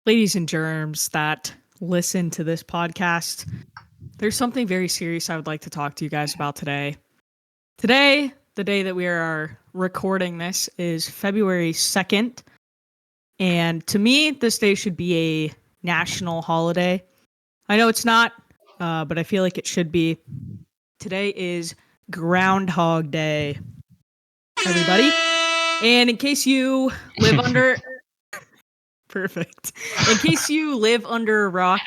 Ladies and germs that listen to this podcast, there's something very serious I would like to talk to you guys about today. Today, the day that we are recording this, is February 2nd. And to me, this day should be a national holiday. I know it's not, but I feel like it should be. Today is Groundhog Day, everybody. And in case you live under... Perfect. In case you live under a rock,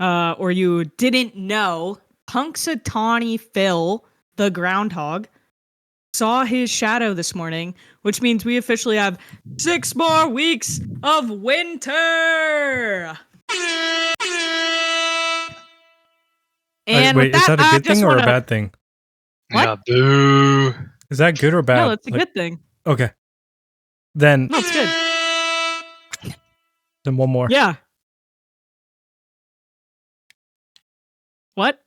or you didn't know, Punxsutawney Phil, the groundhog, saw his shadow this morning, which means we officially have 6 more weeks of winter. And Wait, with is that a good thing or a bad thing? What? Yeah, boo. Is that good or bad? No, that's a good thing. Okay. Then. No, it's good. Then one more. Yeah. What?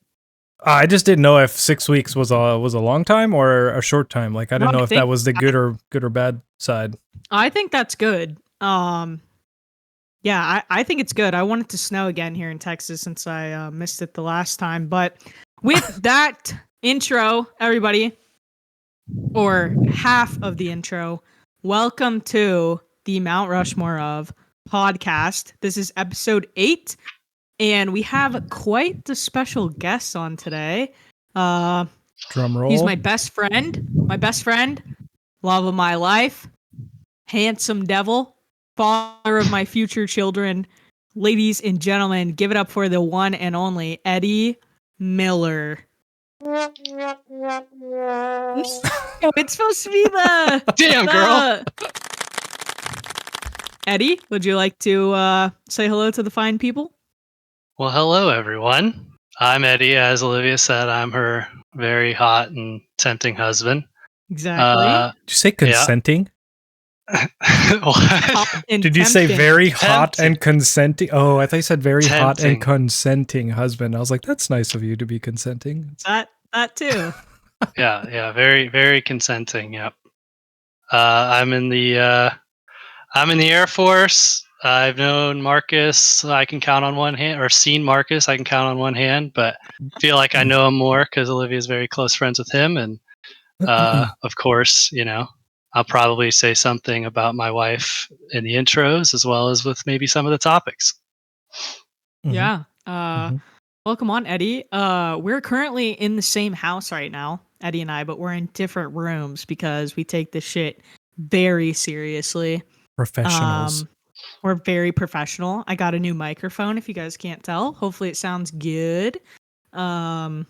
I just didn't know if 6 weeks was a long time or a short time. Like I didn't know if that was the good or bad side. I think that's good. Yeah, I think it's good. I want it to snow again here in Texas since I missed it the last time. But with that intro, everybody, or half of the intro, welcome to the Mount Rushmore of podcast. This is episode 8, and we have quite the special guest on today. Drum roll. He's my best friend, love of my life, handsome devil, father of my future children. Ladies and gentlemen, give it up for the one and only Eddie Miller. It's supposed to be the damn girl. Eddie, would you like to say hello to the fine people? Well, hello everyone. I'm Eddie. As Olivia said, I'm her very hot and tempting husband. Exactly. Did you say consenting? What? Did you say very hot and consenting? Oh, I thought you said very hot and consenting husband. I was like, that's nice of you to be consenting. That too. Yeah, very, very consenting. Yep. I'm in the Air Force. I've known Marcus. I can count on one hand, or seen Marcus. I can count on one hand, but feel like I know him more because Olivia's very close friends with him, and of course, I'll probably say something about my wife in the intros, as well as with maybe some of the topics. Mm-hmm. Yeah. Welcome on, Eddie. We're currently in the same house right now, Eddie and I, but we're in different rooms because we take this shit very seriously. Professionals. We're very professional. I got a new microphone, if you guys can't tell. Hopefully it sounds good. Yeah.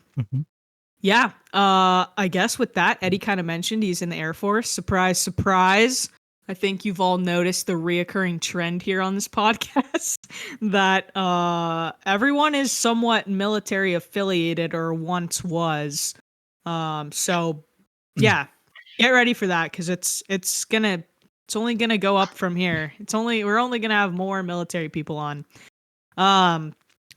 I guess with that, Eddie kind of mentioned he's in the Air Force. Surprise, surprise. I think you've all noticed the reoccurring trend here on this podcast that everyone is somewhat military affiliated or once was. So yeah, get ready for that because it's only gonna go up from here. We're only gonna have more military people on.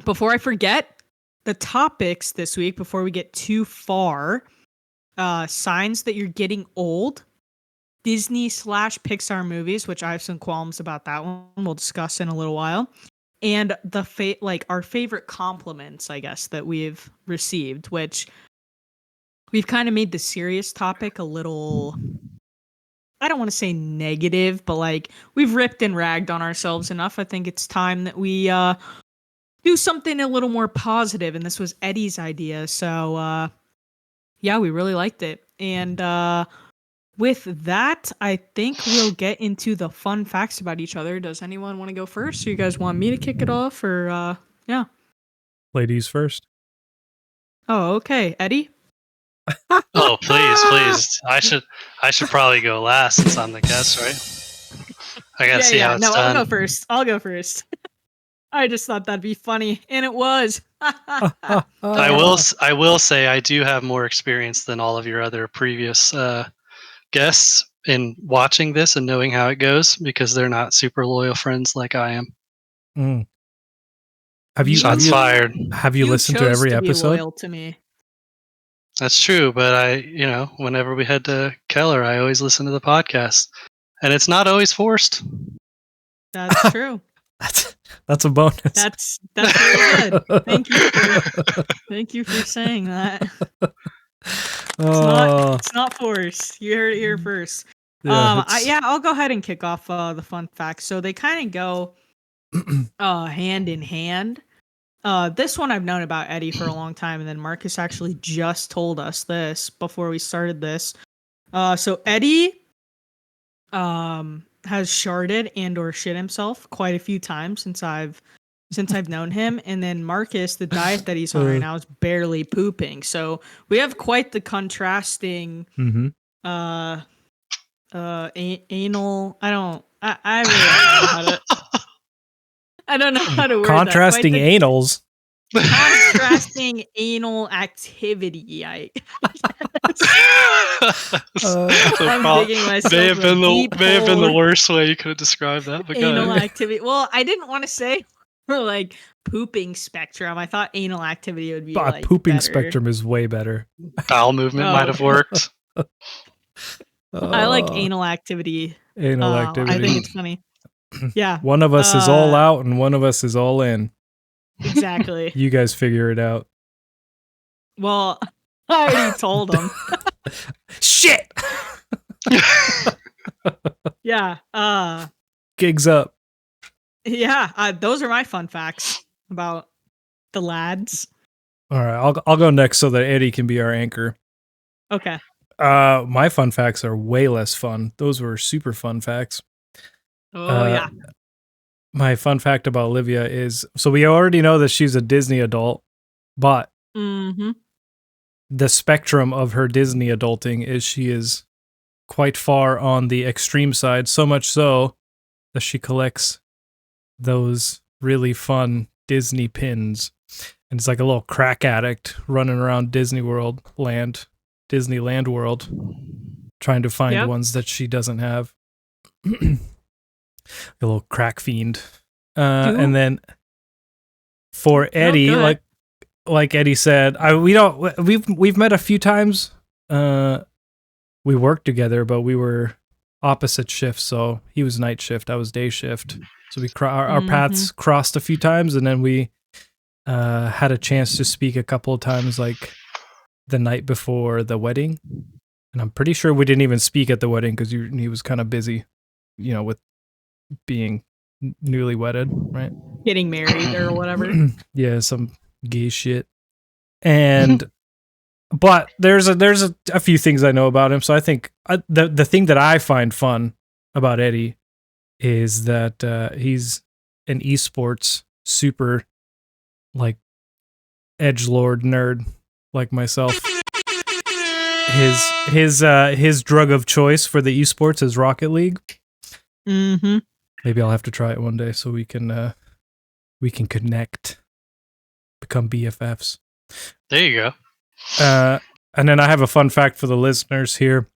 Before I forget the topics this week, before we get too far, signs that you're getting old. Disney/Pixar movies, which I have some qualms about that one. We'll discuss in a little while. And our favorite compliments, I guess, that we've received, which we've kind of made the serious topic a little, I don't want to say negative, but we've ripped and ragged on ourselves enough. I think it's time that we do something a little more positive. And this was Eddie's idea. So yeah, we really liked it. And with that, I think we'll get into the fun facts about each other. Does anyone want to go first? Or you guys want me to kick it off? Or, yeah. Ladies first. Oh, okay. Eddie? Oh, please. I should probably go last since I'm the guest, right? I gotta see how it's done. I'll go first. I just thought that'd be funny, and it was. I will say I do have more experience than all of your other previous guests in watching this and knowing how it goes because they're not super loyal friends like I am. Shots fired. Have you listened to every episode? Be loyal to me. That's true, but whenever we head to Keller, I always listen to the podcast, and it's not always forced. That's true. That's a bonus. That's really good. Thank you for saying that. It's not forced. You heard it here first. Yeah, I'll go ahead and kick off the fun facts. So they kind of go hand in hand. This one I've known about Eddie for a long time, and then Marcus actually just told us this before we started this. So Eddie has sharded and or shit himself quite a few times since I've known him. And then Marcus, the diet that he's on right now is barely pooping. So we have quite the contrasting anal. I don't know how to word contrasting that. Anals. Contrasting anal activity. I'm digging myself. May have been the worst way you could have described that. But anal activity. Well, I didn't want to say like pooping spectrum. I thought anal activity would be like pooping better. spectrum is way better. Bowel movement might have worked. I like anal activity. Anal activity. I think it's funny. Yeah. One of us is all out and one of us is all in. Exactly. You guys figure it out. Well, I already told him. Shit. Yeah. Gigs up. Yeah. Those are my fun facts about the lads. All right. I'll go next so that Eddie can be our anchor. Okay. My fun facts are way less fun. Those were super fun facts. Oh, yeah. My fun fact about Olivia is, so we already know that she's a Disney adult, but the spectrum of her Disney adulting is she is quite far on the extreme side, so much so that she collects those really fun Disney pins. And it's like a little crack addict running around Disneyland World, trying to find ones that she doesn't have. A little crack fiend. And then for Eddie, like Eddie said, we've met a few times. We worked together, but we were opposite shifts. So he was night shift, I was day shift. So our paths crossed a few times, and then we had a chance to speak a couple of times, like the night before the wedding. And I'm pretty sure we didn't even speak at the wedding because he was kind of busy, with being newly wedded, right? Getting married or whatever. Yeah, some gay shit. And but there's a few things I know about him. So I think the thing that I find fun about Eddie is that he's an esports super like edgelord nerd like myself. His drug of choice for the esports is Rocket League. Maybe I'll have to try it one day so we can connect, become BFFs. There you go. And then I have a fun fact for the listeners here.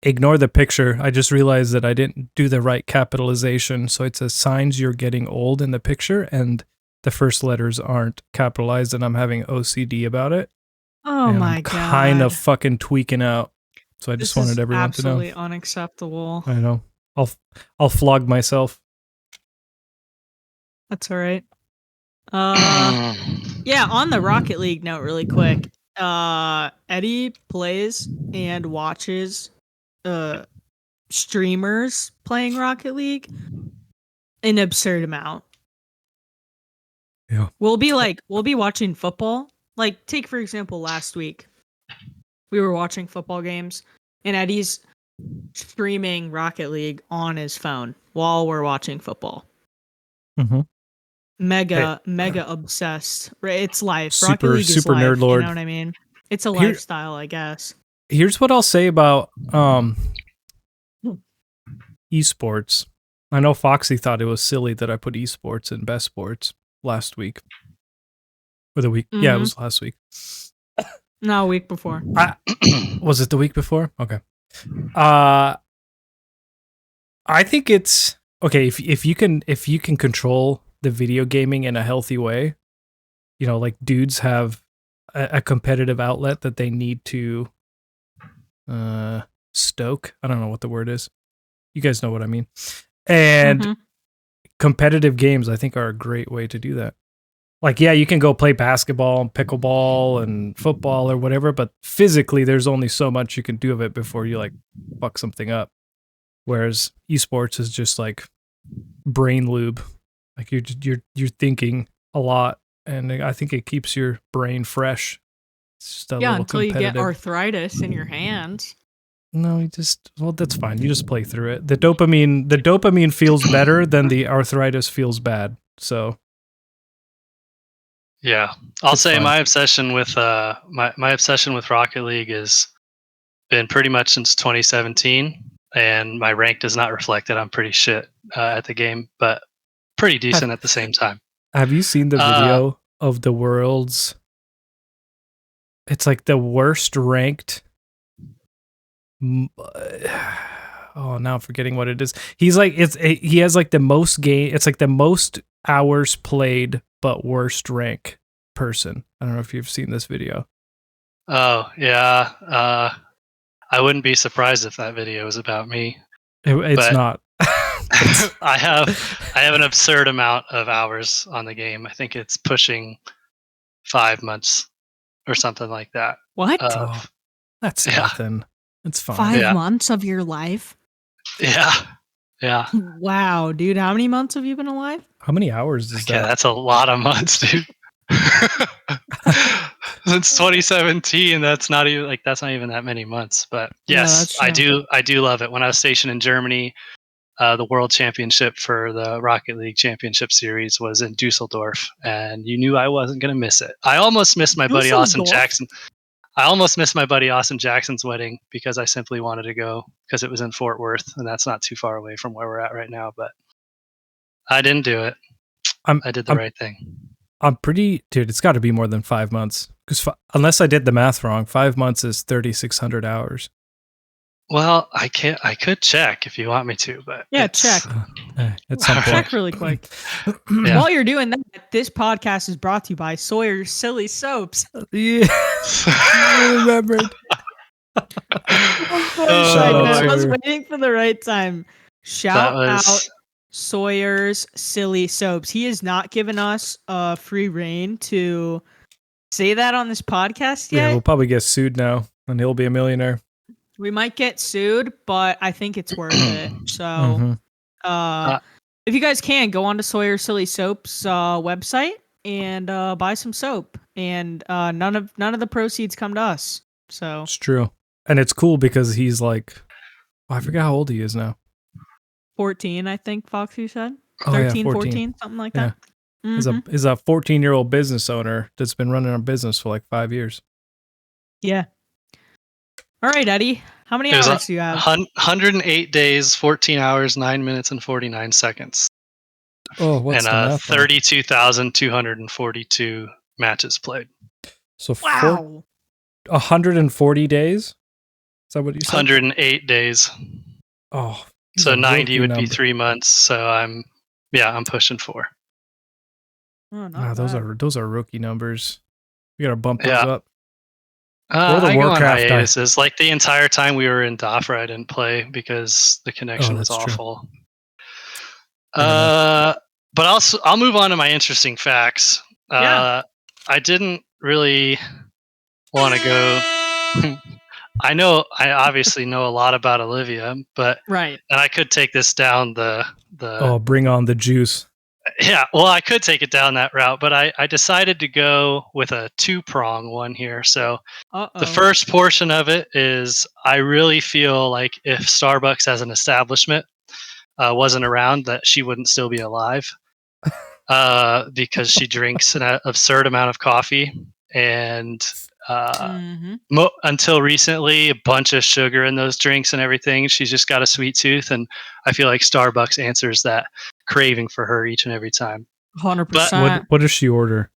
Ignore the picture. I just realized that I didn't do the right capitalization. So it says signs you're getting old in the picture, and the first letters aren't capitalized, and I'm having OCD about it. Oh and my I'm god. Kind of fucking tweaking out. So I just wanted everyone to know. Absolutely unacceptable. I know. I'll flog myself. That's all right. Yeah, on the Rocket League note really quick. Eddie plays and watches streamers playing Rocket League an absurd amount. Yeah. We'll be watching football. Like, take for example last week. We were watching football games and Eddie's streaming Rocket League on his phone while we're watching football. Mega obsessed. It's life. Rocket League is super life, nerd lord. You know what I mean? It's a lifestyle, I guess. Here's what I'll say about esports. I know Foxy thought it was silly that I put esports in best sports last week. Or the week. Yeah, it was last week. No, a week before. Was it the week before? Okay. I think it's okay if you can control the video gaming in a healthy way. Like dudes have a competitive outlet that they need to stoke. I don't know what the word is. You guys know what I mean. And competitive games, I think, are a great way to do that. Like, yeah, you can go play basketball and pickleball and football or whatever, but physically there's only so much you can do of it before you like fuck something up. Whereas esports is just like brain lube. Like you're thinking a lot, and I think it keeps your brain fresh. It's just a little until you get competitive. arthritis in your hands. No, that's fine. You just play through it. The dopamine feels better than the arthritis feels bad. So yeah, I'll say fun. my obsession with my obsession with Rocket League has been pretty much since 2017, and my rank does not reflect it. I'm pretty shit at the game, but pretty decent at the same time. Have you seen the video of the world's? It's like the worst ranked. Oh, now I'm forgetting what it is. He's like he has like the most game. It's like the most hours played, but worst rank person. I don't know if you've seen this video. Oh yeah, I wouldn't be surprised if that video was about me. It's not. I have an absurd amount of hours on the game. I think it's pushing 5 months or something like that. What? That's nothing. It's fine. 5 months of your life? Yeah. Wow, dude. How many months have you been alive? How many hours is that? Yeah, that's a lot of months, dude. Since 2017, that's not even that many months. But yes, I do love it. When I was stationed in Germany, the World Championship for the Rocket League Championship Series was in Dusseldorf, and you knew I wasn't going to miss it. I almost missed my buddy Austin Jackson. I almost missed my buddy Austin Jackson's wedding because I simply wanted to go because it was in Fort Worth, and that's not too far away from where we're at right now. But I didn't do it. I did the right thing. I'm dude. It's got to be more than 5 months because unless I did the math wrong, 5 months is 3,600 hours. Well, I could check if you want me to, but check. Check really quick. Yeah. While you're doing that, this podcast is brought to you by Sawyer's Silly Soaps. Yeah, I remembered. I was waiting for the right time. Shout out Sawyer's Silly Soaps. He has not given us free reign to say that on this podcast yet. Yeah, we'll probably get sued now, and he'll be a millionaire. We might get sued, but I think it's worth it. So, if you guys can, go on to Sawyer Silly Soap's website and buy some soap. And none of the proceeds come to us. So it's true, and it's cool because he's like, I forget how old he is now. 14, I think Foxy said. 13, 14, something like that. Mm-hmm. He's a 14-year-old business owner that's been running a business for like 5 years. Yeah. All right, Eddie. How many hours do you have? 108 days, 14 hours, 9 minutes, and 49 seconds. Oh, what's the math? 32,242 matches played. So 140 days? Is that what you said? 108 days. Oh. So 90 would be 3 months. So I'm pushing 4. Oh, those are rookie numbers. We gotta bump those up. I go on hiatuses. Like the entire time we were in Dafra, I didn't play because the connection was awful. But I'll move on to my interesting facts. I didn't really want to go. I obviously know a lot about Olivia, but and I could take this down the. Oh, bring on the juice. Yeah, well, I could take it down that route, but I decided to go with a 2-prong one here. So the first portion of it is I really feel like if Starbucks as an establishment wasn't around, that she wouldn't still be alive because she drinks an absurd amount of coffee and until recently, a bunch of sugar in those drinks and everything. She's just got a sweet tooth, and I feel like Starbucks answers that craving for her each and every time. 100%. What does she order?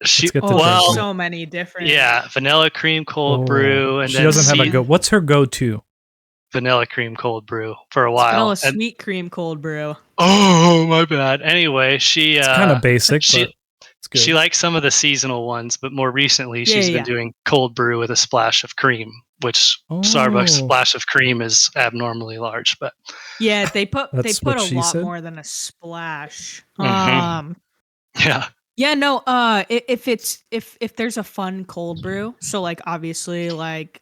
So many different. Yeah, vanilla cream cold brew, and she doesn't have a go. What's her go-to? Vanilla cream cold brew for a while. Vanilla sweet cream cold brew. Oh, my bad. Anyway, it's kind of basic. But she likes some of the seasonal ones, but more recently she's been doing cold brew with a splash of cream, which Starbucks splash of cream is abnormally large. But yeah, they put That's a what she lot said? more than a splash. yeah, Yeah, no. If there's a fun cold brew, so like obviously like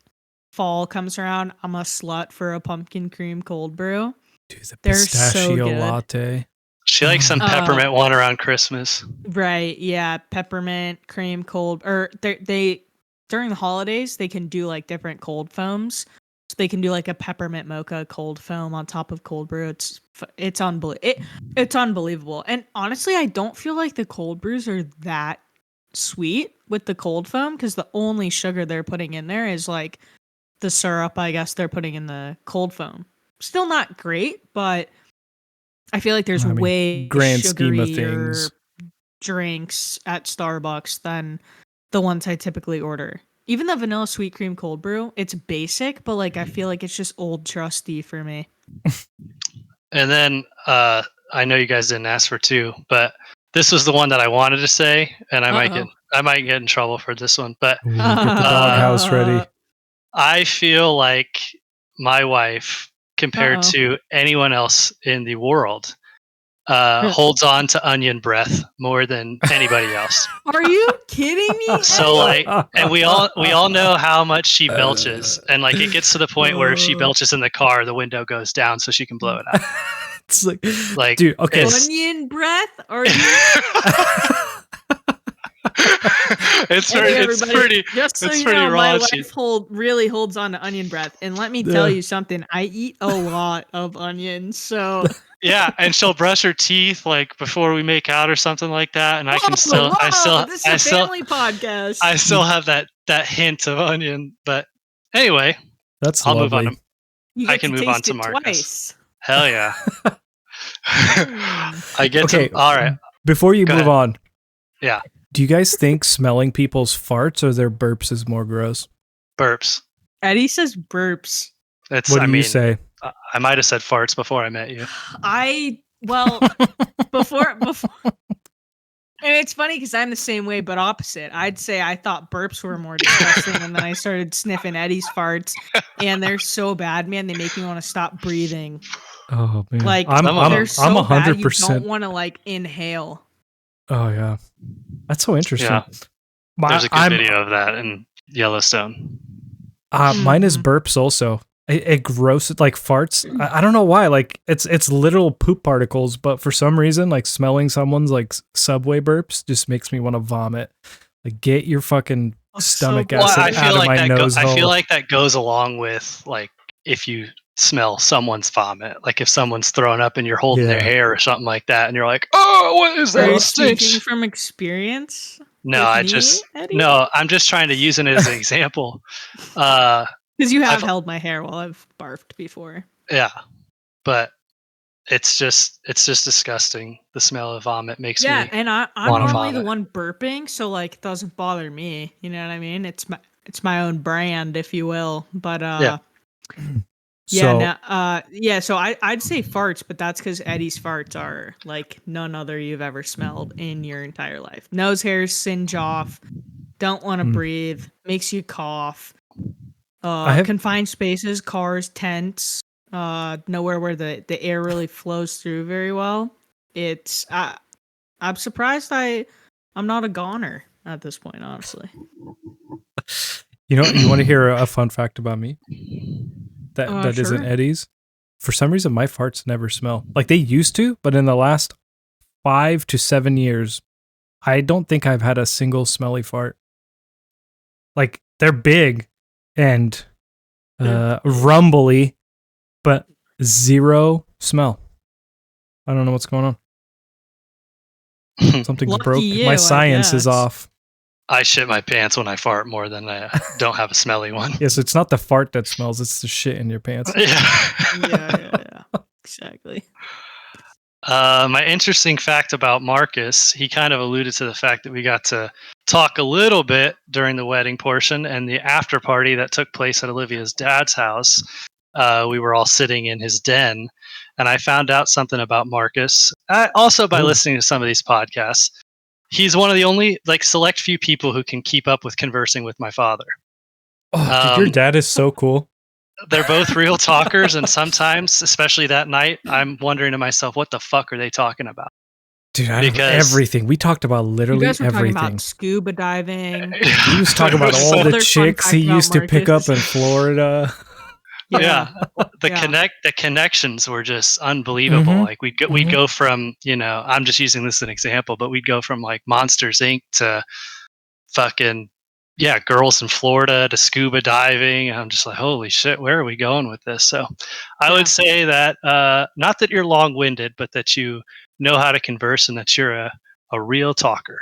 fall comes around, I'm a slut for a pumpkin cream cold brew. Dude, the They're so pistachio good. latte. she likes some peppermint one around Christmas. Right? Yeah, peppermint cream cold, or they during the holidays they can do like different cold foams. So they can do like a peppermint mocha cold foam on top of cold brew. It's unbelievable. And honestly, I don't feel like the cold brews are that sweet with the cold foam because the only sugar they're putting in there is like the syrup, I guess they're putting in the cold foam. Still not great, but I feel like there's way grand scheme of sugarier things. drinks at Starbucks than the ones I typically order. Even the vanilla sweet cream cold brew, it's basic, but like I feel like it's just old trusty for me. And then I know you guys didn't ask for two, but this was the one that I wanted to say, and I might get in trouble for this one. But Ooh, get the doghouse ready. I feel like my wife, compared to anyone else in the world, holds on to onion breath more than anybody else. Are you kidding me? So like, and we all know how much she belches, and like it gets to the point where if she belches in the car, the window goes down so she can blow it out. It's like, dude, okay, onion breath? Are you? It's pretty know, my raunchy. wife really holds on to onion breath, and let me tell you something. I eat a lot of onions, so yeah, and she'll brush her teeth like before we make out or something like that, and this is a family podcast. I still have that hint of onion, but anyway, that's I'll lovely. move on. I can move on to Marcus. Twice. Hell yeah. I get to all right. Before you move on, yeah. Do you guys think smelling people's farts or their burps is more gross? Burps. Eddie says burps. What do you say? I might have said farts before I met you. Before. And it's funny because I'm the same way, but opposite. I'd say I thought burps were more disgusting, and then I started sniffing Eddie's farts, and they're so bad, man. They make me want to stop breathing. Oh man, like I'm 100%. You don't want to like inhale. Oh yeah, that's so interesting. Yeah. There's a good video of that in Yellowstone. Mine is burps also. It gross like farts. I don't know why. Like it's literal poop particles, but for some reason, like smelling someone's like subway burps just makes me want to vomit. Like get your fucking stomach acid out of my nose hole. I feel like that goes along with like if you smell someone's vomit, like if someone's throwing up and you're holding their hair or something like that, and you're like, "Oh, what is that?" Are you speaking from experience? No, I'm just trying to use it as an example. Because you have held my hair while I've barfed before. Yeah, but it's just disgusting. The smell of vomit makes me. Yeah, and I'm normally the one burping, so like it doesn't bother me. You know what I mean? It's my own brand, if you will. But yeah. So I'd say farts, but that's because Eddie's farts are like none other you've ever smelled in your entire life. Nose hairs singe off, don't want to breathe, makes you cough. Confined spaces, cars, tents, nowhere where the air really flows through very well. It's I'm surprised I'm not a goner at this point, honestly. You know, you want to hear a fun fact about me? That sure. isn't Eddie's. For some reason, my farts never smell. Like they used to, but in the last 5 to 7 years, I don't think I've had a single smelly fart. Like they're big and rumbly, but zero smell. I don't know what's going on. Something's broke. My science is off. I shit my pants when I fart more than I don't have a smelly one. Yes, it's not the fart that smells, it's the shit in your pants. Yeah. Exactly. My interesting fact about Marcus, he kind of alluded to the fact that we got to talk a little bit during the wedding portion and the after party that took place at Olivia's dad's house. We were all sitting in his den, and I found out something about Marcus. Also by listening to some of these podcasts. He's one of the only like select few people who can keep up with conversing with my father. Oh, dude, your dad is so cool. They're both real talkers, and sometimes, especially that night, I'm wondering to myself, what the fuck are they talking about? Dude, I don't know everything. We talked about literally you guys were everything. Talking about scuba diving. He was talking about all the chicks he used to pick up in Florida. Yeah. The connections were just unbelievable. Mm-hmm. Like we'd go from, I'm just using this as an example, but we'd go from like Monsters Inc. to fucking girls in Florida to scuba diving. And I'm just like, holy shit, where are we going with this? So I would say that not that you're long-winded, but that you know how to converse and that you're a real talker.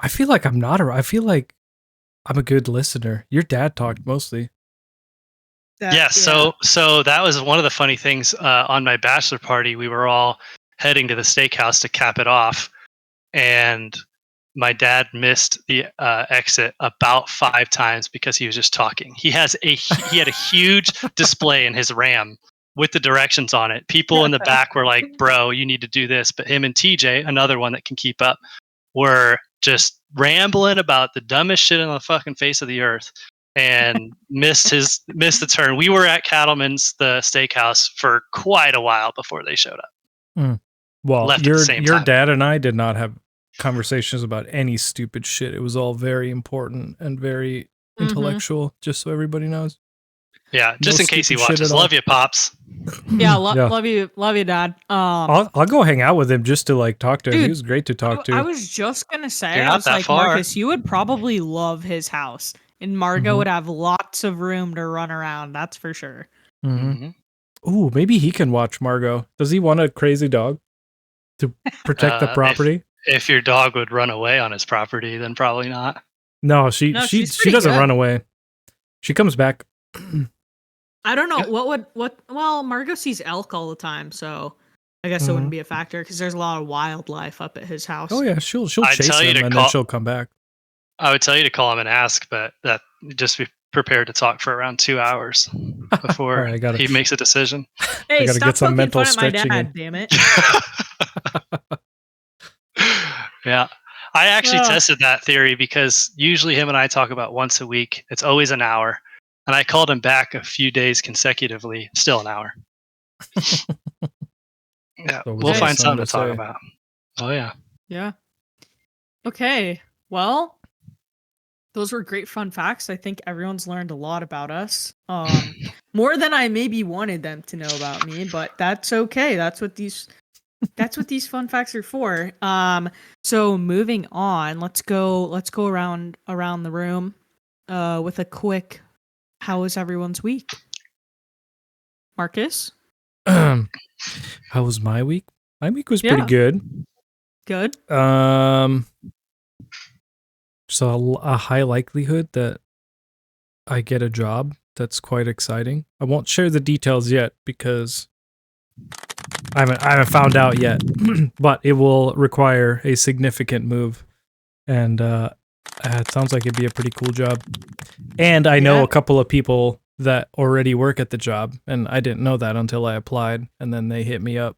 I feel like I'm not I feel like I'm a good listener. Your dad talked mostly. So that was one of the funny things on my bachelor party. We were all heading to the steakhouse to cap it off, and my dad missed the exit about 5 times because he was just talking. He had a huge display in his Ram with the directions on it. People in the back were like, "Bro, you need to do this," but him and TJ, another one that can keep up, were just rambling about the dumbest shit on the fucking face of the earth. And missed the turn. We were at Cattleman's, the steakhouse, for quite a while before they showed up. Well, your dad and I did not have conversations about any stupid shit. It was all very important and very intellectual, just so everybody knows. Yeah, just in case he watches. Love you, Pops. Love you, Dad. I'll go hang out with him just to like talk to him. He was great to talk to. I was just gonna say, I was like, Marcus, you would probably love his house. And Margot would have lots of room to run around. That's for sure. Ooh, maybe he can watch Margot. Does he want a crazy dog to protect the property? If your dog would run away on his property, then probably not. No, she doesn't run away. She comes back. I don't know well, Margot sees elk all the time, so I guess it wouldn't be a factor because there's a lot of wildlife up at his house. Oh yeah, she'll chase him and then she'll come back. I would tell you to call him and ask, but that just be prepared to talk for around 2 hours before he makes a decision. Hey, stop get some mental stretching. Damn it! Yeah, I actually tested that theory because usually him and I talk about once a week. It's always an hour, and I called him back a few days consecutively. Still an hour. Yeah, we'll find something to talk about. Oh yeah. Yeah. Okay. Well. Those were great fun facts. I think everyone's learned a lot about us. More than I maybe wanted them to know about me, but that's okay. That's what these fun facts are for. So moving on, let's go around the room with a quick how was everyone's week? Marcus? How was my week? My week was pretty good. Good. So a high likelihood that I get a job. That's quite exciting. I won't share the details yet because I haven't found out yet. But it will require a significant move, and it sounds like it'd be a pretty cool job. And I know a couple of people that already work at the job, and I didn't know that until I applied, and then they hit me up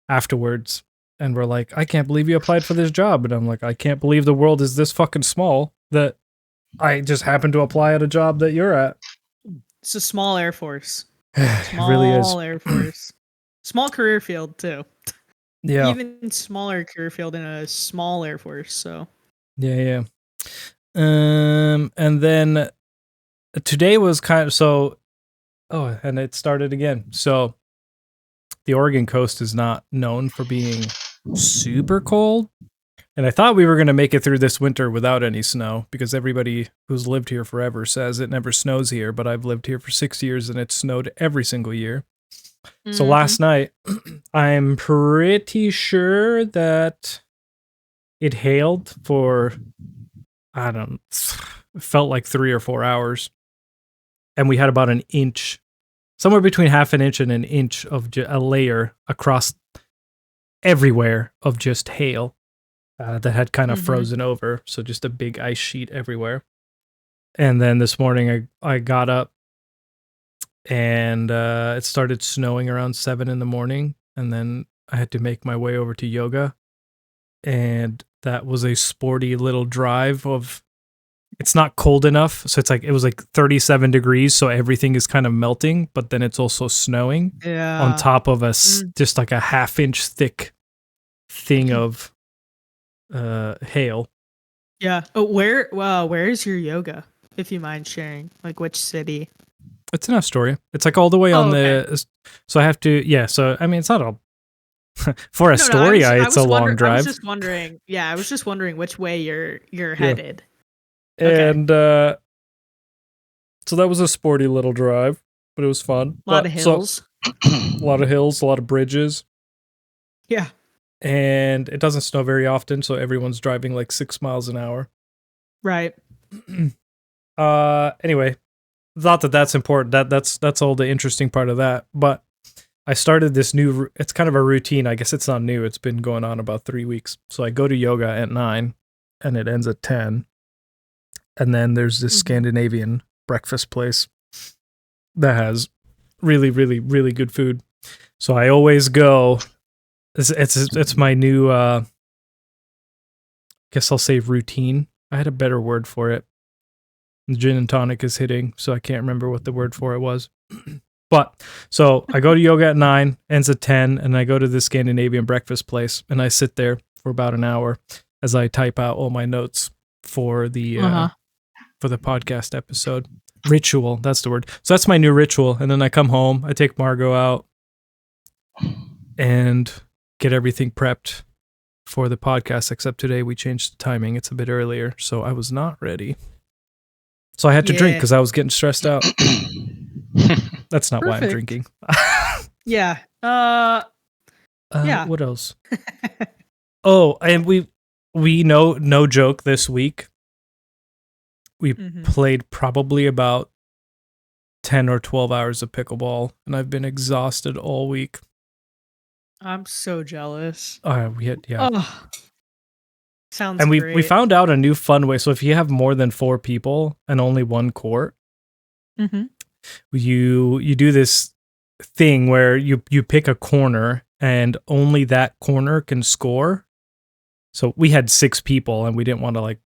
afterwards. And we're like, I can't believe you applied for this job. And I'm like, I can't believe the world is this fucking small that I just happened to apply at a job that you're at. It's a small Air Force. It really is. Small Air Force. Small career field, too. Yeah. Even smaller career field in a small Air Force, so. Yeah. And then today was kind of and it started again. So the Oregon coast is not known for being super cold. And I thought we were going to make it through this winter without any snow because everybody who's lived here forever says it never snows here, but I've lived here for 6 years and it's snowed every single year. So last night, I'm pretty sure that it hailed for, it felt like 3 or 4 hours. And we had about an inch, somewhere between half an inch and an inch of a layer across everywhere of just hail that had kind of frozen over. So just a big ice sheet everywhere. And then this morning I got up and it started snowing around 7 a.m. And then I had to make my way over to yoga. And that was a sporty little drive of it's not cold enough. So it's like, it was like 37 degrees. So everything is kind of melting, but then it's also snowing on top of just like a half-inch thick thing of hail. Yeah. Oh, where is your yoga? If you mind sharing, like which city? It's in Astoria. It's like all the way on the. So I have to. Yeah. So I mean, it's not all. For Astoria, it's a long drive. I was just wondering. Yeah, I was just wondering which way you're headed. And so that was a sporty little drive, but it was fun. A lot of hills. A lot of hills, a lot of bridges. Yeah. And it doesn't snow very often, so everyone's driving like 6 miles an hour. Right. Anyway, thought that's important. That's all the interesting part of that. But I started this new. It's kind of a routine. I guess it's not new. It's been going on about 3 weeks. So I go to yoga at 9, and it ends at 10. And then there's this Scandinavian breakfast place that has really, really, really good food. So I always go. It's my new. Guess I'll say routine. I had a better word for it. Gin and tonic is hitting, so I can't remember what the word for it was. But so I go to yoga at 9, ends at 10, and I go to the Scandinavian breakfast place, and I sit there for about an hour as I type out all my notes for the podcast episode. Ritual, that's the word. So that's my new ritual. And then I come home, I take Margot out and get everything prepped for the podcast, except today we changed the timing. It's a bit earlier, so I was not ready. So I had to drink because I was getting stressed out. That's not why I'm drinking. Yeah. Yeah. What else? Oh, and we know, no joke, this week we played probably about 10 or 12 hours of pickleball, and I've been exhausted all week. I'm so jealous. Sounds and great. we found out a new fun way. So if you have more than 4 people and only one court, you do this thing where you pick a corner and only that corner can score. So we had 6 people and we didn't want to like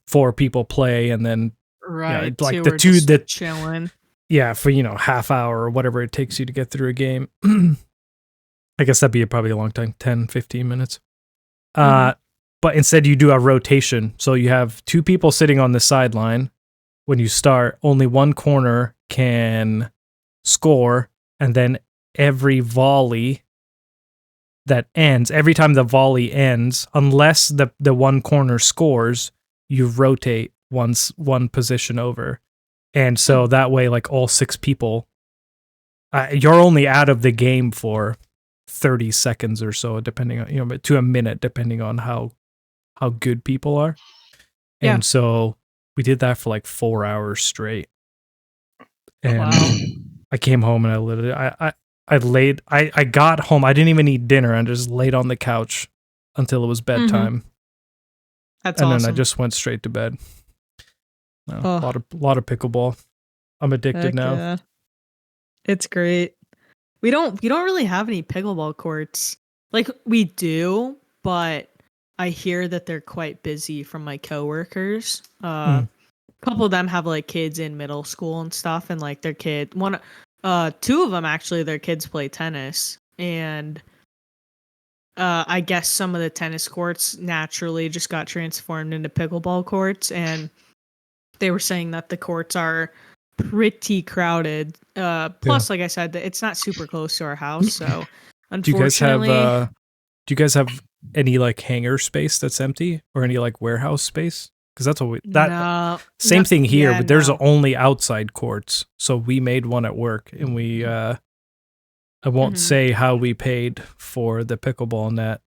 4 people play and then like the two that chilling. Yeah, for half hour or whatever it takes you to get through a game. I guess that'd be probably a long time, 10, 15 minutes. But instead you do a rotation. So you have 2 people sitting on the sideline. When you start, only one corner can score, and then every volley that ends, every time the volley ends, unless the one corner scores, you rotate one position over. And so that way, like all 6 people, you're only out of the game for 30 seconds or so, depending on, to a minute, depending on how good people are. Yeah. And so we did that for like 4 hours straight. And I came home and I literally, I got home. I didn't even eat dinner. I just laid on the couch until it was bedtime. That's awesome. And then I just went straight to bed. A lot of pickleball. I'm addicted now. Yeah. It's great. We don't really have any pickleball courts. Like we do, but I hear that they're quite busy from my coworkers. A couple of them have like kids in middle school and stuff, and like their 2 of them actually, their kids play tennis, and I guess some of the tennis courts naturally just got transformed into pickleball courts, and they were saying that the courts are pretty crowded. Plus, like I said, it's not super close to our house, so unfortunately. Do you guys have any like hangar space that's empty, or any like warehouse space? Because that's what same thing here, but there's only outside courts. So we made one at work, and we I won't say how we paid for the pickleball net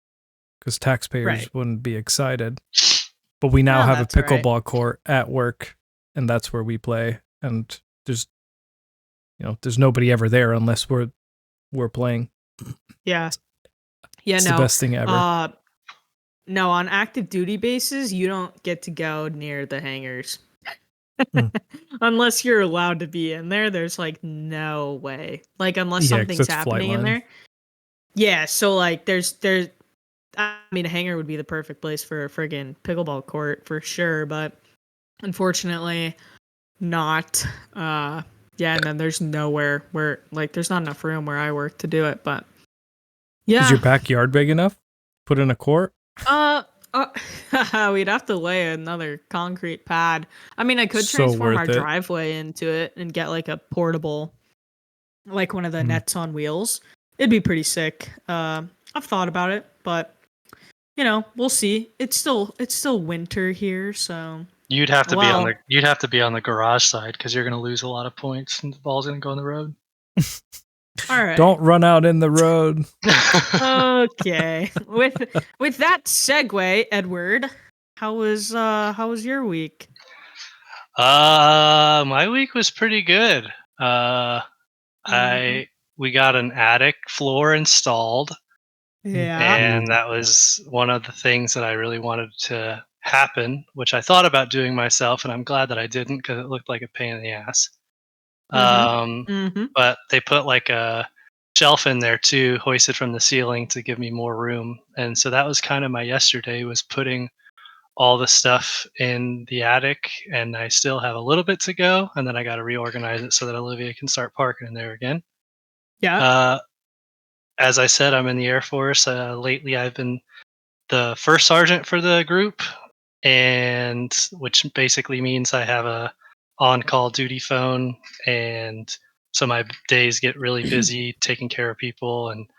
because taxpayers wouldn't be excited. But we now have a pickleball court at work, and that's where we play. And there's nobody ever there unless we're playing. Yeah. It's the best thing ever. No, on active duty bases, you don't get to go near the hangars. Unless you're allowed to be in there, there's like no way. Like unless something's happening in there. Yeah, so like there's I mean, a hangar would be the perfect place for a friggin' pickleball court for sure, but unfortunately not. And then there's nowhere where like there's not enough room where I work to do it. But yeah, Is your backyard big enough? Put in a court? We'd have to lay another concrete pad. I mean, I could So transform our worth it. driveway into it and get like a portable, like one of the Hmm. nets on wheels. It'd be pretty sick. I've thought about it, but we'll see. It's still winter here, so You'd have to Well- be on the garage side because you're going to lose a lot of points and the ball's going to go on the road. all right. Don't run out in the road. Okay. With that segue, Edward, how was your week? My week was pretty good. Mhm. We got an attic floor installed, Yeah. and that was one of the things that I really wanted to happen, which I thought about doing myself, and I'm glad that I didn't because it looked like a pain in the ass. Mm-hmm. But they put like a shelf in there too, hoisted from the ceiling to give me more room, and so that was kind of my yesterday, was putting all the stuff in the attic, and I still have a little bit to go, and then I got to reorganize it so that Olivia can start parking in there again. Yeah. As I said, I'm in the Air Force. Lately, I've been the first sergeant for the group, and which basically means I have a on-call duty phone, and so my days get really busy taking care of people and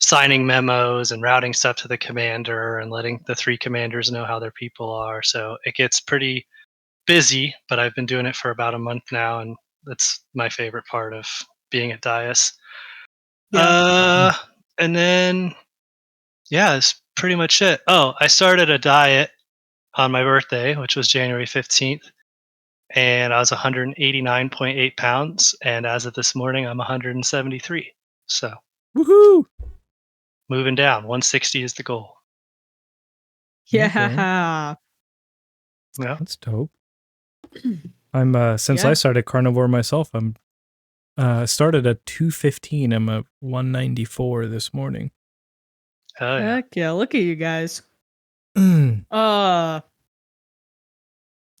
signing memos and routing stuff to the commander and letting the 3 commanders know how their people are. So it gets pretty busy, but I've been doing it for about a month now, and that's my favorite part of being at Dias. And then, yeah, that's pretty much it. Oh, I started a diet on my birthday, which was January 15th, and I was 189.8 pounds. And as of this morning, I'm 173. So Woohoo! moving down. 160 is the goal. Yeah. Yeah. That's dope. I'm since I started carnivore myself, I'm started at 215. I'm at 194 this morning. Oh, yeah. Heck yeah, look at you guys. Mm.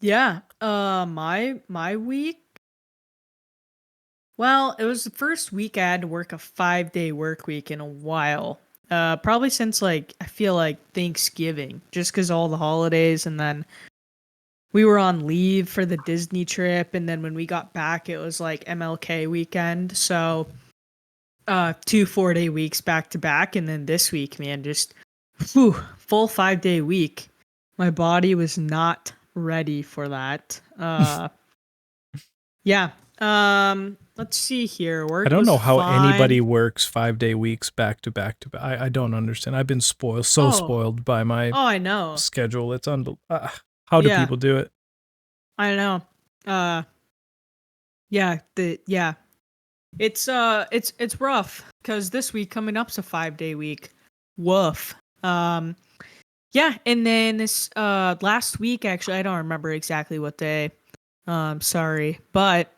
Yeah. My week. Well, it was the first week I had to work a 5-day work week in a while. Probably since like I feel like Thanksgiving, just because all the holidays, and then we were on leave for the Disney trip, and then when we got back, it was like MLK weekend. So, 2 4-day weeks back to back, and then this week, man, just full 5-day week. My body was not ready for that. Yeah. Let's see here. Work I don't know was how fine. anybody works 5-day weeks back to back to back. I don't understand. I've been spoiled by my I know. schedule. It's unbelievable. How do people do it? I know. It's rough because this week coming up's a 5-day week. Woof. Yeah, and then this last week, actually, I don't remember exactly what day. Sorry, but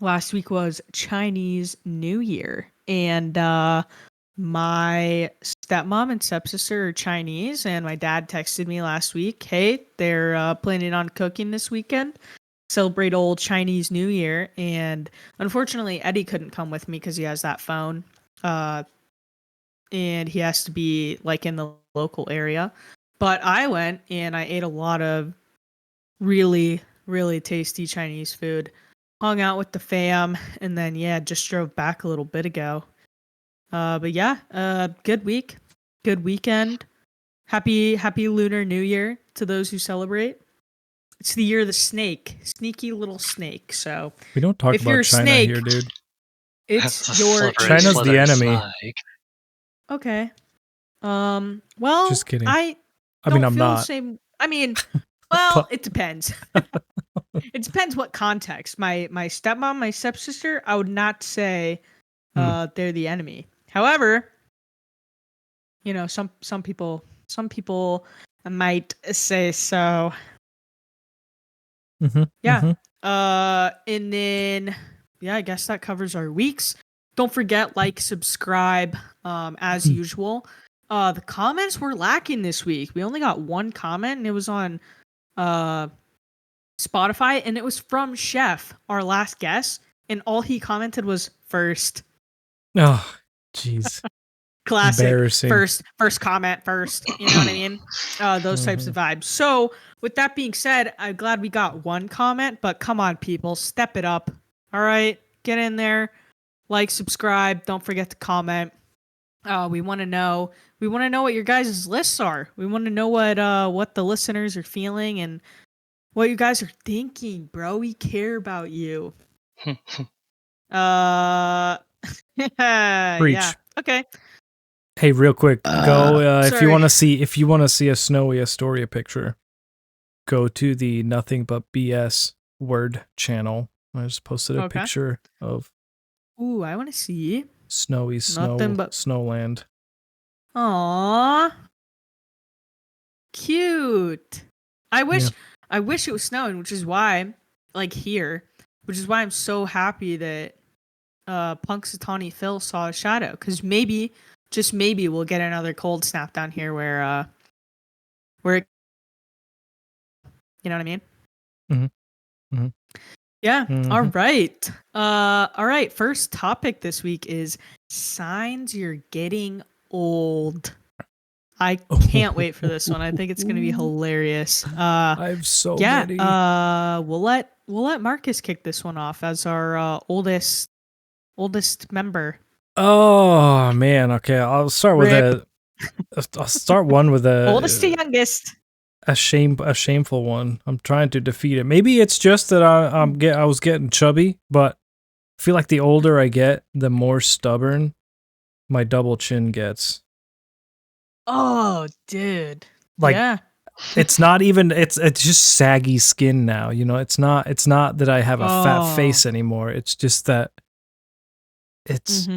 last week was Chinese New Year, and my stepmom and stepsister are Chinese, and my dad texted me last week, hey, they're planning on cooking this weekend, celebrate old Chinese New Year. And unfortunately, Eddie couldn't come with me because he has that phone, and he has to be like in the local area. But I went and I ate a lot of really, really tasty Chinese food, hung out with the fam, and then just drove back a little bit ago. But yeah, good week, good weekend. Happy Lunar New Year to those who celebrate. It's the year of the snake, sneaky little snake. So We don't talk if you're about a China snake, here, dude. it's That's a your slippery, China's the slithering enemy. snake. Okay. Well, Just kidding. I I mean, don't I'm feel the not. same. I mean, well, But- it depends. It depends what context. My stepmom, my stepsister, I would not say they're the enemy. However, some people might say so. Yeah. And then I guess that covers our weeks. Don't forget, like, subscribe, as usual. The comments were lacking this week. We only got one comment, and it was on Spotify, and it was from Chef, our last guest, and all he commented was first. Oh, jeez. Classic. Embarrassing. First comment first. You know what I mean? Those types of vibes. So with that being said, I'm glad we got one comment, but come on, people, step it up. All right, get in there, like, subscribe. Don't forget to comment. We want to know. We want to know what your guys' lists are. We want to know what the listeners are feeling and what you guys are thinking, bro. We care about you. Yeah. Okay. Hey, real quick, go if you sorry. want to see a snowy Astoria picture, go to the Nothing But BS Word channel. I just posted a picture of Ooh, I want to see snowy snowland. Aww. Cute. I wish it was snowing, which is why, like here, which is why I'm so happy that Punxsutawney Phil saw a shadow, because maybe, just maybe, we'll get another cold snap down here where you know what I mean? Mm-hmm. Mm-hmm. Yeah. Mm-hmm. All right. First topic this week is signs you're getting old. I can't wait for this one. I think it's going to be hilarious. I have so many. We'll let Marcus kick this one off as our oldest member. Oh man, okay. I'll start with I'll start one with a oldest to youngest. A shameful one. I'm trying to defeat it. Maybe it's just that I was getting chubby, but I feel like the older I get, the more stubborn my double chin gets. Oh, dude. Like, yeah. It's not even it's just saggy skin now, you know. It's not that I have a fat face anymore. It's just that it's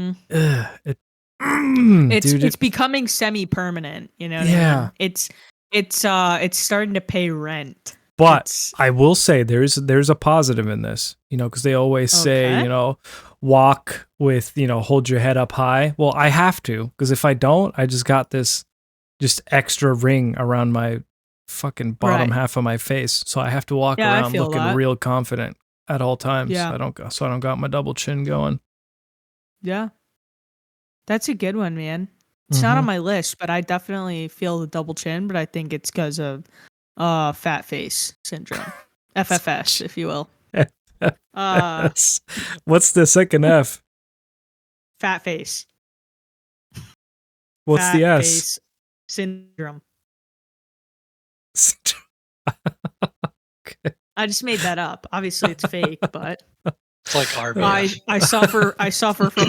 it's becoming semi-permanent, you know what I mean? It's starting to pay rent. But I will say there's a positive in this, you know, because they always say, you know, walk with, you know, hold your head up high. Well, I have to, because if I don't, I just got this just extra ring around my fucking bottom half of my face, so I have to walk around looking real confident at all times. I don't got my double chin going. Yeah, that's a good one, man. It's not on my list, but I definitely feel the double chin, but I think it's because of fat face syndrome. FFS, if you will. What's the second F? Fat face. What's fat the S? Face syndrome. Okay. I just made that up. Obviously, it's fake, but it's like RBF. I suffer from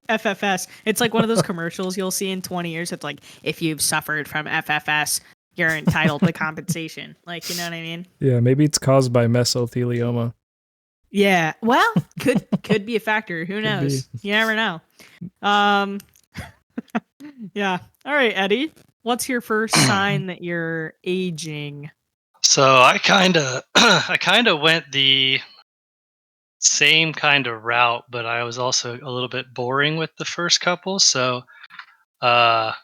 FFS. It's like one of those commercials you'll see in 20 years. It's like, if you've suffered from FFS, you're entitled to compensation. Like, you know what I mean? Yeah, maybe it's caused by mesothelioma. Yeah, well, could be a factor. Who knows? You never know. Yeah. All right, Eddie. What's your first sign that you're aging? So I kind of went the same kind of route, but I was also a little bit boring with the first couple. So, let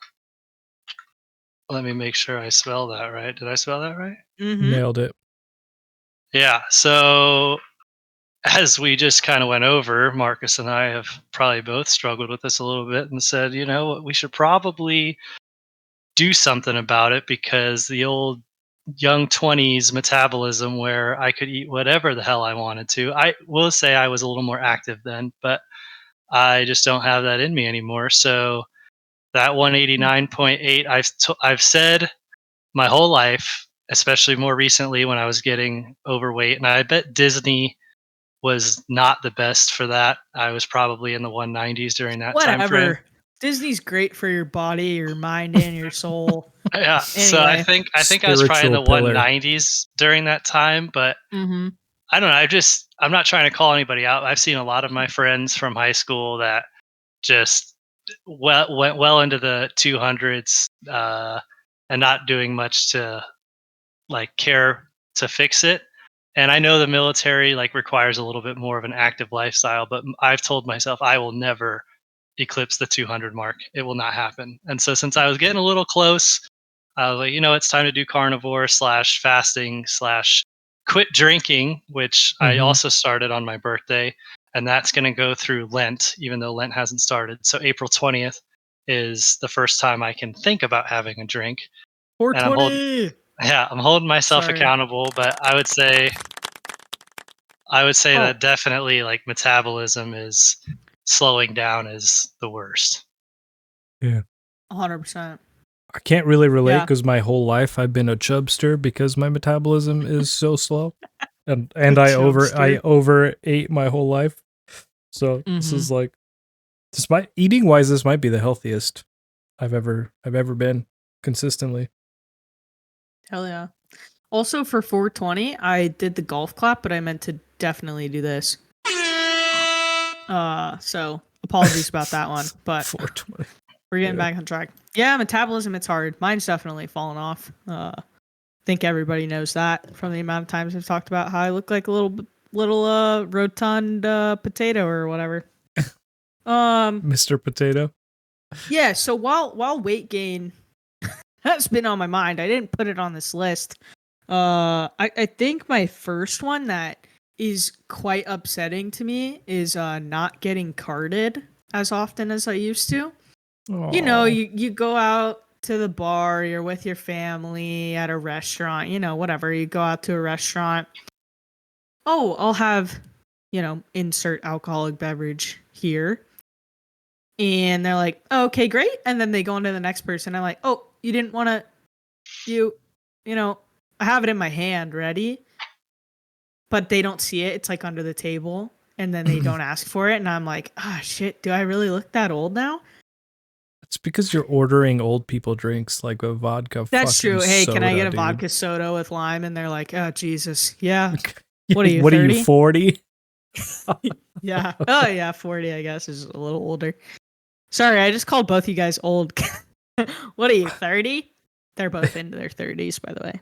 me make sure I spell that right. Did I spell that right? Mm-hmm. Nailed it. Yeah. So, as we just kind of went over, Marcus and I have probably both struggled with this a little bit and said, you know what, we should probably do something about it, because the old young 20s metabolism where I could eat whatever the hell I wanted to. I will say I was a little more active then, but I just don't have that in me anymore. So that 189.8, I've said my whole life, especially more recently when I was getting overweight, and I bet Disney was not the best for that. I was probably in the 190s during that time frame. Disney's great for your body, your mind, and your soul. Yeah. Anyway. So I think I was probably in the 190s during that time, but I don't know. I'm not trying to call anybody out. I've seen a lot of my friends from high school that just went well into the 200s, and not doing much to like care to fix it. And I know the military like requires a little bit more of an active lifestyle, but I've told myself I will never eclipse the 200 mark. It will not happen. And so since I was getting a little close, I was like, you know, it's time to do carnivore / fasting / quit drinking, which I also started on my birthday, and that's going to go through Lent, even though Lent hasn't started. So April 20th is the first time I can think about having a drink. 420. I'm holding myself accountable, but I would say that definitely like metabolism is slowing down is the worst. Yeah. 100%. I can't really relate because my whole life I've been a chubster because my metabolism is so slow, and I overate my whole life. So this is like, eating wise, this might be the healthiest I've ever been consistently. Hell yeah. Also for 420, I did the golf clap, but I meant to definitely do this. So apologies about that one, but 420. We're getting back on track. Yeah, metabolism, it's hard. Mine's definitely fallen off. I think everybody knows that from the amount of times I've talked about how I look like a little rotund potato or whatever. Mr. Potato. Yeah, so while weight gain has been on my mind, I didn't put it on this list. I think my first one that is quite upsetting to me is not getting carded as often as I used to. Aww. You know, you go out to the bar, you're with your family at a restaurant, whatever. You go out to a restaurant. Oh, I'll have, insert alcoholic beverage here. And they're like, oh, okay, great. And then they go on to the next person. I'm like, oh, you didn't want to, I have it in my hand ready. But they don't see it. It's like under the table. And then they don't ask for it. And I'm like, shit, do I really look that old now? It's because you're ordering old people drinks like a vodka. That's true. Hey, soda, can I get a vodka soda with lime? And they're like, oh, Jesus. Yeah. What are you, 30? Are you, 40? Yeah. Oh, yeah, 40, I guess, is a little older. Sorry, I just called both you guys old. What are you, 30? They're both into their 30s, by the way.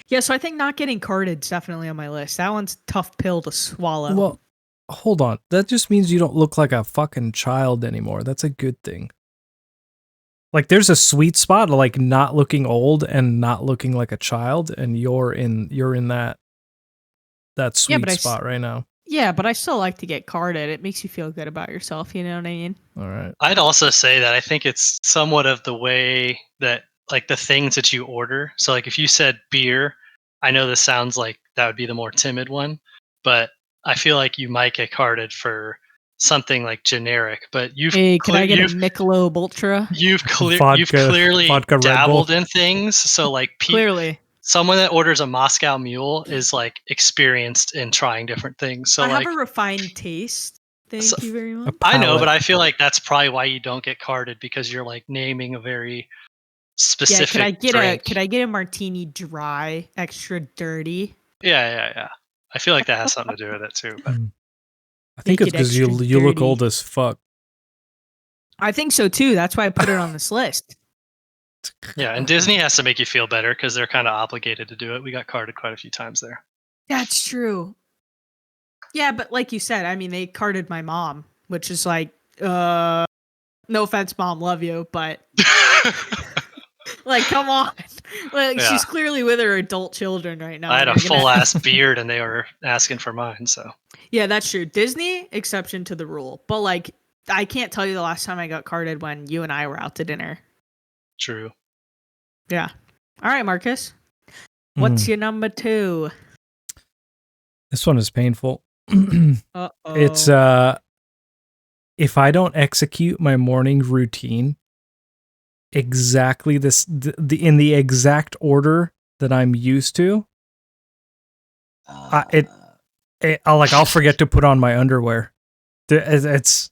Yeah, so I think not getting carded is definitely on my list. That one's a tough pill to swallow. Well, hold on. That just means you don't look like a fucking child anymore. That's a good thing. Like, there's a sweet spot, like not looking old and not looking like a child, and you're in that sweet spot right now. Yeah, but I still like to get carded. It makes you feel good about yourself. You know what I mean? All right. I'd also say that I think it's somewhat of the way that, like, the things that you order. So, like, if you said beer, I know this sounds like that would be the more timid one, but I feel like you might get carded for something like generic. But can I get a Michelob Ultra? You've clearly dabbled in things. So, like, clearly, someone that orders a Moscow Mule is like experienced in trying different things. So, I like, have a refined taste. Thank you very much. I know, but I feel like that's probably why you don't get carded, because you're like naming a very specific drink. Could I get a martini dry, extra dirty? Yeah. I feel like that has something to do with it too. But I think it's because you look old as fuck. I think so too. That's why I put it on this list. Yeah, and Disney has to make you feel better because they're kind of obligated to do it. We got carded quite a few times there. That's true. Yeah, but like you said, I mean, they carded my mom, which is like, no offense, Mom, love you, but like, come on. Like, she's clearly with her adult children right now. I had a full-ass beard, and they were asking for mine, so. Yeah, that's true. Disney, exception to the rule. But, like, I can't tell you the last time I got carded when you and I were out to dinner. True. Yeah. All right, Marcus. What's your number 2? This one is painful. Uh-oh. It's, if I don't execute my morning routine exactly in the exact order that I'm used to, I'll forget to put on my underwear. It's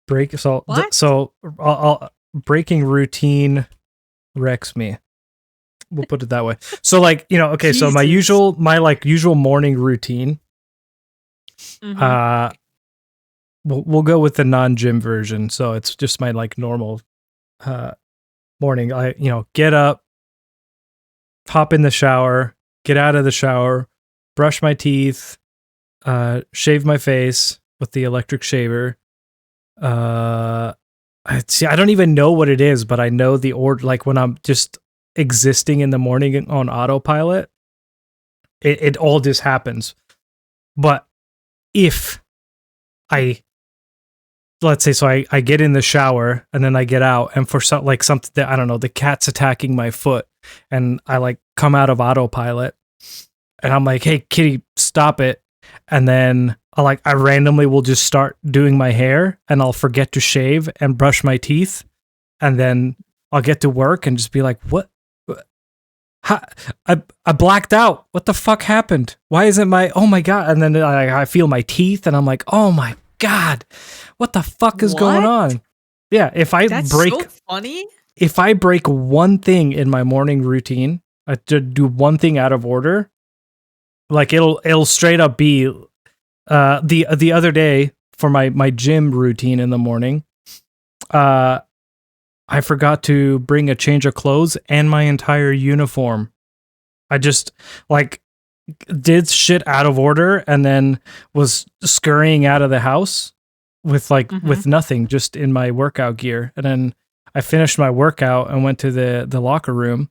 break. So breaking routine wrecks me. We'll put it that way. So, like, okay. Jesus. So my usual morning routine. Mm-hmm. We'll go with the non-gym version. So it's just my like normal morning. I get up, hop in the shower, get out of the shower, brush my teeth, shave my face with the electric shaver. I don't even know what it is, but I know the order. Like when I'm just existing in the morning on autopilot, it all just happens. But if let's say, so I get in the shower and then I get out, and for something that, I don't know, the cat's attacking my foot, and I like come out of autopilot and I'm like, hey kitty, stop it. And then I randomly will just start doing my hair, and I'll forget to shave and brush my teeth. And then I'll get to work and just be like, what? I blacked out. What the fuck happened? Why isn't oh my God. And then I feel my teeth and I'm like, oh my God, what the fuck is going on? Yeah. That's so funny. If I break one thing in my morning routine, I do one thing out of order, like it'll straight up be, the other day for my gym routine in the morning, I forgot to bring a change of clothes and my entire uniform. I just did shit out of order and then was scurrying out of the house with with nothing, just in my workout gear. And then I finished my workout and went to the locker room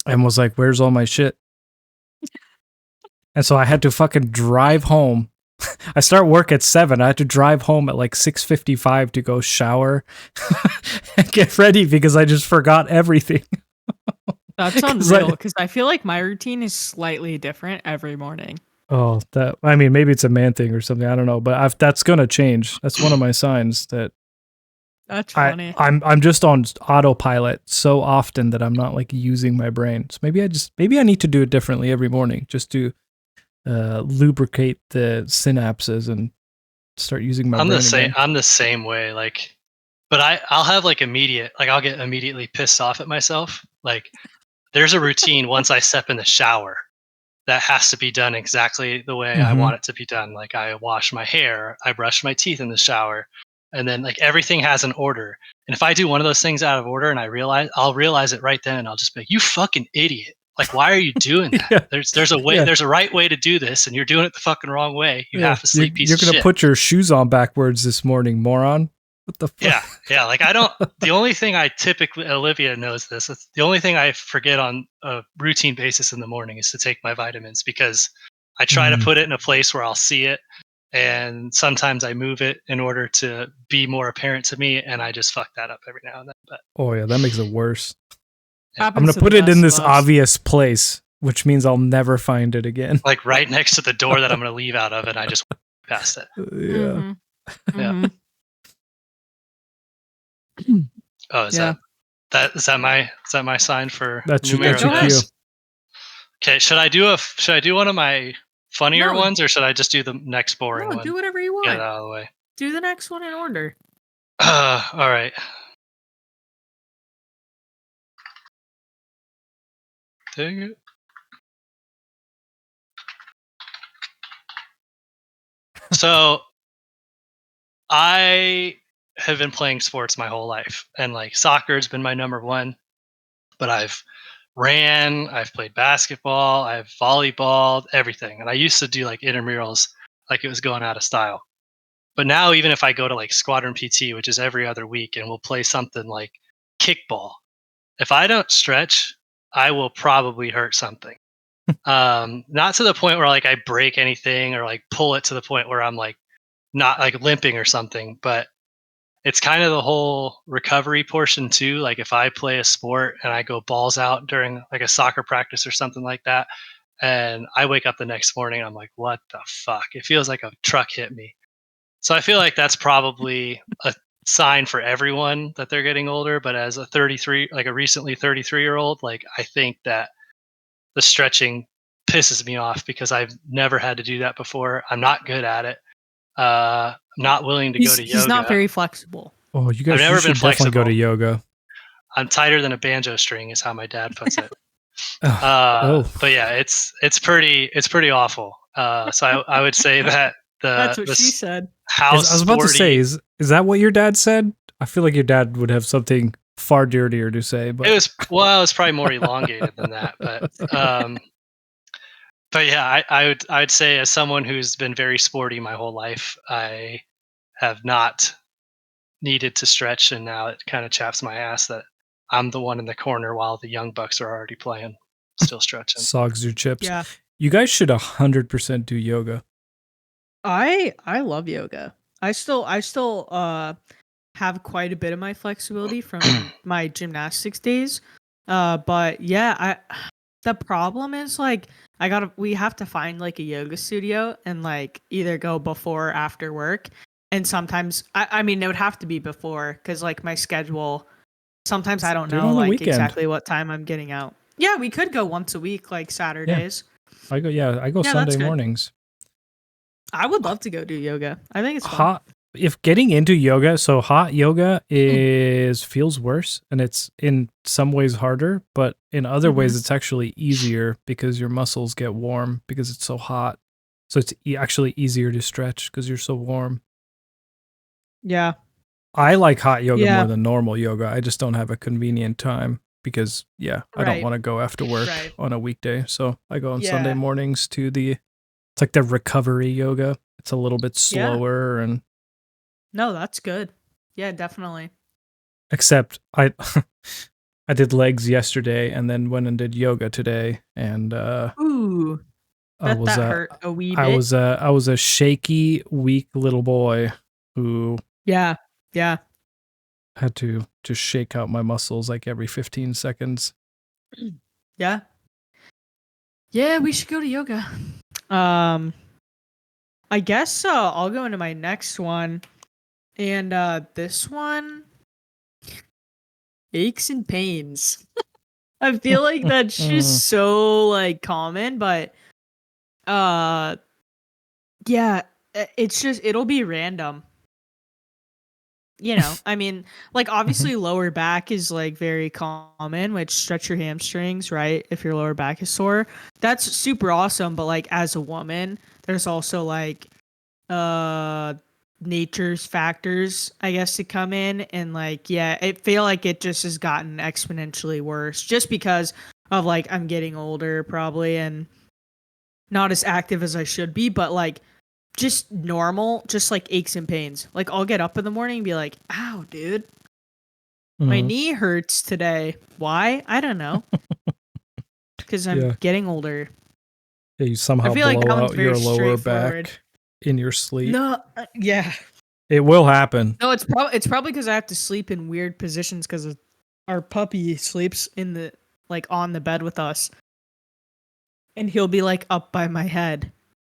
and was like, where's all my shit? And so I had to fucking drive home. I start work at 7. I had to drive home at 6:55 to go shower and get ready because I just forgot everything. That's unreal, because I feel like my routine is slightly different every morning. Oh, I mean, maybe it's a man thing or something. I don't know, but that's gonna change. That's one of my signs that. That's funny. I'm just on autopilot so often that I'm not using my brain. So maybe I need to do it differently every morning, just to lubricate the synapses and start using my brain again. I'm the same way. But I'll have immediate, I'll get immediately pissed off at myself. There's a routine once I step in the shower that has to be done exactly the way I want it to be done. I wash my hair, I brush my teeth in the shower, and then everything has an order. And if I do one of those things out of order and I'll realize it right then, and I'll just be like, you fucking idiot. Why are you doing that? Yeah. There's a way, there's a right way to do this, and you're doing it the fucking wrong way. You have to sleep piece of shit. You're gonna put your shoes on backwards this morning, moron. What the fuck? Yeah. I don't. The only thing I typically, Olivia knows this. The only thing I forget on a routine basis in the morning is to take my vitamins, because I try to put it in a place where I'll see it, and sometimes I move it in order to be more apparent to me, and I just fuck that up every now and then. But oh yeah, that makes it worse. I'm going to put it in this obvious place, which means I'll never find it again. Right next to the door that I'm going to leave out of, and I just past it. Yeah. Yeah. Oh, is that my sign for numero cue? Okay, should I do one of my funnier ones, or should I just do the next boring one? Do whatever you want. Get it out of the way. Do the next one in order. All right. Dang it. So I have been playing sports my whole life, and soccer has been my number one, but I've played basketball, I've volleyballed, everything. And I used to do intramurals like it was going out of style. But now, even if I go to Squadron PT, which is every other week, and we'll play something like kickball, if I don't stretch, I will probably hurt something. Not to the point where I break anything or pull it to the point where I'm not limping or something, but it's kind of the whole recovery portion too. If I play a sport and I go balls out during a soccer practice or something like that, and I wake up the next morning, I'm like, what the fuck? It feels like a truck hit me. So I feel like that's probably a sign for everyone that they're getting older. But as a recently 33-year-old, I think that the stretching pisses me off because I've never had to do that before. I'm not good at it. I'm not willing to go to yoga. He's not very flexible. Oh, you guys should definitely go to yoga. I'm tighter than a banjo string, is how my dad puts it. But yeah, it's pretty awful. So I would say that that's what she said. I was about to say, is that what your dad said? I feel like your dad would have something far dirtier to say. But it was probably more elongated than that. But yeah, I'd say, as someone who's been very sporty my whole life, I have not needed to stretch, and now it kind of chaps my ass that I'm the one in the corner while the young bucks are already playing, still stretching. Sogs your chips. Yeah. You guys should 100% do yoga. I love yoga. I still have quite a bit of my flexibility from my gymnastics days. But yeah, the problem is like we have to find like a yoga studio and like either go before or after work. And sometimes I mean it would have to be before because like my schedule sometimes I don't Do it know on the like weekend. exactly what time I'm getting out. Yeah, we could go once a week, like Saturdays. I go Yeah, Sunday that's good. mornings. I would love to go do yoga. I think it's fun. If getting into yoga, so hot yoga feels worse and it's in some ways harder, but in other ways it's actually easier because your muscles get warm because it's so hot. So it's actually easier to stretch because you're so warm. Yeah. I like hot yoga Yeah. more than normal yoga. I just don't have a convenient time because I don't Right. want to go after work Right. on a weekday. So I go on Yeah. Sunday mornings to it's like the recovery yoga. It's a little bit slower and No, that's good. Yeah, definitely. except I I did legs yesterday and then went and did yoga today and Ooh. I was That hurt a wee I bit. was a shaky, weak little boy who Yeah. Yeah. had to just shake out my muscles like every 15 seconds. Yeah. Yeah, we should go to yoga. I guess I'll go into my next one. And this one aches and pains. I feel like that's just so like common, but yeah, it's just it'll be random. You know, I mean, like obviously lower back is like very common, which stretch your hamstrings, right? If your lower back is sore. That's super awesome, but like as a woman, there's also like nature's factors, I guess, to come in and like yeah, I feel like it just has gotten exponentially worse just because of like I'm getting older probably and not as active as I should be, but like just normal, just like aches and pains. Like I'll get up in the morning and be like, ow, dude. My knee hurts today. Why? I don't know. Because I'm getting older. Yeah, you somehow blow like out your lower back in your sleep. No, yeah. It will happen. No, it's probably because I have to sleep in weird positions because our puppy sleeps in the like on the bed with us, and he'll be like up by my head,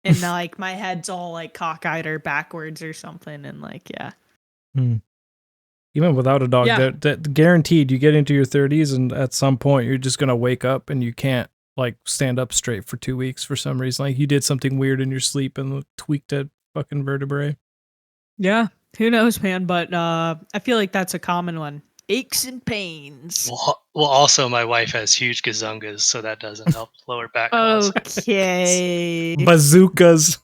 and like my head's all like cockeyed or backwards or something, and like yeah. Even without a dog, that guaranteed you get into your 30s, and at some point you're just gonna wake up and you can't like stand up straight for 2 weeks for some reason. Like you did something weird in your sleep and tweaked a fucking vertebrae. Yeah, who knows, man? But I feel like that's a common one. Aches and pains. Well, also my wife has huge gazungas, so that doesn't help lower back. Okay. Bazookas.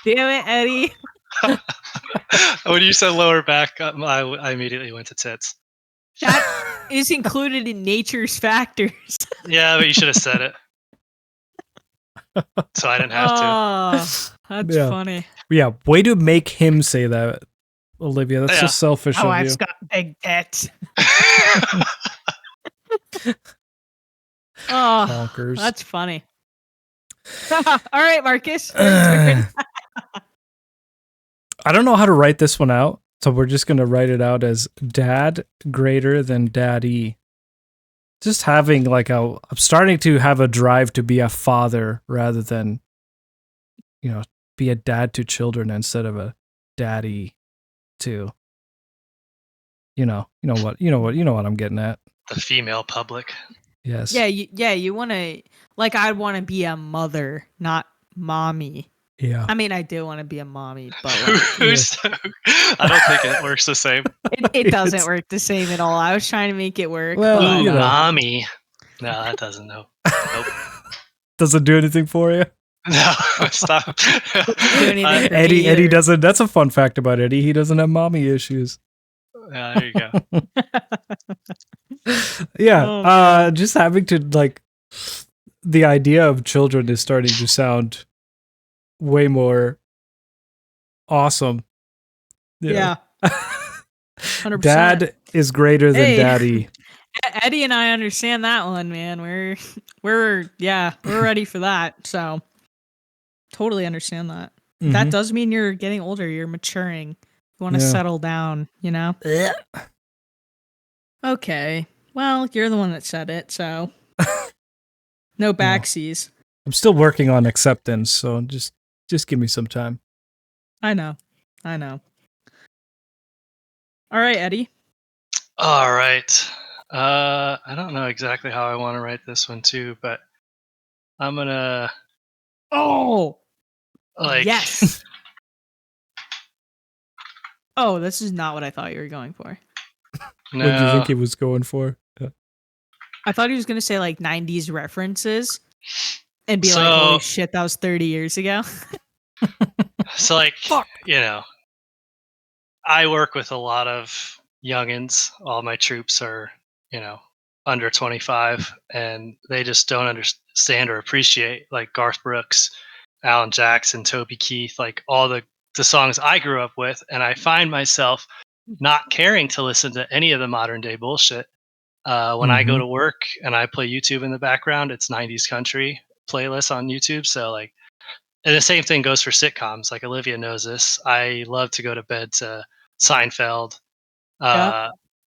Damn it, Eddie. When you said lower back, I immediately went to tits. That is included in nature's factors. Yeah, but you should have said it. So I didn't have to. That's funny. Yeah, way to make him say that, Olivia. That's just selfish of you. I've got big tits. Bonkers. That's funny. All right, Marcus. Your turn. I don't know how to write this one out, so we're just going to write it out as dad greater than daddy. Just having like I'm starting to have a drive to be a father rather than, be a dad to children instead of a daddy to, you know what I'm getting at. The female public. Yes. Yeah, you want to, like, I want to be a mother, not mommy. Yeah. I mean, I do want to be a mommy, but like, I don't think it works the same. It doesn't work the same at all. I was trying to make it work. Well, but, mommy. No, that doesn't. Nope. Doesn't do anything for you. No, stop. Eddie doesn't. That's a fun fact about Eddie. He doesn't have mommy issues. There you go. Yeah. Just having to like the idea of children is starting to sound way more awesome. Yeah. 100%. Dad is greater than daddy. Eddie and I understand that one, man. We're ready for that. So totally understand that. That does mean you're getting older. You're maturing. You want to settle down, you know? Okay. Well, you're the one that said it, so no backsies. I'm still working on acceptance, so just give me some time. I know. All right, Eddie. All right. I don't know exactly how I want to write this one too, but I'm gonna yes. Oh, this is not what I thought you were going for. No. What did you think he was going for? I thought he was gonna say like 90s references and be like, holy shit, that was 30 years ago. So like, I work with a lot of youngins. All my troops are, under 25, and they just don't understand or appreciate like Garth Brooks, Alan Jackson, Toby Keith, like all the songs I grew up with. And I find myself not caring to listen to any of the modern day bullshit. When I go to work and I play YouTube in the background, it's 90s country playlists on YouTube. So like, and the same thing goes for sitcoms. Like Olivia knows this. I love to go to bed to Seinfeld.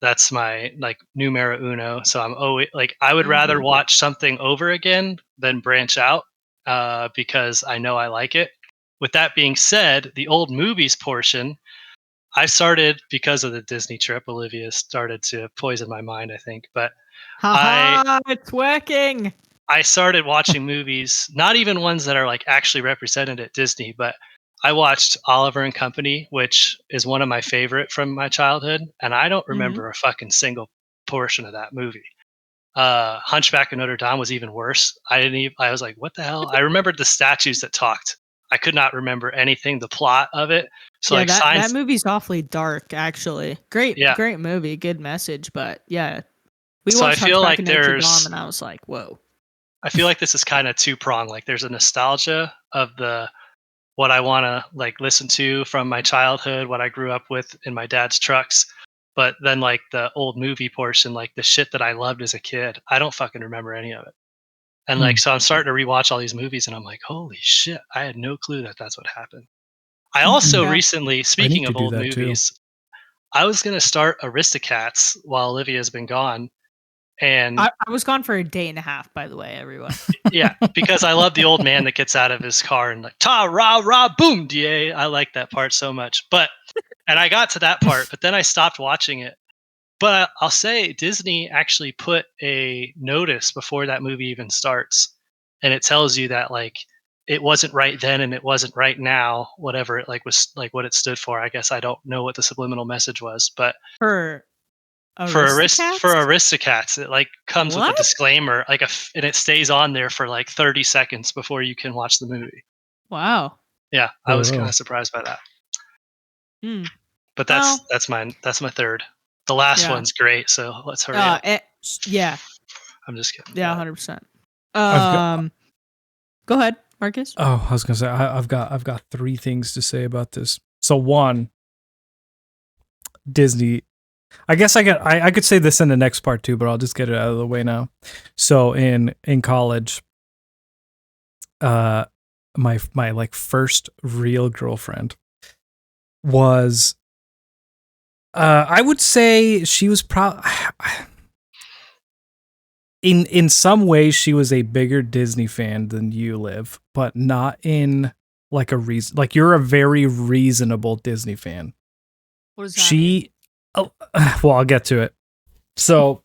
That's my like numero uno. So I'm always like, I would rather watch something over again than branch out because I know I like it. With that being said, the old movies portion, I started because of the Disney trip. Olivia started to poison my mind, I think. But it's working. I started watching movies, not even ones that are like actually represented at Disney, but I watched Oliver and Company, which is one of my favorite from my childhood, and I don't remember a fucking single portion of that movie. Hunchback of Notre Dame was even worse. I was like, what the hell? I remembered the statues that talked. I could not remember anything, the plot of it. So like that movie's awfully dark, actually. Great movie, good message, but yeah. We watched Hunchback of Notre Dame, and I was like, whoa. I feel like this is kind of two-pronged. Like there's a nostalgia of what I want to like listen to from my childhood, what I grew up with in my dad's trucks. But then like the old movie portion, like the shit that I loved as a kid, I don't fucking remember any of it. And like, so I'm starting to rewatch all these movies and I'm like, holy shit, I had no clue that that's what happened. I also recently, speaking of old movies, I was going to start Aristocats while Olivia's been gone. And I was gone for a day and a half, by the way, everyone. Yeah, because I love the old man that gets out of his car and like ta ra ra boom da. I like that part so much. And I got to that part, but then I stopped watching it. But I'll say Disney actually put a notice before that movie even starts, and it tells you that like it wasn't right then and it wasn't right now. Whatever it like was like what it stood for. I guess I don't know what the subliminal message was, but for Aristocats, it like comes with a disclaimer, like and it stays on there for like 30 seconds before you can watch the movie. Wow. Yeah, I was kind of surprised by that. But that's my third. The last one's great, so let's hurry up. Yeah. I'm just kidding. Yeah, 100%. Go ahead, Marcus. Oh, I was gonna say I've got three things to say about this. So one, Disney. I guess I could say this in the next part too, but I'll just get it out of the way now. So in college, my like first real girlfriend was, I would say she was in some ways she was a bigger Disney fan than you, Liv, but not in like a reason. Like you're a very reasonable Disney fan. What does that mean? Well, I'll get to it. So,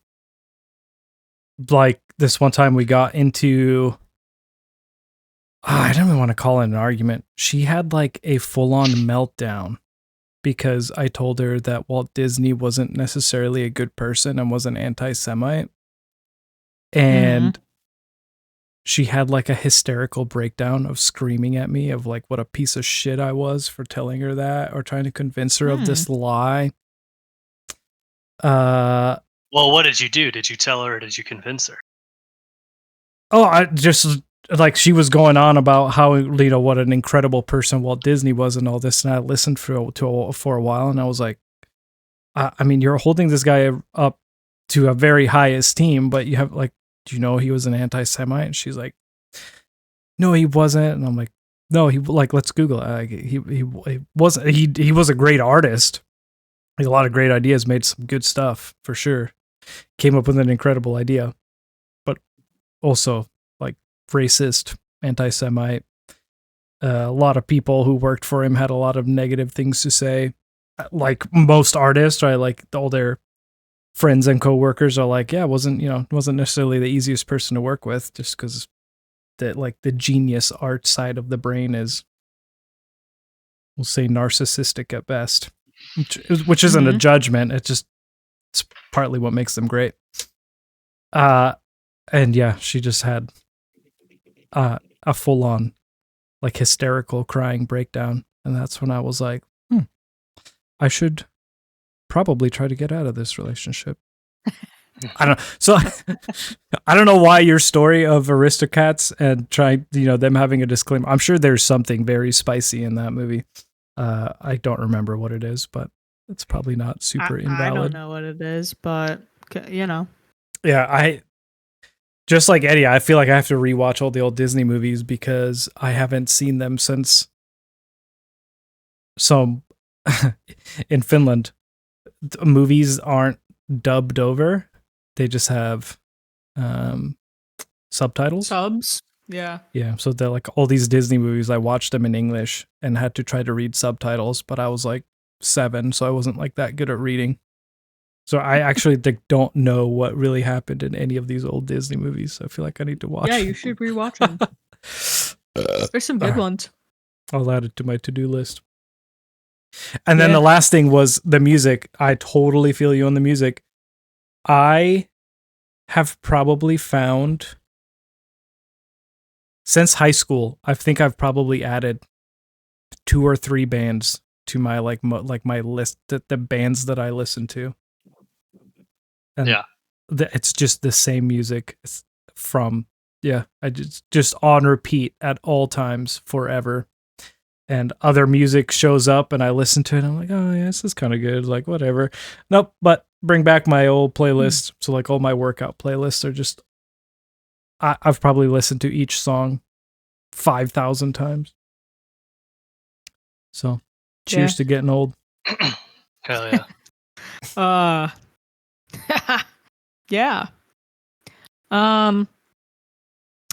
like this one time we got into, I don't even want to call it an argument. She had like a full-on meltdown because I told her that Walt Disney wasn't necessarily a good person and was an anti-Semite. And she had like a hysterical breakdown of screaming at me of like what a piece of shit I was for telling her that or trying to convince her of this lie. Well, what did you do? Did you tell her or did you convince her? Oh, I just like she was going on about how, you know, what an incredible person Walt Disney was and all this. And I listened for a while and I was like, I mean, you're holding this guy up to a very high esteem, but you have like, do you know he was an anti-Semite? And she's like, no, he wasn't. And I'm like, no, he like, let's Google it. Like, he wasn't. He was a great artist. He had a lot of great ideas, made some good stuff for sure. Came up with an incredible idea, but also like racist, anti-Semite. A lot of people who worked for him had a lot of negative things to say. Like most artists, right? Like all their friends and coworkers are like, yeah, wasn't necessarily the easiest person to work with, just because the genius art side of the brain is, we'll say, narcissistic at best, which isn't a judgment. It's partly what makes them great. And yeah, she just had a full on like hysterical crying breakdown, and that's when I was like, I should probably try to get out of this relationship. I don't know why your story of Aristocats and trying, them having a disclaimer. I'm sure there's something very spicy in that movie. I don't remember what it is, but it's probably not super invalid. I don't know what it is, but Yeah, I just like Eddie, I feel like I have to rewatch all the old Disney movies because I haven't seen them since. So in Finland, movies aren't dubbed over. They just have subtitles. Subs? Yeah. Yeah. So they're like all these Disney movies, I watched them in English and had to try to read subtitles, but I was like 7, so I wasn't like that good at reading. So I actually don't know what really happened in any of these old Disney movies. So I feel like I need to watch them. You should rewatch them. There's some good ones. I'll add it to my to-do list. And then the last thing was the music. I totally feel you on the music. I have probably found, since high school, I think I've probably added 2 or 3 bands to my my list, the bands that I listen to. And it's just the same music from I just on repeat at all times forever. And other music shows up and I listen to it and I'm like, oh yeah, this is kind of good, like whatever. Nope, but bring back my old playlist. So like all my workout playlists are just, I've probably listened to each song 5,000 times. So cheers to getting old. Hell yeah. Yeah.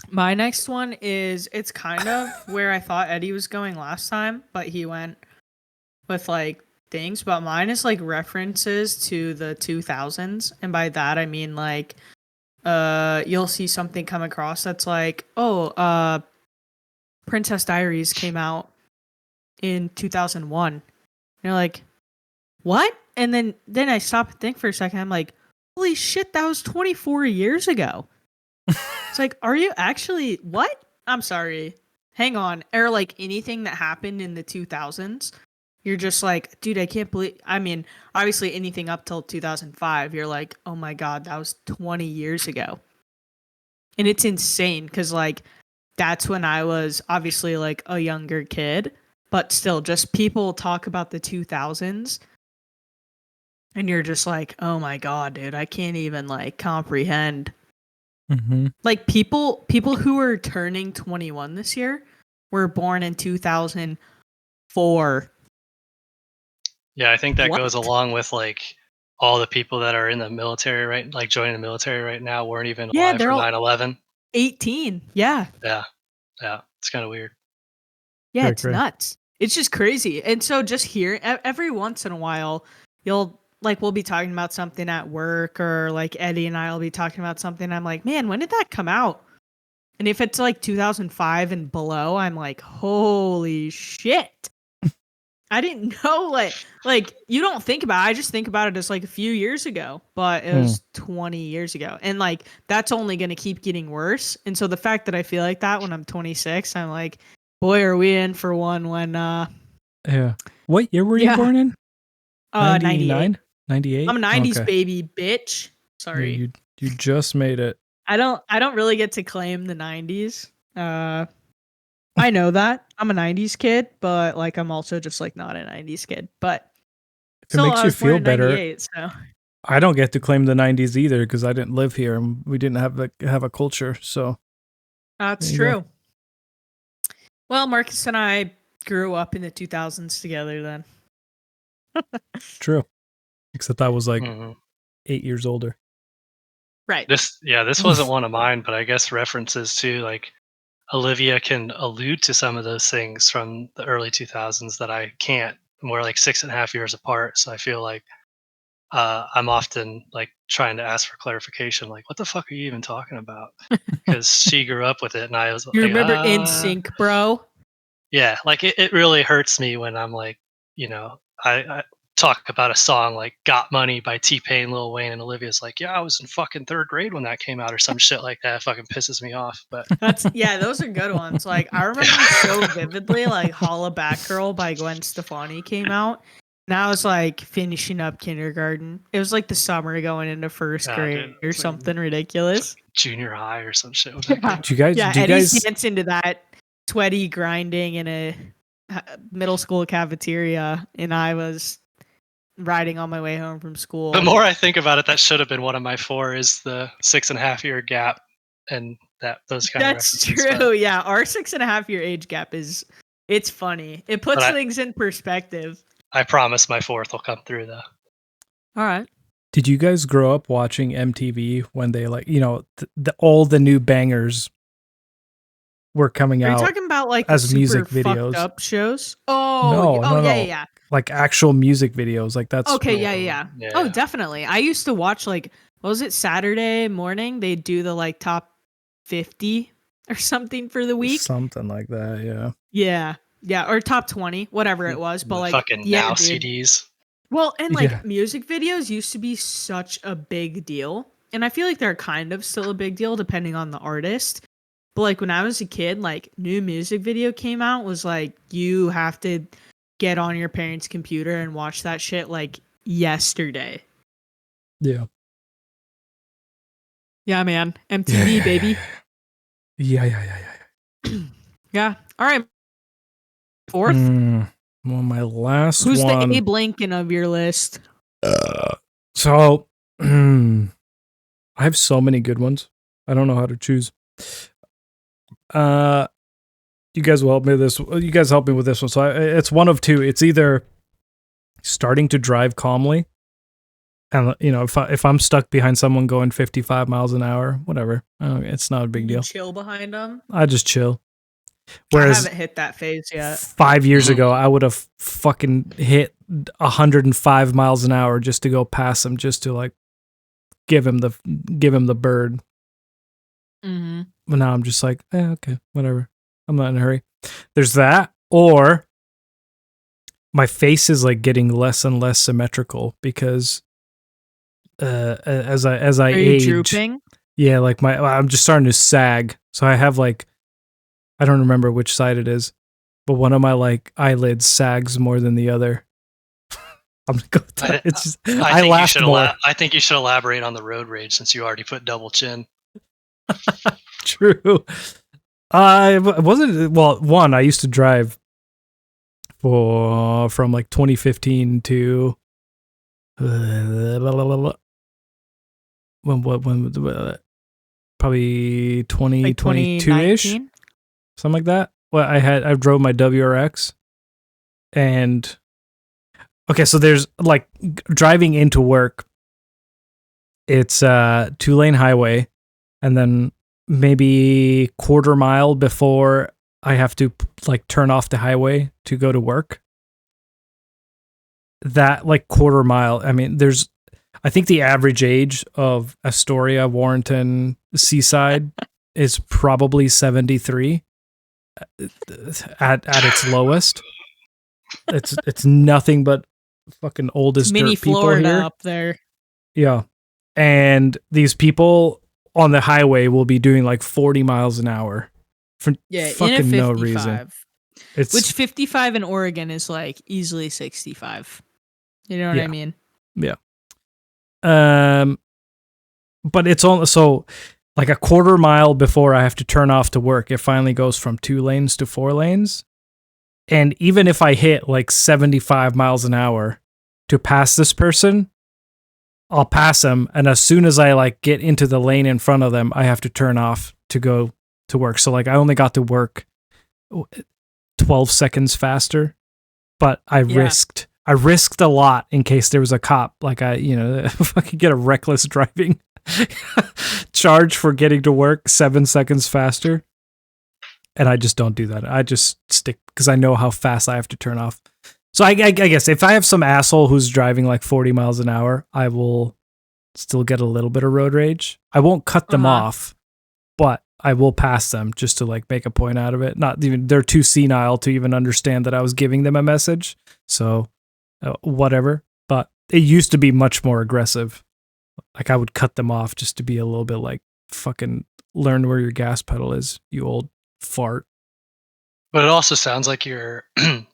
My next one is, it's kind of where I thought Eddie was going last time, but he went with like things, but mine is like references to the 2000s. And by that, I mean like, you'll see something come across that's like, Princess Diaries came out in 2001. And you're like, what? And then I stop and think for a second. I'm like, holy shit, that was 24 years ago. It's like, are you actually, what? I'm sorry. Hang on. Or like anything that happened in the 2000s, you're just like, dude, I can't believe, I mean, obviously anything up till 2005, you're like, oh my God, that was 20 years ago. And it's insane because like, that's when I was obviously like a younger kid, but still just people talk about the 2000s. And you're just like, oh my God, dude, I can't even like comprehend. Mm-hmm. Like people who are turning 21 this year were born in 2004. Yeah, I think that goes along with like all the people that are in the military, right? Like joining the military right now weren't even alive for 9/11. 18. Yeah. Yeah. It's kind of weird. Yeah, very it's great. Nuts. It's just crazy. And so just here, every once in a while, we'll be talking about something at work, or like Eddie and I will be talking about something. I'm like, man, when did that come out? And if it's like 2005 and below, I'm like, holy shit. I didn't know, like you don't think about it. I just think about it as like a few years ago, but it was 20 years ago. And like, that's only going to keep getting worse. And so the fact that I feel like that when I'm 26, I'm like, boy, are we in for one when, yeah. What year were you born in? 98. 98? I'm a 90s baby, bitch. Sorry. Yeah, you just made it. I don't really get to claim the 90s. I know that. I'm a 90s kid, but like I'm also just like not a 90s kid. But if it makes you feel better, so. I don't get to claim the 90s either because I didn't live here and we didn't have a culture. So that's true. Well, Marcus and I grew up in the 2000s together then. True. Except I was like 8 years older. Right. This wasn't one of mine, but I guess references to like Olivia can allude to some of those things from the early 2000s that I can't. We're like 6.5 years apart, so I feel like I'm often like trying to ask for clarification, like, what the fuck are you even talking about? Because she grew up with it, and I was You like, remember NSYNC, bro? Yeah, like it really hurts me when I'm like, I talk about a song like "Got Money" by T-Pain, Lil Wayne, and Olivia's like, "Yeah, I was in fucking third grade when that came out," or some shit like that. It fucking pisses me off. But those are good ones. Like I remember so vividly, like "Holla Back Girl" by Gwen Stefani came out, and I was like finishing up kindergarten. It was like the summer going into first grade or something ridiculous. Junior high or some shit. Do you guys? Eddie's dancing to that, sweaty grinding in a middle school cafeteria, and I was riding on my way home from school. The more I think about it, that should have been one of my 4 is the 6.5 year gap and those kind of That's true. Yeah. Our 6.5 year age gap it's funny. It puts things in perspective. I promise my 4th will come through though. All right. Did you guys grow up watching MTV when they all the new bangers were coming out? Are you talking about like as music videos? Fucked up shows? Oh, no. Yeah. Like actual music videos, like that's okay. Yeah. Oh, definitely. I used to watch like what was it, Saturday morning? They'd do the like top 50 or something for the week, something like that. Yeah, or top 20, whatever it was. But like fucking now CDs. Well, and like music videos used to be such a big deal, and I feel like they're kind of still a big deal depending on the artist. But like when I was a kid, like new music video came out was like you have to get on your parents' computer and watch that shit like yesterday. Yeah, man. MTV, baby. Yeah. Yeah. All right. 4th. Well, my last Who's one. the Abe Lincoln of your list? So, I have so many good ones. I don't know how to choose. You guys will help me with this. You guys help me with this one. So it's one of two. It's either starting to drive calmly, and if I'm stuck behind someone going 55 miles an hour, whatever, it's not a big deal. Chill behind them. I just chill. Whereas I haven't hit that phase yet. 5 years ago, I would have fucking hit 105 miles an hour just to go past him, just to like give him the bird. Mm-hmm. But now I'm just like, okay, whatever. I'm not in a hurry. There's that, or my face is like getting less and less symmetrical because as I age, drooping? Yeah, like I'm just starting to sag. So I have like, I don't remember which side it is, but one of my like eyelids sags more than the other. I'm gonna go with that. It's just I laughed more. I think you should elaborate on the road rage since you already put double chin. True. I wasn't. Well, one, I used to drive from like 2015 to when probably 2022-ish, something like that. Well, I drove my WRX, and okay, so there's like driving into work. It's a 2-lane highway, and then maybe quarter mile before I have to like turn off the highway to go to work. That like quarter mile, I mean, I think the average age of Astoria, Warrenton, Seaside is probably 73 at its lowest. It's nothing but fucking oldest mini dirt people Florida here up there. Yeah. And these people on the highway will be doing like 40 miles an hour for fucking no reason. Which 55 in Oregon is like easily 65. You know what I mean? Yeah. But it's also like a quarter mile before I have to turn off to work. It finally goes from 2 lanes to 4 lanes. And even if I hit like 75 miles an hour to pass this person, I'll pass them, and as soon as I like get into the lane in front of them, I have to turn off to go to work. So like I only got to work 12 seconds faster, but I risked a lot in case there was a cop. Like if I could get a reckless driving charge for getting to work 7 seconds faster. And I just don't do that. I just stick because I know how fast I have to turn off. So I guess if I have some asshole who's driving like 40 miles an hour, I will still get a little bit of road rage. I won't cut them off, but I will pass them just to like make a point out of it. Not even they're too senile to even understand that I was giving them a message. So whatever. But it used to be much more aggressive. Like I would cut them off just to be a little bit like fucking learn where your gas pedal is, you old fart. But it also sounds like you're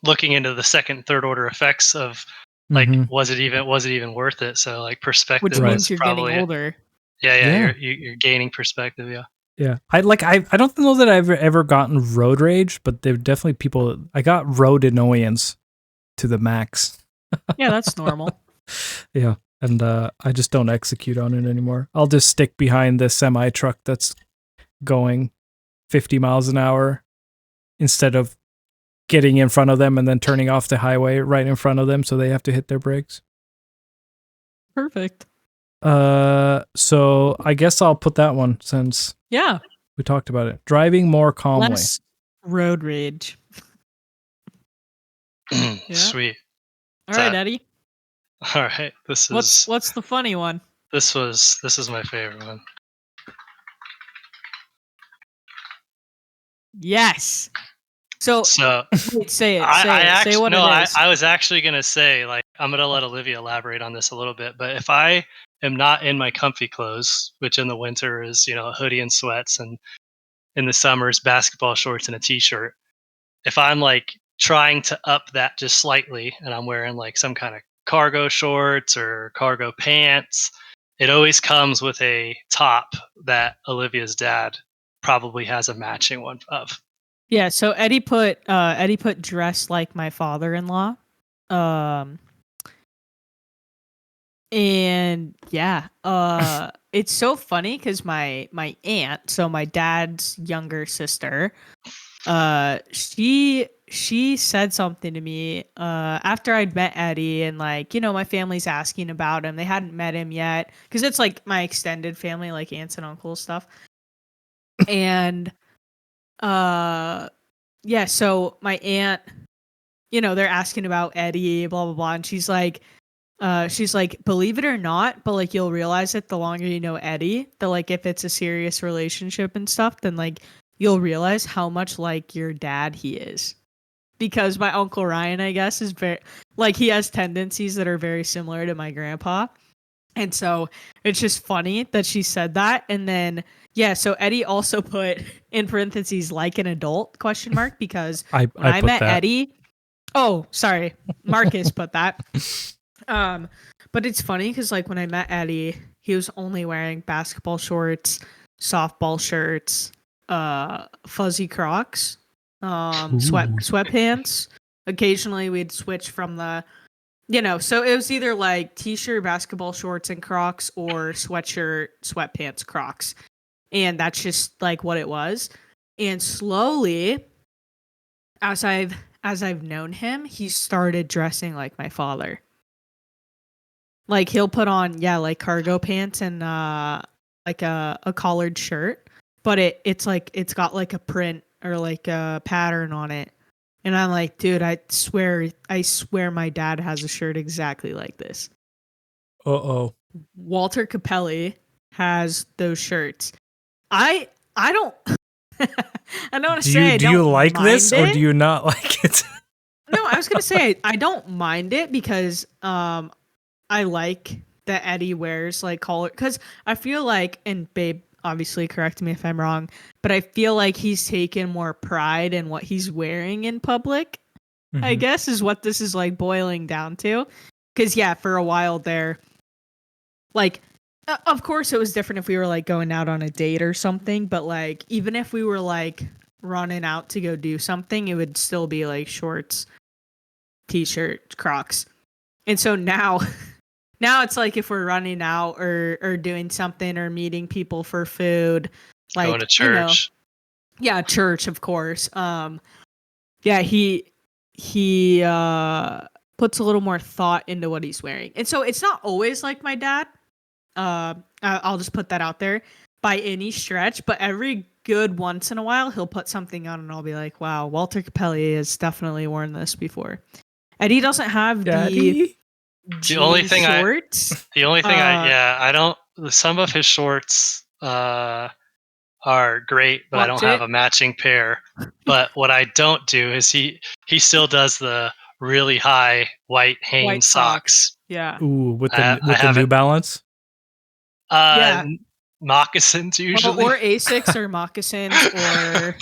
looking into the second, third order effects of like, was it even worth it? So like perspective, which means you're getting older. Yeah. You're gaining perspective. Yeah. Yeah. I don't know that I've ever gotten road rage, but there definitely people. I got road annoyance to the max. Yeah, that's normal. Yeah. And I just don't execute on it anymore. I'll just stick behind the semi truck that's going 50 miles an hour instead of getting in front of them and then turning off the highway right in front of them so they have to hit their brakes. Perfect. So I guess I'll put that one since we talked about it. Driving more calmly. Less road rage. Sweet. All right, Eddie. All right. What's the funny one? This is my favorite one. Yes. So wait, say it. Say what it is. I was actually gonna say, like, I'm gonna let Olivia elaborate on this a little bit, but if I am not in my comfy clothes, which in the winter is, a hoodie and sweats, and in the summer is basketball shorts and a t-shirt, if I'm like trying to up that just slightly and I'm wearing like some kind of cargo shorts or cargo pants, it always comes with a top that Olivia's dad probably has a matching one of. Yeah, so Eddie put dress like my father-in-law. And yeah, it's so funny because my aunt, so my dad's younger sister, she said something to me after I'd met Eddie, and like, my family's asking about him. They hadn't met him yet because it's like my extended family, like aunts and uncles stuff. And yeah, so my aunt, they're asking about Eddie, blah blah blah, and she's like, believe it or not, but like you'll realize it the longer you know Eddie, that like if it's a serious relationship and stuff, then like you'll realize how much like your dad he is. Because my Uncle Ryan, I guess, is very like he has tendencies that are very similar to my grandpa. And so it's just funny that she said that. And then so Eddie also put in parentheses like an adult ? Because when I met Eddie, oh sorry, Marcus put that. But it's funny because like when I met Eddie, he was only wearing basketball shorts, softball shirts, fuzzy Crocs, sweatpants. Occasionally we'd switch from the so it was either like t-shirt, basketball shorts and Crocs, or sweatshirt, sweatpants, Crocs. And that's just like what it was. And slowly, as I've known him, he started dressing like my father. Like he'll put on like cargo pants and like a collared shirt, but it's like it's got like a print or like a pattern on it. And I'm like, dude, I swear my dad has a shirt exactly like this. Uh-oh. Walter Capelli has those shirts. I don't I don't want to say do you like this or do you not like it? No, I was gonna say I don't mind it because I like that Eddie wears like collar, because I feel like, and babe, obviously correct me if I'm wrong, but I feel like he's taken more pride in what he's wearing in public. I guess is what this is like boiling down to. Because for a while there, like, of course it was different if we were like going out on a date or something, but like even if we were like running out to go do something, it would still be like shorts, t-shirt, Crocs. And so now Now it's like if we're running out or doing something or meeting people for food, like Going to church. Yeah, church, of course. Yeah, he puts a little more thought into what he's wearing. And so it's not always like my dad. I'll just put that out there by any stretch, but every good once in a while he'll put something on and I'll be like, wow, Walter Capelli has definitely worn this before. Eddie doesn't have Daddy? The only thing shorts. I don't. Some of his shorts are great, but I don't have a matching pair. But what I don't do is he still does the really high white Hanes socks. Yeah. Ooh, with the New Balance. Yeah. Moccasins usually, or Asics or moccasins or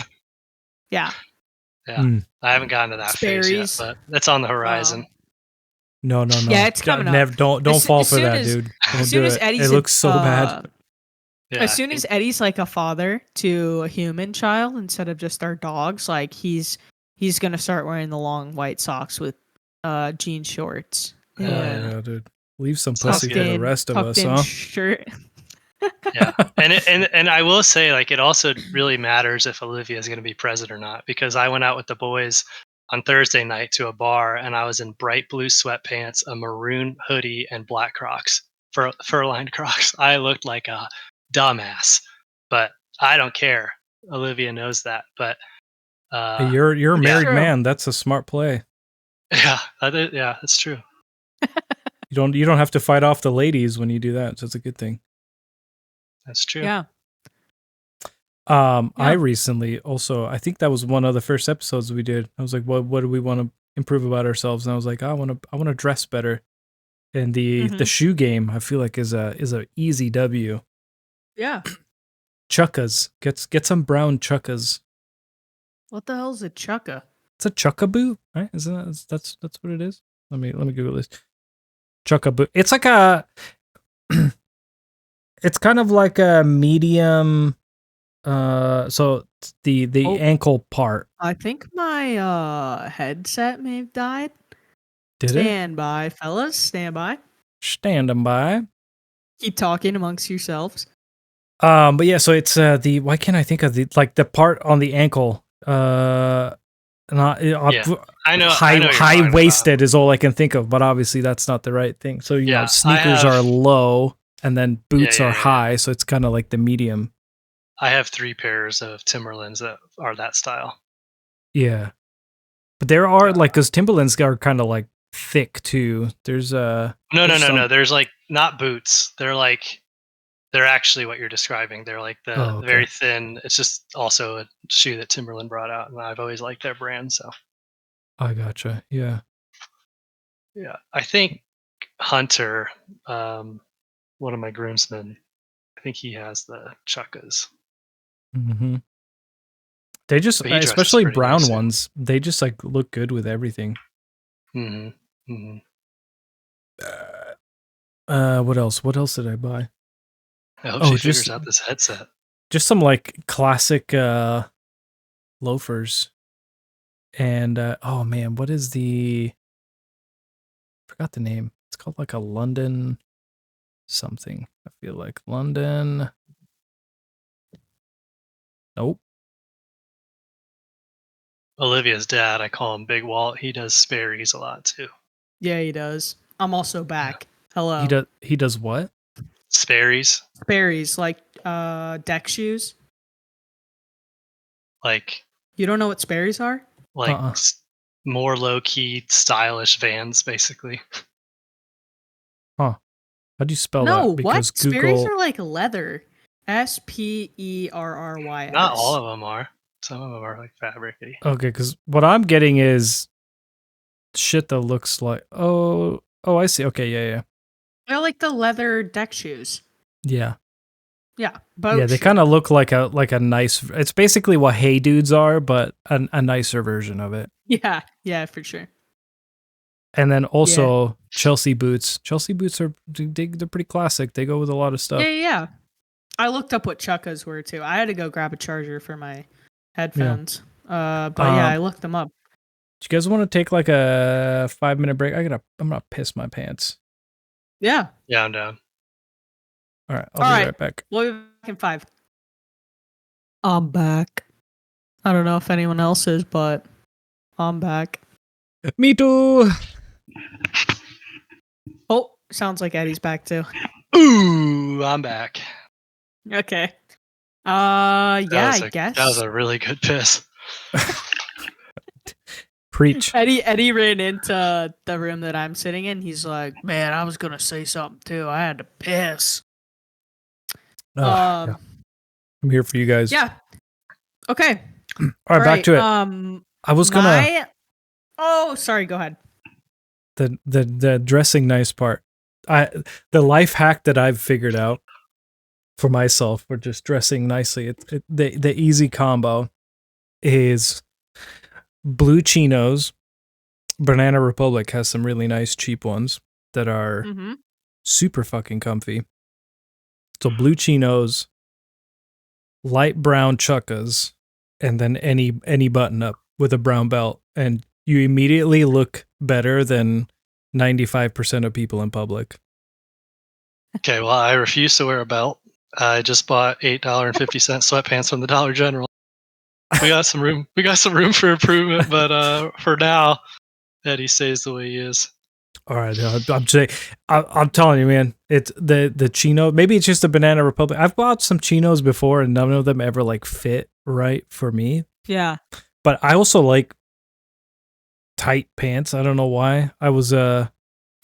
yeah. I haven't gotten to that phase yet, but that's on the horizon. No. Yeah, it's coming up. Don't fall for that, dude. Don't do it. It looks so bad. Yeah, as soon as Eddie's like a father to a human child instead of just our dogs, like he's gonna start wearing the long white socks with jean shorts. Yeah, dude. Leave some pussy for the rest of us, huh? Shirt. Yeah, and I will say, like, it also really matters if Olivia is going to be present or not, because I went out with the boys on Thursday night to a bar and I was in bright blue sweatpants, a maroon hoodie, and black Crocs, fur-lined Crocs. I looked like a dumbass, but I don't care. Olivia knows that, but hey, you're a married man. That's a smart play. Yeah, that's true. You don't have to fight off the ladies when you do that, so it's a good thing. That's true. Yeah. I recently also, I think that was one of the first episodes we did. I was like, what do we want to improve about ourselves? And I was like, I want to dress better. And the shoe game, I feel like is a easy W. Yeah. Chukkas. Get some brown chukkas. What the hell is a chukka? It's a chukka boot, right? Isn't that's what it is? Let me Google this. Chukka boot. It's like a it's kind of like a medium so the ankle part. I think my headset may have died. Did Stand by, fellas. Stand by. Standing by. Keep talking amongst yourselves. But yeah, so it's why can't I think of the part on the ankle? I know high waisted is all I can think of, but obviously that's not the right thing. So you know, sneakers are low and then boots are high, so it's kind of like the medium. I have 3 pairs of Timberlands that are that style. Yeah. But there are like, cuz Timberlands are kind of like thick too. There's No. There's like not boots. They're actually what you're describing. They're like the very thin. It's just also a shoe that Timberland brought out, and I've always liked their brand. So I gotcha. Yeah. Yeah, I think Hunter, one of my groomsmen, I think he has the chukkas. Mm-hmm. They just, especially brown ones, they just like look good with everything. Mm-hmm. Mm-hmm. What else? What else did I buy? I hope she figures out this headset. Just some like classic loafers. And oh man, what is I forgot the name. It's called like a London something. I feel like London. Nope. Olivia's dad, I call him Big Walt. He does Sperry's a lot too. Yeah, he does. I'm also back. Hello. He does what? Sperry's. Sperry's, like deck shoes. Like, you don't know what Sperry's are? Like more low key, stylish Vans, basically. Huh? How do you spell that? Because Google... Sperry's are like leather. SPERRYS. Not all of them are. Some of them are like fabricy. Okay, because what I'm getting is shit that looks like I see. Okay, yeah. They're like the leather deck shoes. Yeah. Yeah, they kind of look like a nice. It's basically what Hey Dudes are, but a nicer version of it. Yeah, for sure. And then also Chelsea boots. Chelsea boots are they're pretty classic. They go with a lot of stuff. Yeah. I looked up what chukkas were too. I had to go grab a charger for my headphones. But I looked them up. Do you guys want to take like a 5-minute break? I'm gonna piss my pants. Yeah. Yeah, I'm down. All right, I'll be right back. We'll be back in 5. I'm back. I don't know if anyone else is, but I'm back. Me too. Oh, sounds like Eddie's back too. Ooh, I'm back. Okay. I guess. That was a really good piss. Preach. Eddie ran into the room that I'm sitting in. He's like, "Man, I was gonna say something too. I had to piss." Yeah. I'm here for you guys. Yeah. Okay. All right, back to it. I was gonna. Oh, sorry. Go ahead. The dressing nice part. The life hack that I've figured out for myself for just dressing nicely. The easy combo is blue chinos. Banana Republic has some really nice cheap ones that are super fucking comfy. So blue chinos, light brown chukkas, and then any button up with a brown belt, and you immediately look better than 95% of people in public. Okay, well, I refuse to wear a belt. I just bought $8.50 sweatpants from the Dollar General. We got some room. We got some room for improvement, but for now, Eddie stays the way he is. All right, I'm telling you, man. It's the chino. Maybe it's just a Banana Republic. I've bought some chinos before, and none of them ever like fit right for me. Yeah, but I also like tight pants. I don't know why. I was for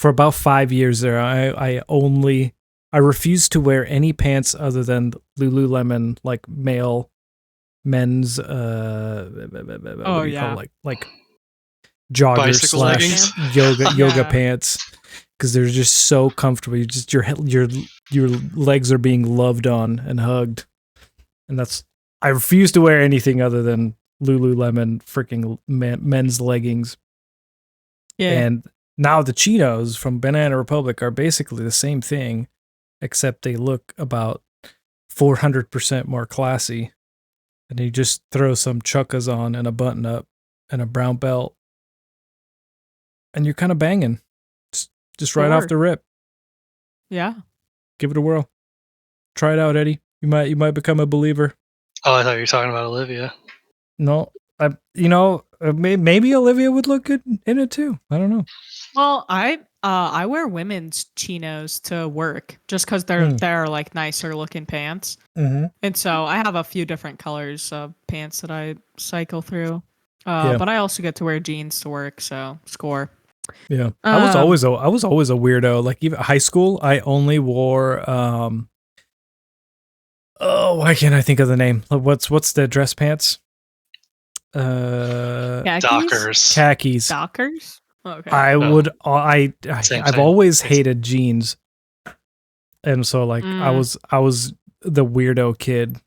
about 5 years there. I refused to wear any pants other than Lululemon, like men's like jogger bicycle leggings. yoga pants, because they're just so comfortable. You just your legs are being loved on and hugged, and I refuse to wear anything other than Lululemon freaking men's leggings. Yeah. And now the chinos from Banana Republic are basically the same thing, except they look about 400% more classy. And you just throw some chukkas on and a button up and a brown belt, and you're kind of banging, just right off the rip. Yeah. Give it a whirl. Try it out, Eddie. You might become a believer. Oh, I thought you were talking about Olivia. No, maybe Olivia would look good in it too. I don't know. Well, I wear women's chinos to work just because they're like nicer looking pants, and so I have a few different colors of pants that I cycle through. But I also get to wear jeans to work, so score. Yeah, I was always a weirdo. Like even high school, I only wore why can't I think of the name? What's the dress pants? Dockers. Khakis. Dockers? Okay. I've always hated jeans. And so like I was the weirdo kid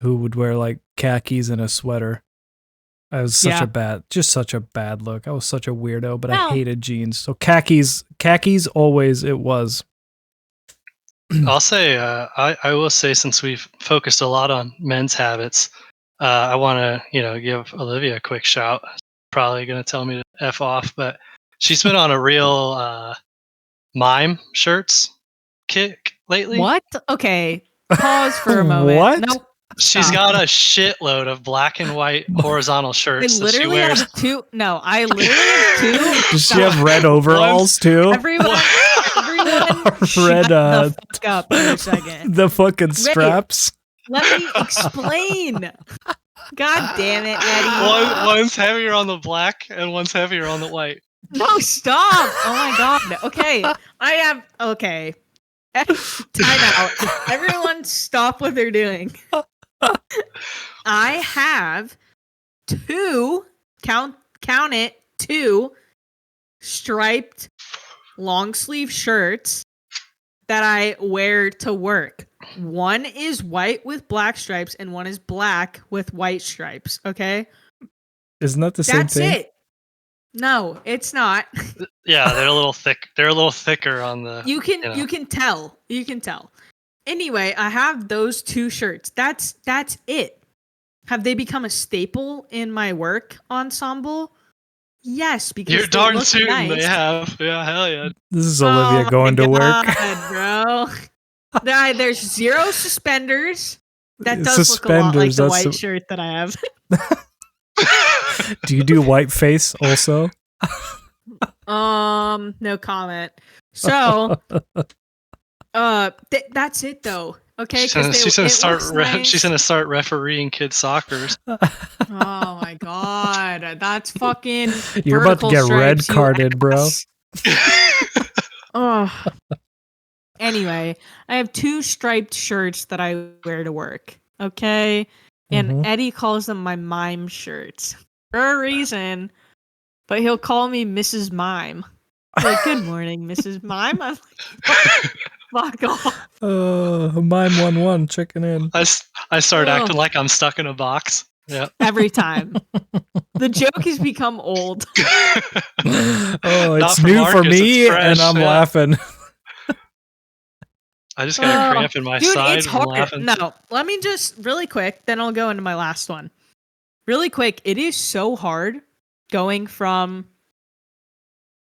who would wear like khakis and a sweater. I was such a bad look. I was such a weirdo, but I hated jeans. So khakis always it was. I'll say, I will say, since we've focused a lot on men's habits, I want to, give Olivia a quick shout. Probably going to tell me to F off, but she's been on a real mime shirts kick lately. What? Okay. Pause for a moment. What? Nope. She's got a shitload of black and white horizontal shirts that she wears. I literally have two. Does she have red overalls too? Everyone red the fuck up for a second. The fucking straps. Wait, let me explain. God damn it, Eddie. One's heavier on the black and one's heavier on the white. No, stop. Oh my god. Okay. Okay. Time out. Everyone stop what they're doing. I have two striped long sleeve shirts that I wear to work. One is white with black stripes and one is black with white stripes. Okay. Isn't that the same thing? That's it. No, it's not. Yeah, they're a little thick. They're a little thicker on the. You can tell. You can tell. Anyway, I have those two shirts. That's it. Have they become a staple in my work ensemble? Yes, because You're they darn look tootin', nice. they have. Yeah, hell yeah. This is Olivia going to work. Bro. There's zero suspenders. That does look a lot like Suspenders, the that's white shirt that I have. Do you do white face also? No comment. So, that's it though. Okay, because She's gonna start. nice. She's gonna start refereeing kids soccers. Oh my god, that's fucking. You're about to get red stripes, carded, bro. Oh. Anyway, I have 2 striped shirts that I wear to work. Okay, and Eddie calls them my mime shirts for a reason, but he'll call me Mrs. Mime. Like, good morning, Mrs. Mime. I'm like, fuck off. Mime 1-1 checking in. I start acting like I'm stuck in a box. Yeah. Every time. The joke has become old. It's new for me, and I'm laughing. I just got a cramp in my side. It's hard. No, let me just really quick, then I'll go into my last one. Really quick, it is so hard going from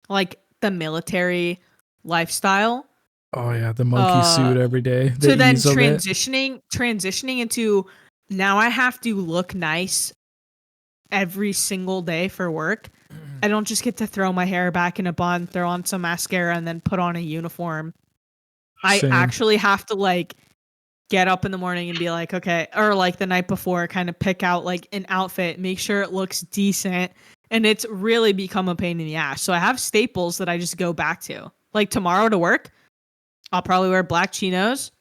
like the military lifestyle. Oh yeah, the monkey suit every day. So then transitioning into now I have to look nice every single day for work. I don't just get to throw my hair back in a bun, throw on some mascara, and then put on a uniform. Same. I actually have to like get up in the morning and be like, okay, or like the night before, kind of pick out like an outfit, make sure it looks decent. And it's really become a pain in the ass. So I have staples that I just go back to. Like tomorrow to work, I'll probably wear black chinos,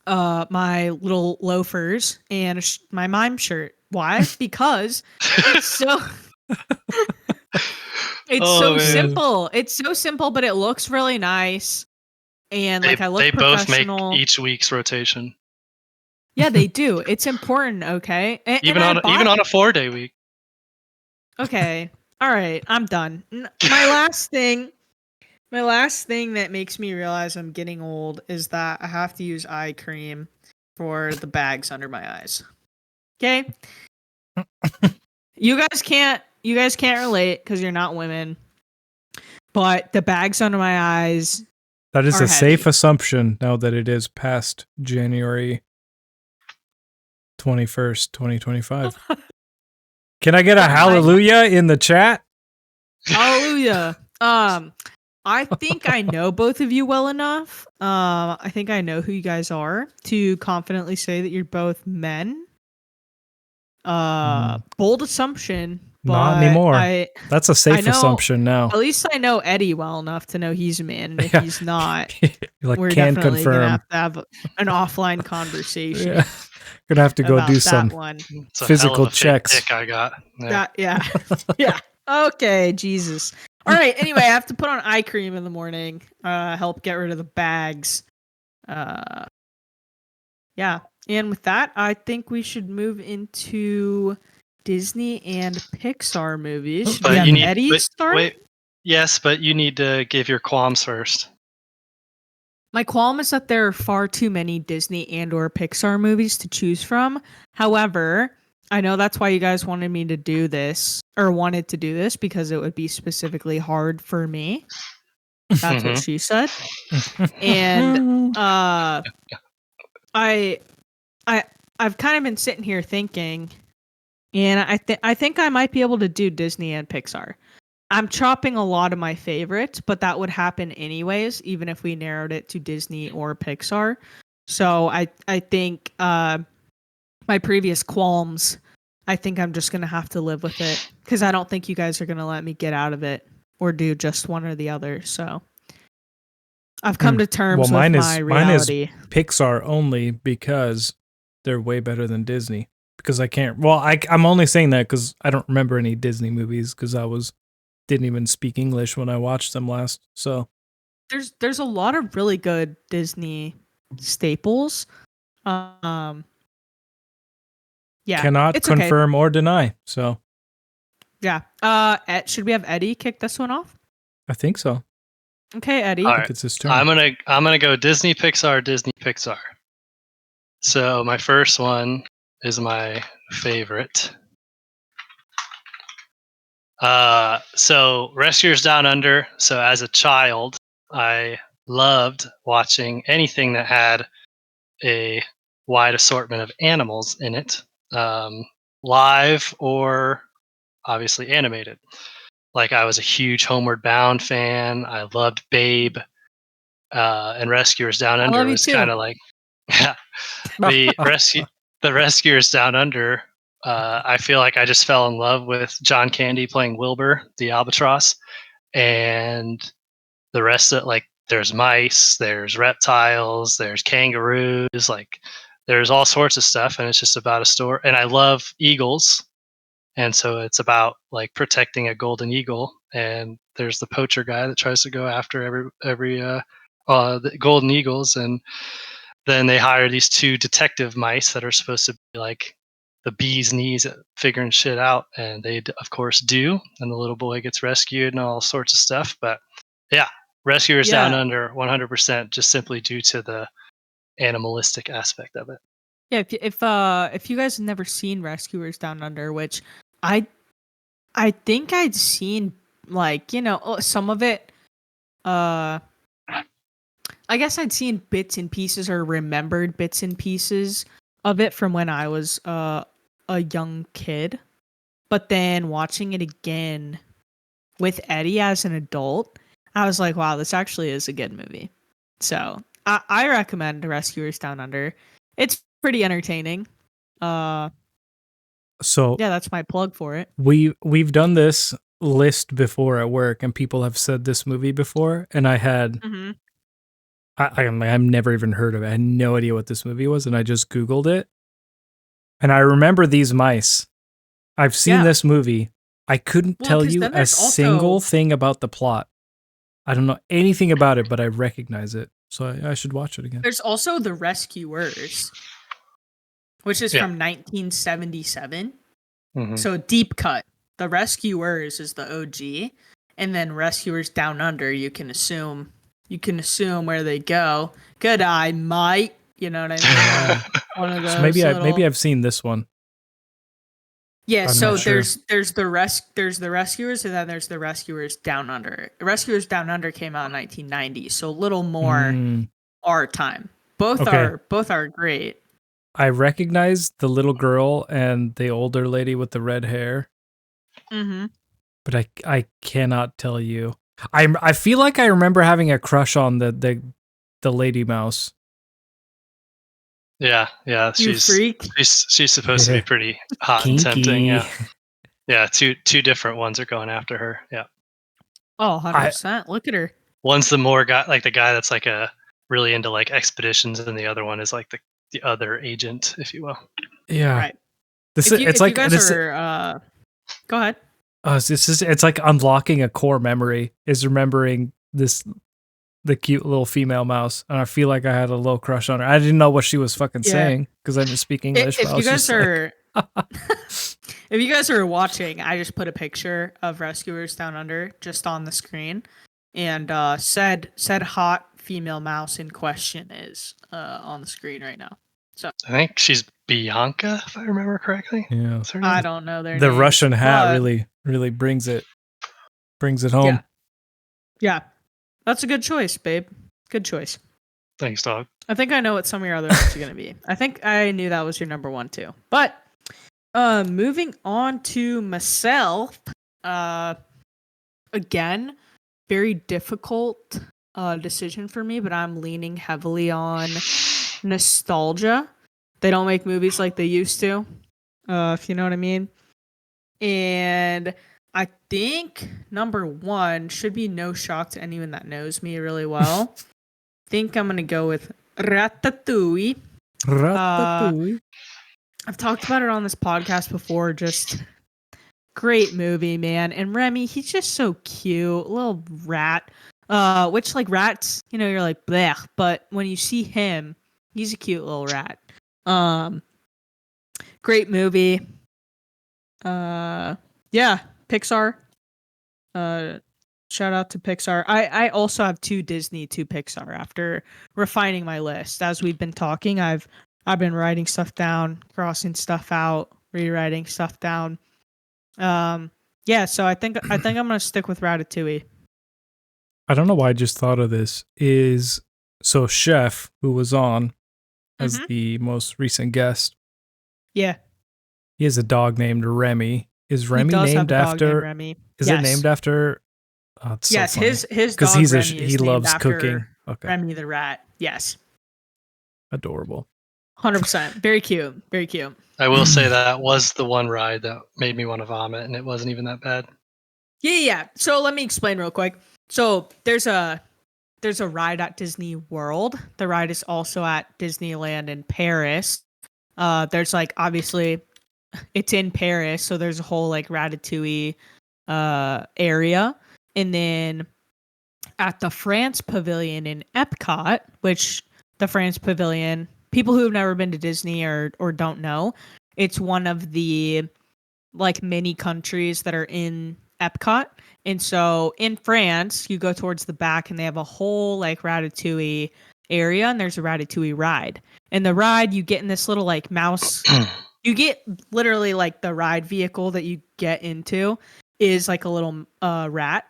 my little loafers, and my mime shirt. Why? Because it's so simple. It's so simple, but it looks really nice. And like I look professional. Both make each week's rotation. Yeah, they do. It's important, okay? Even on a 4-day week. Okay. All right, I'm done. My last thing that makes me realize I'm getting old is that I have to use eye cream for the bags under my eyes. Okay? You guys can't relate because you're not women. But the bags under my eyes. That is a safe assumption now that it is past January 21st, 2025. Can I get a hallelujah in the chat? Hallelujah. I think I know both of you well enough. I think I know who you guys are to confidently say that you're both men. Bold assumption. Not anymore. That's a safe assumption now. At least I know Eddie well enough to know he's a man, and if he's not, we're can definitely confirm. gonna have to have an offline conversation. Yeah. Gonna have to go do some physical checks. Pick I got. Yeah. Yeah. Okay, Jesus. All right. Anyway, I have to put on eye cream in the morning. Help get rid of the bags. Yeah. And with that, I think we should move into Disney and Pixar movies. But you need Eddie start? Wait. Yes, but you need to give your qualms first. My qualm is that there are far too many Disney and or Pixar movies to choose from. However, I know that's why you guys wanted me to do this, or wanted to do this, because it would be specifically hard for me. That's what she said. And I've kind of been sitting here thinking, and I think I might be able to do Disney and Pixar. I'm chopping a lot of my favorites, but that would happen anyways, even if we narrowed it to Disney or Pixar. So I think my previous qualms, I think I'm just going to have to live with it, because I don't think you guys are going to let me get out of it or do just one or the other. So I've come to terms with my reality. Mine is Pixar only because they're way better than Disney. Because I can't. Well, I'm only saying that because I don't remember any Disney movies because didn't even speak English when I watched them last. So there's a lot of really good Disney staples. Yeah. Cannot confirm or deny. So yeah. Should we have Eddie kick this one off? I think so. Okay, Eddie. I think it's his turn. I'm gonna go Disney Pixar. So my first one is my favorite. So Rescuers Down Under. So as a child, I loved watching anything that had a wide assortment of animals in it, live or obviously animated. Like I was a huge Homeward Bound fan. I loved Babe, and Rescuers Down I Under love you was too. kind of like the Rescuers Down Under. I feel like I just fell in love with John Candy playing Wilbur, the albatross, and the rest of like there's mice, there's reptiles, there's kangaroos, like there's all sorts of stuff, and it's just about a story. And I love eagles, and so it's about like protecting a golden eagle. And there's the poacher guy that tries to go after every the golden eagles, and then they hire these two detective mice that are supposed to be like the bee's knees at figuring shit out, and they of course do. And the little boy gets rescued and all sorts of stuff. But yeah, Rescuers Down Yeah. Under, 100%, just simply due to the animalistic aspect of it. Yeah, if you guys have never seen Rescuers Down Under, which I think I'd seen like, some of it. I guess I'd seen bits and pieces or remembered bits and pieces of it from when I was a young kid. But then watching it again with Eddie as an adult, I was like, wow, this actually is a good movie. So I recommend Rescuers Down Under. It's pretty entertaining. So Yeah, that's my plug for it. we've done this list before at work, and people have said this movie before, and I had Mm-hmm. I've never even heard of it. I had no idea what this movie was, and I just Googled it. And I remember these mice. I've seen this movie. I couldn't tell 'cause you then a there's single also- thing about the plot. I don't know anything about it, but I recognize it. So I should watch it again. There's also The Rescuers, which is from 1977. Mhm. So deep cut. The Rescuers is the OG, and then Rescuers Down Under. You can assume where they go. Good eye, mate. You know what I mean? One of those. So maybe little... I've seen this one. Yeah. I'm So not sure. there's the Rescuers, and then there's the Rescuers Down Under. Rescuers Down Under came out in 1990, so a little more our time. Both are great. I recognize the little girl and the older lady with the red hair. Mm-hmm. But I cannot tell you. I feel like I remember having a crush on the lady mouse. Yeah. You freak. She's supposed to be pretty hot and tempting. Yeah. Yeah. Two different ones are going after her. Yeah. Oh, 100%. Look at her. One's the more guy, like the guy that's like a really into like expeditions, and the other one is like the other agent, if you will. Yeah. Right. It's like you guys are, go ahead. It's like unlocking a core memory is remembering the cute little female mouse, and I feel like I had a little crush on her. I didn't know what she was fucking saying because I didn't speak English. If you guys are, if you guys are watching, I just put a picture of Rescuers Down Under just on the screen, and said hot female mouse in question is on the screen right now. So I think she's Bianca, if I remember correctly. Yeah, I don't know their the names, Russian hat but really brings it home. Yeah, that's a good choice, babe. Good choice. Thanks, dog. I think I know what some of your other ones are gonna be. I think I knew that was your number one too. But moving on to myself, again, very difficult decision for me, but I'm leaning heavily on nostalgia. They don't make movies like they used to, if you know what I mean. And I think number one should be no shock to anyone that knows me really well. I think I'm gonna go with Ratatouille. I've talked about it on this podcast before. Just great movie, man. And Remy, he's just so cute, little rat. Which like rats, you're like blech, but when you see him, he's a cute little rat. Great movie. Yeah, Pixar. Shout out to Pixar. I also have two Disney, two Pixar. After refining my list, as we've been talking, I've been writing stuff down, crossing stuff out, rewriting stuff down. Yeah, so I think I'm gonna stick with Ratatouille. I don't know why I just thought of this. So Chef, who was on as the most recent guest, Yeah, he has a dog named Remy. Is he Remy does have named a dog named after? Remy. Is Yes. it named after? Oh, it's so Yes, funny. his Because dog Remy he is named loves after cooking. Okay, Remy the rat. Yes, adorable. 100%. Very cute. Very cute. I will say that was the one ride that made me want to vomit, and it wasn't even that bad. Yeah. So let me explain real quick. So there's a ride at Disney World. The ride is also at Disneyland in Paris. There's like obviously it's in Paris, so there's a whole like Ratatouille area. And then at the France Pavilion in Epcot, which the France Pavilion, people who have never been to Disney or don't know, it's one of the like mini countries that are in Epcot. And so in France, you go towards the back and they have a whole like Ratatouille area, and there's a Ratatouille ride. And the ride, you get in this little like mouse, you get literally like the ride vehicle that you get into is like a little rat.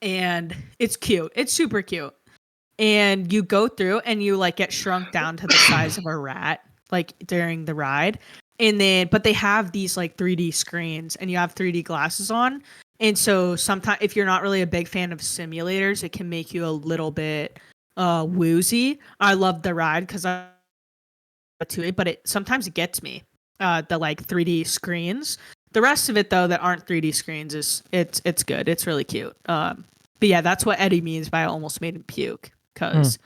And it's cute. It's super cute. And you go through and you like get shrunk down to the size of a rat like during the ride. And then but they have these like 3D screens and you have 3D glasses on. And so sometimes if you're not really a big fan of simulators, it can make you a little bit woozy. I love the ride because I to it, but it sometimes it gets me. The like 3D screens. The rest of it though that aren't 3D screens is it's good. It's really cute. But yeah, that's what Eddie means by I almost made him puke. Because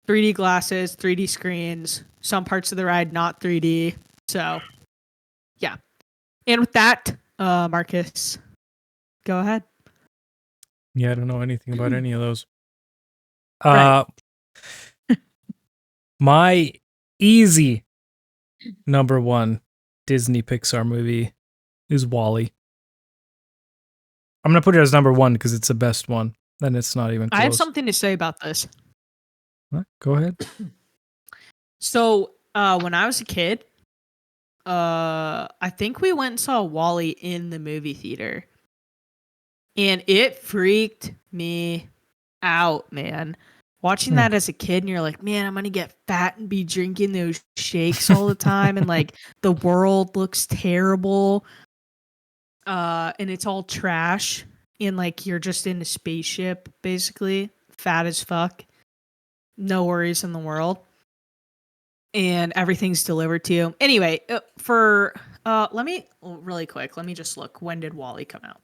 3D glasses, 3D screens, some parts of the ride not 3D. So yeah. And with that, Marcus, go ahead. Yeah, I don't know anything about any of those. Right. My easy number one Disney Pixar movie is WALL-E. I'm going to put it as number one because it's the best one. Then it's not even close. I have something to say about this. What? Go ahead. So when I was a kid, I think we went and saw WALL-E in the movie theater. And it freaked me out, man. Watching that as a kid, and you're like, man, I'm going to get fat and be drinking those shakes all the time. And like the world looks terrible. And it's all trash. And like you're just in a spaceship, basically. Fat as fuck. No worries in the world. And everything's delivered to you. Anyway, let me really quick. Let me just look. When did WALL-E come out?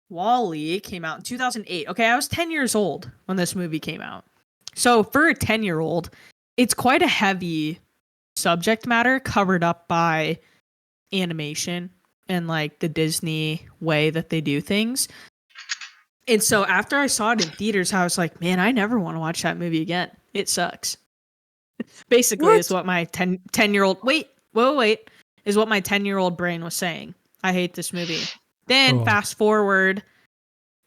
WALL-E came out in 2008. Okay, I was 10 years old when this movie came out. So for a 10-year-old, it's quite a heavy subject matter covered up by animation and like the Disney way that they do things. And so after I saw it in theaters, I was like, man, I never want to watch that movie again. It sucks. Basically, is what my 10-year-old wait, is what my 10-year-old brain was saying. I hate this movie. Then fast forward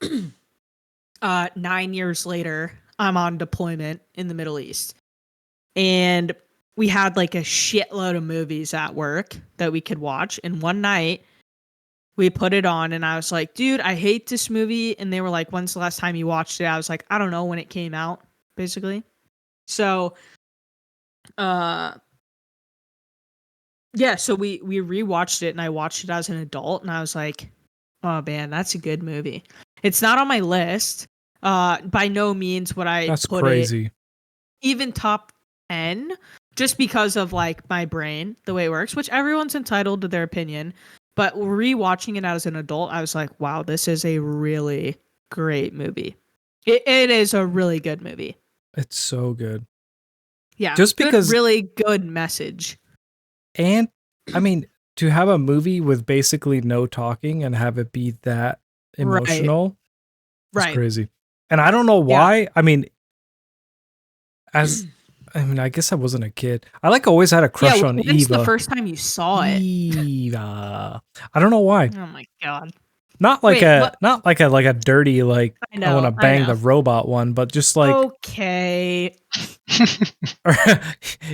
9 years later, I'm on deployment in the Middle East. And we had like a shitload of movies at work that we could watch. And one night we put it on and I was like, dude, I hate this movie. And they were like, when's the last time you watched it? I was like, I don't know, when it came out, basically. So yeah, so we rewatched it and I watched it as an adult and I was like, oh man, that's a good movie. It's not on my list. By no means would I put crazy. it even top 10 just because of like my brain, the way it works, which everyone's entitled to their opinion. But rewatching it as an adult, I was like, wow, this is a really great movie. It is a really good movie. It's so good. Yeah. Just because really good message. And I mean, to have a movie with basically no talking and have it be that emotional is crazy. And I don't know why. Yeah. I mean, I guess I wasn't a kid. I like always had a crush on Eva. When's the first time you saw it? Eva. I don't know why. Oh my god. Not like a dirty like I want to bang the robot one, but just like okay.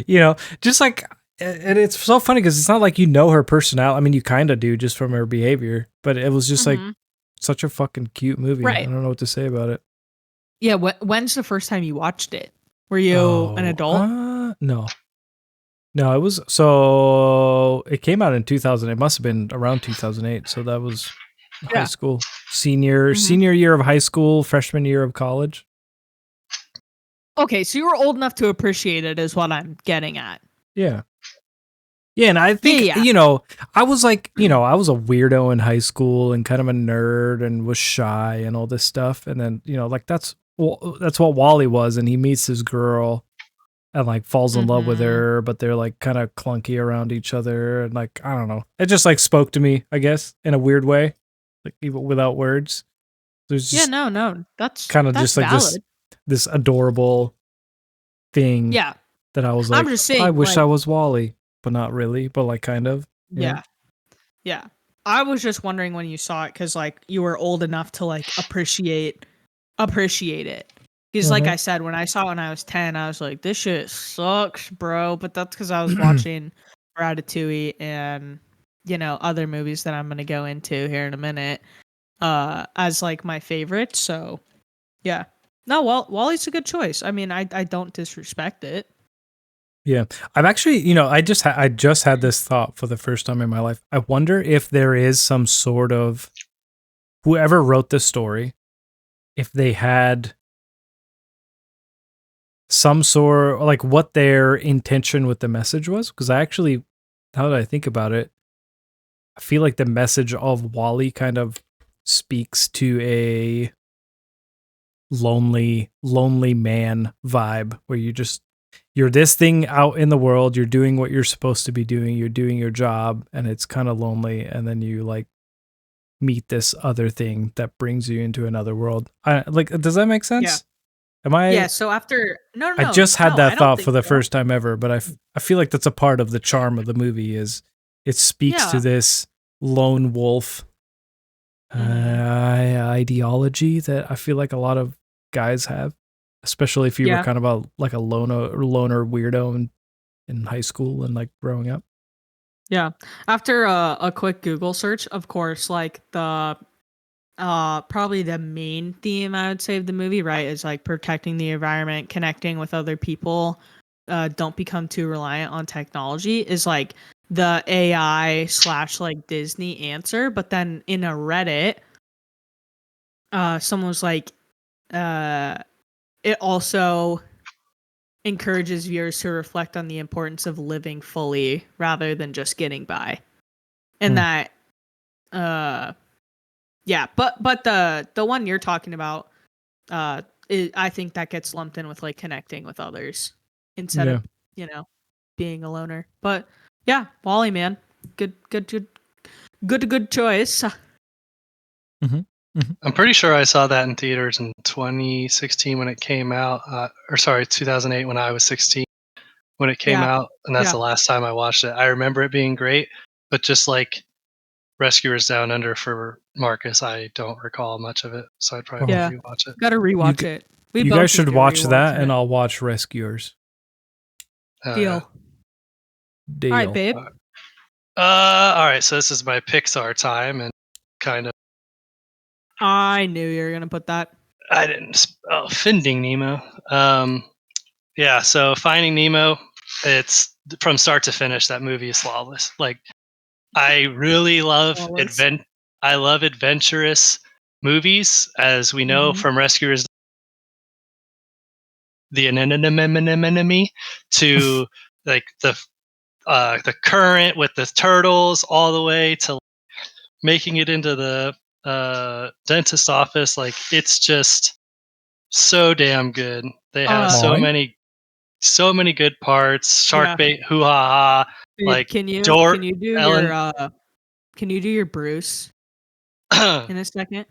you know, just like and it's so funny because it's not like you know her personality. I mean, you kind of do just from her behavior, but it was just like such a fucking cute movie. Right. I don't know what to say about it. Yeah. When's the first time you watched it? Were you an adult? No. No, it was so it came out in 2000. It must have been around 2008. So that was high school, senior year of high school, freshman year of college. Okay, so you were old enough to appreciate it, is what I'm getting at. Yeah. Yeah, and I think, I was like, I was a weirdo in high school and kind of a nerd and was shy and all this stuff. And then, like that's what Wally was. And he meets this girl and like falls in love with her, but they're like kind of clunky around each other. And like, I don't know. It just like spoke to me, I guess, in a weird way, like even without words. There's just that's kind of just like valid. this adorable thing. Yeah. That I was like, I'm just saying, I wish I was Wally, but not really, but like kind of. Yeah. Yeah. I was just wondering when you saw it, because like you were old enough to like appreciate it. Because like I said, when I saw it when I was 10, I was like, this shit sucks, bro. But that's because I was watching Ratatouille and, other movies that I'm going to go into here in a minute as like my favorite. So, yeah. No, Wally's a good choice. I mean, I don't disrespect it. Yeah. I've actually, I just had this thought for the first time in my life. I wonder if there is some sort of whoever wrote this story, if they had some sort, like what their intention with the message was. Because I actually, now that I think about it, I feel like the message of Wally kind of speaks to a lonely man vibe where you're this thing out in the world, you're doing what you're supposed to be doing, you're doing your job, and it's kind of lonely, and then you like meet this other thing that brings you into another world. Does that make sense? Yeah, so after I just had that thought for the first time ever, but I feel like that's a part of the charm of the movie is it speaks to this lone wolf ideology that I feel like a lot of guys have, especially if you were kind of a loner weirdo in high school and like growing up. Yeah. After a quick Google search, of course, like the probably the main theme I would say of the movie, right, is like protecting the environment, connecting with other people, don't become too reliant on technology, is like the AI / like Disney answer. But then in a Reddit, someone was like, it also encourages viewers to reflect on the importance of living fully rather than just getting by. And that yeah, but the one you're talking about, I think that gets lumped in with like connecting with others instead of being a loner. But yeah, Wally, man, good choice. I'm pretty sure I saw that in theaters in 2016 when it came out, 2008 when I was 16 when it came out, and that's the last time I watched it. I remember it being great, but just like Rescuers Down Under for Marcus, I don't recall much of it, so I'd probably have to rewatch it. Gotta rewatch it. You guys should watch that, and I'll watch Rescuers. Deal. All right, babe. All right, so this is my Pixar time, and kind of. I knew you were gonna put that. I didn't. Finding Nemo. Yeah. So Finding Nemo. It's from start to finish. That movie is flawless. Like, I really love I love adventurous movies, as we know from Rescuers. The anemone to like the current with the turtles, all the way to making it into the dentist office. Like, it's just so damn good. They have so many good parts. Shark bait, hoo ha ha. Like, can you do your Bruce in a second?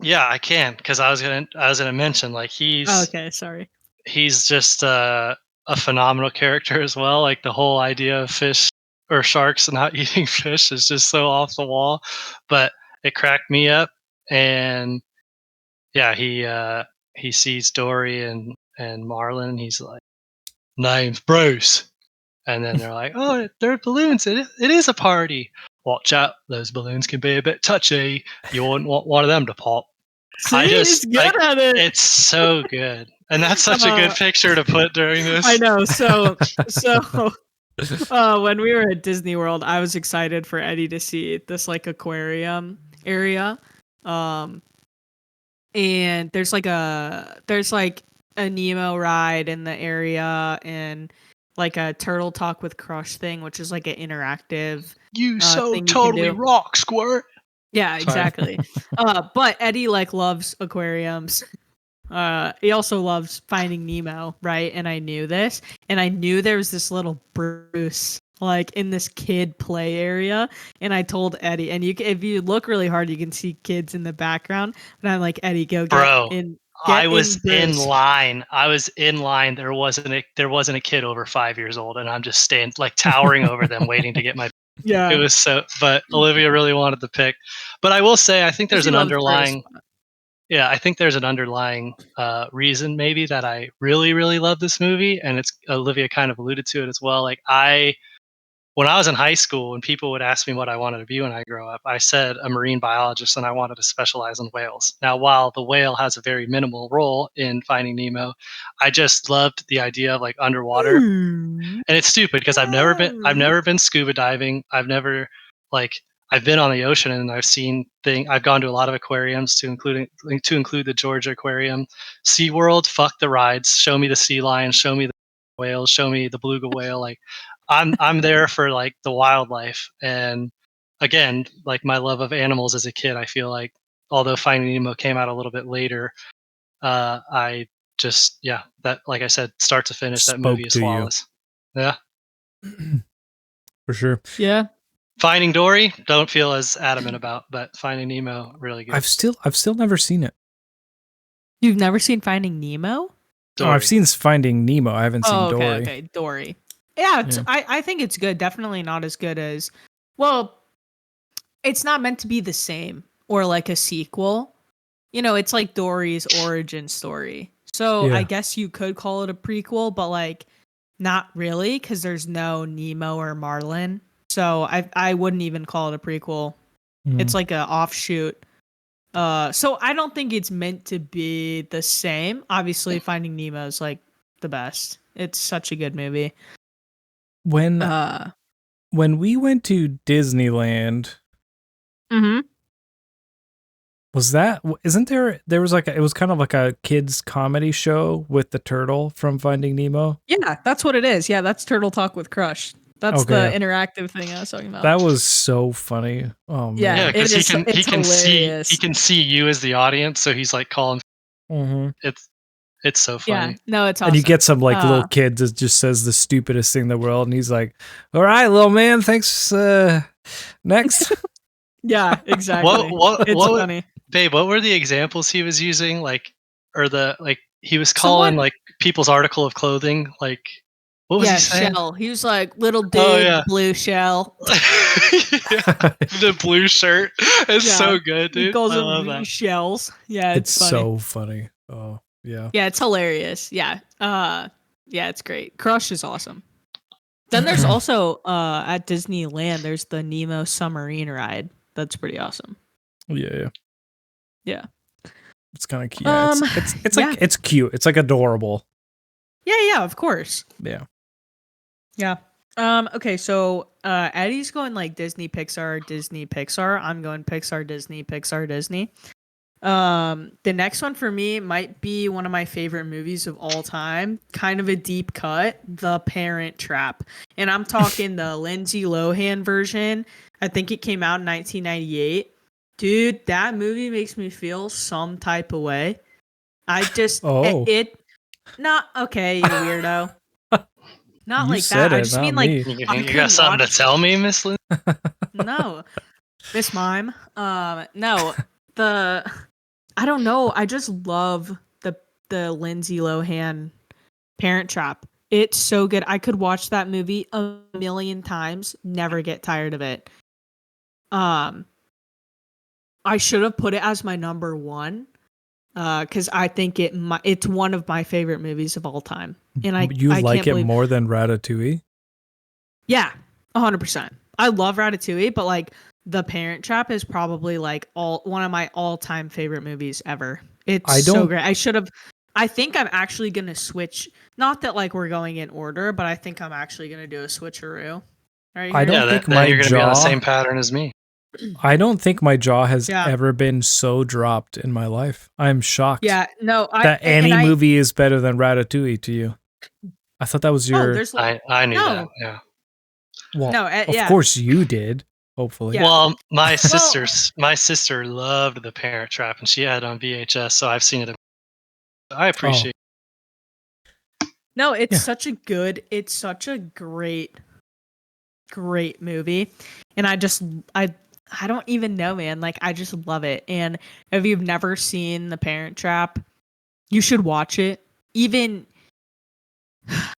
Yeah, I can, because I was gonna mention, like, okay, sorry. He's just a phenomenal character as well. Like, the whole idea of fish or sharks not eating fish is just so off the wall, but it cracked me up. And yeah, he sees Dory and Marlin, and he's like, "Name's Bruce," And then they're like, "Oh, there are balloons. It is a party. Watch out, those balloons can be a bit touchy. You wouldn't want one of them to pop." See, he's good at it. It's so good, and that's such a good picture to put during this. I know. So when we were at Disney World, I was excited for Eddie to see this like aquarium area. And there's like a Nemo ride in the area, and like a Turtle Talk with Crush thing, which is like an interactive You so thing you can totally do. rock, Squirt. Yeah, exactly. But Eddie like loves aquariums. He also loves Finding Nemo, right? And I knew this, and I knew there was this little Bruce like in this kid play area, and I told Eddie, and if you look really hard, you can see kids in the background. And I'm like, Eddie, go get in. I was in line. There wasn't a kid over 5 years old, and I'm just towering over them, waiting to get my. Yeah, it was so. But Olivia really wanted the pick. But I will say, I think there's an underlying. Yeah, I think there's an underlying reason maybe that I really, really love this movie, and it's Olivia kind of alluded to it as well. Like when I was in high school and people would ask me what I wanted to be when I grow up, I said a marine biologist, and I wanted to specialize in whales. Now, while the whale has a very minimal role in Finding Nemo, I just loved the idea of like underwater. And it's stupid because I've never been scuba diving. I've been on the ocean, and I've gone to a lot of aquariums to include the Georgia Aquarium. SeaWorld, fuck the rides. Show me the sea lion, show me the whales, show me the beluga whale. Like I'm there for like the wildlife. And again, like my love of animals as a kid, I feel like although Finding Nemo came out a little bit later, I just that, like I said, start to finish, that movie is flawless. Yeah. For sure. Yeah. Finding Dory, don't feel as adamant about, but Finding Nemo, really good. I've still never seen it. You've never seen Finding Nemo? Dory. Oh, I've seen Finding Nemo. I haven't seen Dory. Okay, Dory. Yeah, I think it's good. Definitely not as good as, well, it's not meant to be the same or like a sequel. You know, it's like Dory's origin story. So I guess you could call it a prequel, but like not really, because there's no Nemo or Marlin. So I wouldn't even call it a prequel. Mm-hmm. It's like an offshoot. So I don't think it's meant to be the same. Obviously, Finding Nemo is like the best. It's such a good movie. When we went to Disneyland, there was like it was kind of like a kids comedy show with the turtle from Finding Nemo? Yeah, that's what it is. Yeah, that's Turtle Talk with Crush. That's the interactive thing I was talking about. That was so funny. Oh man. Yeah, because he can see you as the audience, so he's like calling. Mm-hmm. It's so funny. Yeah, no, it's awesome. And you get some like little kid that just says the stupidest thing in the world, and he's like, "All right, little man, thanks. Next." Yeah, exactly. It's funny. Babe, what were the examples he was using? He was calling like people's article of clothing, like. What was he saying? Shell. He was like, little dude, blue shell. The blue shirt. It's so good, dude. He calls them blue shells. Yeah, it's funny. So funny. Oh, yeah. Yeah, it's hilarious. Yeah. It's great. Crush is awesome. Then there's also at Disneyland, there's the Nemo submarine ride. That's pretty awesome. Yeah. It's kind of cute. It's like it's cute. It's like adorable. Yeah, of course. Yeah. Okay, so Eddie's going like Disney Pixar. I'm going Pixar Disney. The next one for me might be one of my favorite movies of all time. Kind of a deep cut, The Parent Trap. And I'm talking the Lindsay Lohan version. I think it came out in 1998. Dude, that movie makes me feel some type of way. I just not okay, you weirdo. Not you like that. I just mean like you got something to tell me, Miss Lynn? No, Miss Mime. No, I don't know. I just love the Lindsay Lohan Parent Trap. It's so good. I could watch that movie a million times, never get tired of it. I should have put it as my number one. Because I think it's one of my favorite movies of all time, and you like it more than Ratatouille? Yeah, 100%. I love Ratatouille, but like The Parent Trap is probably like one of my all-time favorite movies ever. It's so great. I think I'm actually gonna switch. Not that like we're going in order, but I think I'm actually gonna do a switcheroo. Right I here. don't think then my you're gonna be on the jaw. same pattern as me. I don't think my jaw has Yeah. ever been so dropped in my life. I'm shocked. Yeah, no, That any movie is better than Ratatouille to you. I thought that was your. there's I knew that. Yeah. Well, no, of yeah. course you did. Hopefully. Yeah. Well, my sister loved The Parent Trap, and she had it on VHS, so I've seen it. I appreciate. No, it's Yeah. such a great movie, and I don't even know, man. Like, I just love it. And if you've never seen The Parent Trap, you should watch it. Even,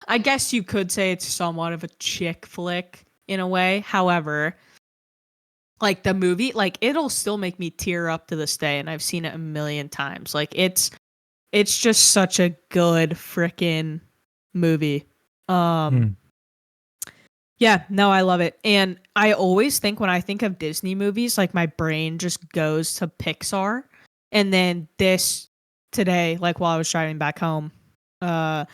I guess you could say it's somewhat of a chick flick in a way. However, like the movie, like it'll still make me tear up to this day, and I've seen it a million times. Like it's just such a good freaking movie. Yeah, no, I love it. And I always think when I think of Disney movies, like my brain just goes to Pixar. And then this today, like while I was driving back home, I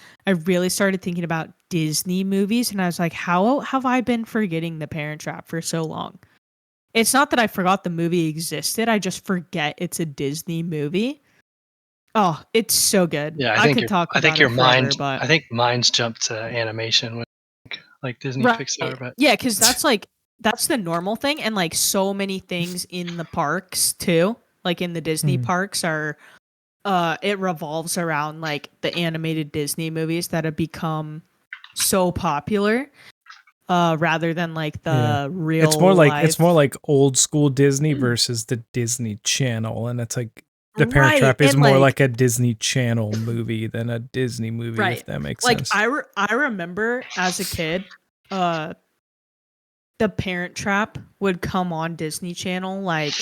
really started thinking about Disney movies, and I was like, how have I been forgetting The Parent Trap for so long? It's not that I forgot the movie existed, I just forget it's a Disney movie. Oh, it's so good. Yeah, I could talk about it forever, but I think mine's jumped to animation with like Disney Pixar, but yeah, because that's the normal thing, and like so many things in the parks too, like in the Disney parks are, it revolves around like the animated Disney movies that have become so popular, rather than like the real. It's more like old school Disney versus the Disney Channel, and it's like The Parent Trap is more like a Disney Channel movie than a Disney movie, if that makes sense. Like I remember as a kid, The Parent Trap would come on Disney Channel like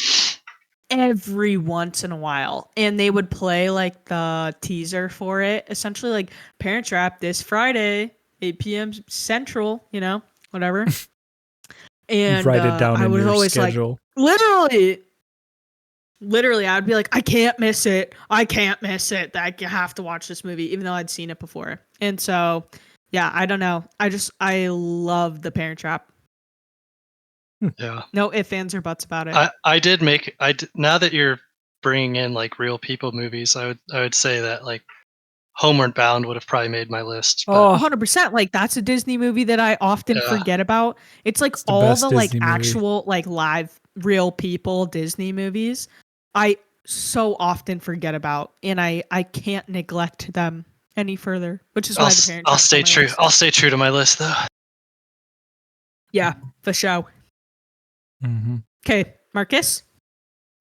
every once in a while, and they would play like the teaser for it, essentially like Parent Trap this Friday, 8 p.m. Central, whatever. And write it down I in was your always schedule. Like, literally, I'd be like, I can't miss it. I have to watch this movie, even though I'd seen it before. And so, yeah, I don't know. I love The Parent Trap. Yeah. No ifs, ands, or buts about it. Now that you're bringing in like real people movies, I would say that like Homeward Bound would have probably made my list. But 100%. Like that's a Disney movie that I often forget about. It's like the all the like Disney actual like live real people Disney movies I so often forget about, and I can't neglect them any further, which is why The Parent Trap. I'll stay true. I'll stay true to my list though. Yeah, for sure. Okay, Marcus.